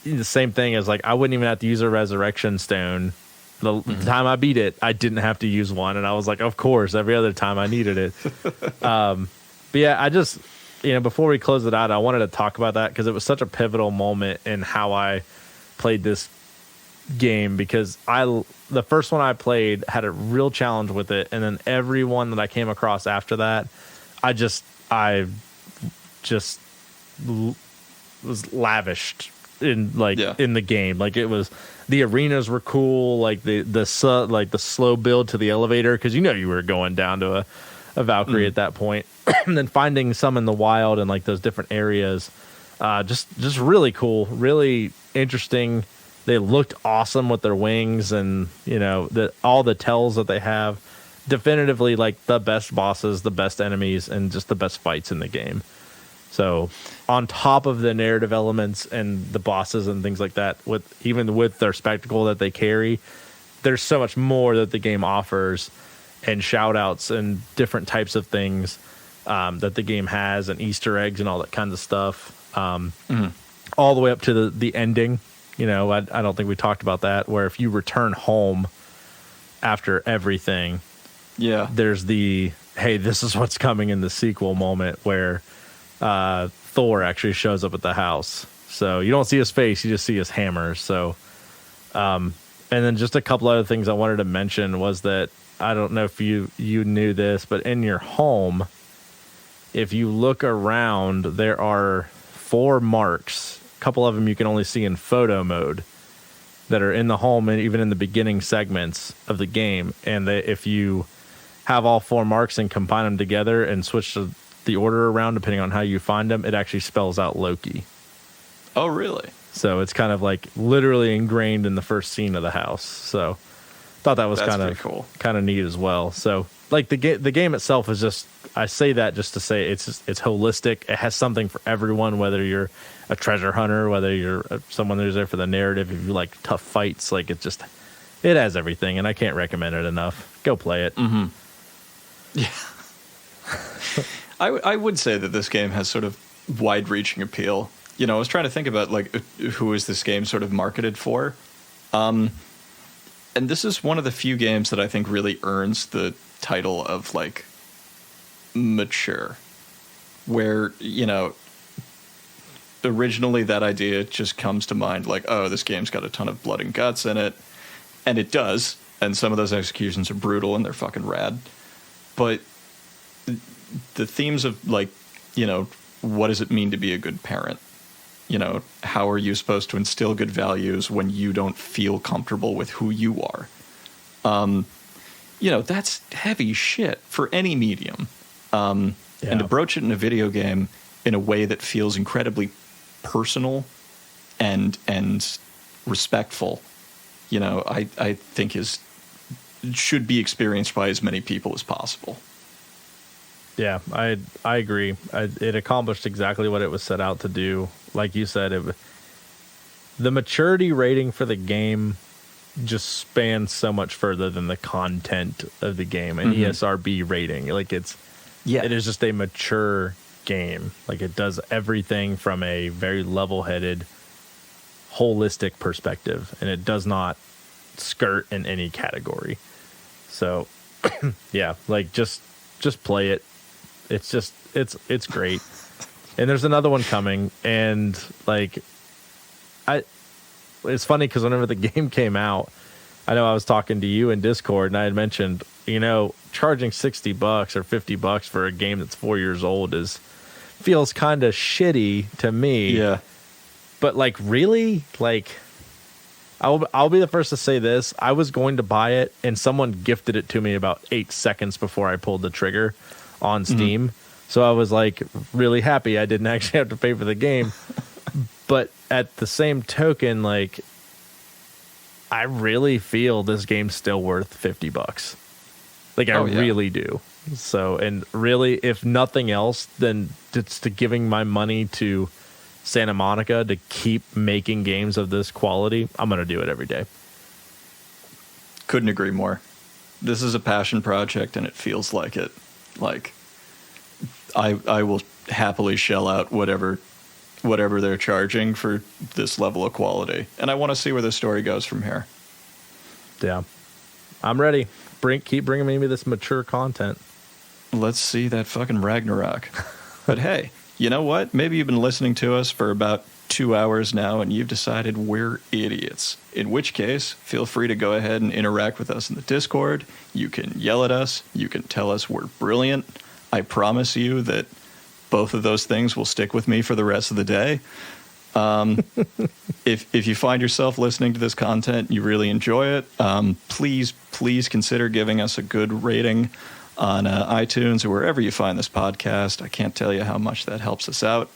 the same thing as like I wouldn't even have to use a resurrection stone. The time I beat it, I didn't have to use one, and I was like, of course, every other time I needed it. But yeah, I just, before we close it out, I wanted to talk about that because it was such a pivotal moment in how I played this game, because the first one I played had a real challenge with it, and then every one that I came across after that, I just was lavished in in the game. Like it was, the arenas were cool, like the slow build to the elevator, because you were going down to a Valkyrie at that point. And then finding some in the wild and like those different areas, just really cool, really interesting. They looked awesome with their wings, and all the tells that they have. Definitively like the best bosses, the best enemies, and just the best fights in the game. So on top of the narrative elements and the bosses and things like that, even with their spectacle that they carry, there's so much more that the game offers, and shout outs and different types of things that the game has, and Easter eggs and all that kinds of stuff. All the way up to the ending. I don't think we talked about that, where if you return home after everything, there's the, hey, this is what's coming in the sequel moment, where Thor actually shows up at the house. So you don't see his face, you just see his hammer. So, and then just a couple other things I wanted to mention was that, I don't know if you knew this, but in your home, if you look around, there are 4 marks. A couple of them you can only see in photo mode that are in the home and even in the beginning segments of the game. And if you have all 4 marks and combine them together and switch the order around depending on how you find them, it actually spells out Loki.
Oh, really?
So it's kind of like literally ingrained in the first scene of the house. So thought that was kind of
cool,
kind of neat as well. So like the game itself is just, I say that just to say it's holistic. It has something for everyone, whether you're a treasure hunter, whether you're someone who's there for the narrative, if you like tough fights, like it has everything, and I can't recommend it enough. Go play it.
Yeah. I would say that this game has sort of wide-reaching appeal. I was trying to think about like who is this game sort of marketed for, and this is one of the few games that I think really earns the title of like mature, where originally that idea just comes to mind, like, oh, this game's got a ton of blood and guts in it, and it does, and some of those executions are brutal and they're fucking rad, but the themes of like, what does it mean to be a good parent? How are you supposed to instill good values when you don't feel comfortable with who you are? That's heavy shit for any medium. And to broach it in a video game in a way that feels incredibly personal and respectful, I think should be experienced by as many people as possible.
Yeah, I agree. It accomplished exactly what it was set out to do. Like you said, the maturity rating for the game just spans so much further than the content of the game. An ESRB rating, like it is just a mature game. Like it does everything from a very level-headed, holistic perspective, and it does not skirt in any category. So yeah, like just play it. It's just it's great. And there's another one coming, and like it's funny because whenever the game came out, I know I was talking to you in Discord, and I had mentioned, charging $60 or $50 for a game that's 4 years old feels kind of shitty to me.
Yeah.
But like, really, like, I'll be the first to say this. I was going to buy it, and someone gifted it to me about 8 seconds before I pulled the trigger on Steam. Mm-hmm. So I was like really happy I didn't actually have to pay for the game. But at the same token, like, I really feel this game's still worth $50. Like, I really do. So, and really, if nothing else, then it's to giving my money to Santa Monica to keep making games of this quality. I'm going to do it every day.
Couldn't agree more. This is a passion project, and it feels like it. Like, I will happily shell out whatever they're charging for this level of quality. And I want to see where the story goes from here.
Yeah. I'm ready. Keep bringing me this mature content.
Let's see that fucking Ragnarok. But hey, you know what? Maybe you've been listening to us for about 2 hours now, and you've decided we're idiots. In which case, feel free to go ahead and interact with us in the Discord. You can yell at us. You can tell us we're brilliant. I promise you that both of those things will stick with me for the rest of the day. If you find yourself listening to this content, you really enjoy it, please consider giving us a good rating on iTunes or wherever you find this podcast. I can't tell you how much that helps us out.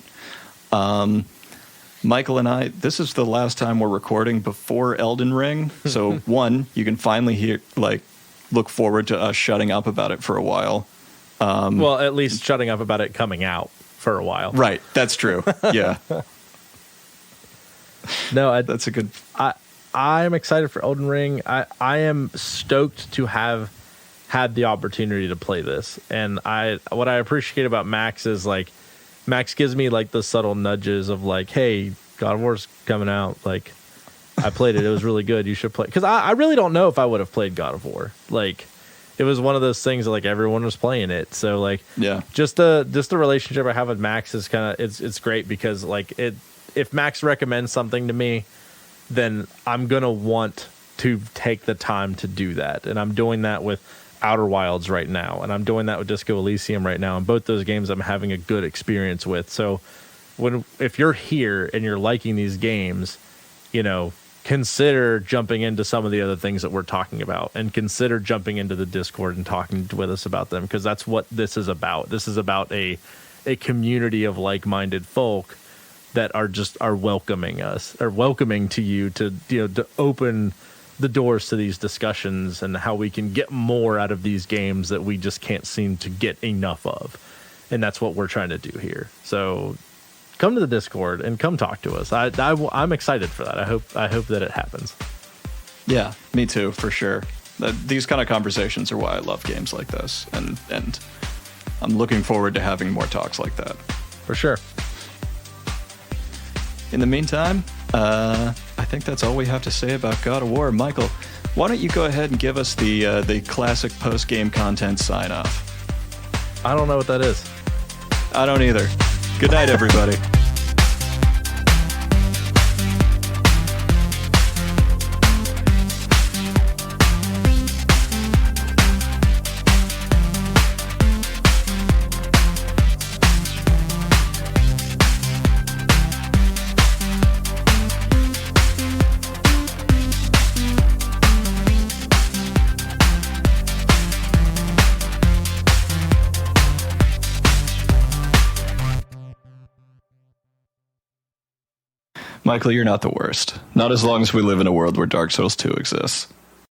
Michael and I, this is the last time we're recording before Elden Ring. So one, you can finally look forward to us shutting up about it for a while.
Well, at least shutting up about it coming out for a while.
Right. That's true. Yeah.
No,
that's a good.
I'm excited for Elden Ring. I am stoked to have had the opportunity to play this, and what I appreciate about Max is like Max gives me like the subtle nudges of like, hey, God of War's coming out. Like, I played it; it was really good. You should play, because I really don't know if I would have played God of War. Like, it was one of those things that, like, everyone was playing it, so like,
yeah,
just the relationship I have with Max is kind of it's great, because like if Max recommends something to me, then I'm going to want to take the time to do that. And I'm doing that with Outer Wilds right now, and I'm doing that with Disco Elysium right now. And both those games I'm having a good experience with. So if you're here and you're liking these games, consider jumping into some of the other things that we're talking about, and consider jumping into the Discord and talking with us about them, because that's what this is about. This is about a community of like-minded folk that are welcoming us, or welcoming to you to open the doors to these discussions, and how we can get more out of these games that we just can't seem to get enough of. And that's what we're trying to do here. So come to the Discord and come talk to us. I'm excited for that. I hope that it happens.
Yeah, me too, for sure. These kind of conversations are why I love games like this, and I'm looking forward to having more talks like that.
For sure.
In the meantime, I think that's all we have to say about God of War. Michael, why don't you go ahead and give us the classic post-game content sign-off?
I don't know what that is.
I don't either. Good night, everybody. Michael, you're not the worst. Not as long as we live in a world where Dark Souls 2 exists.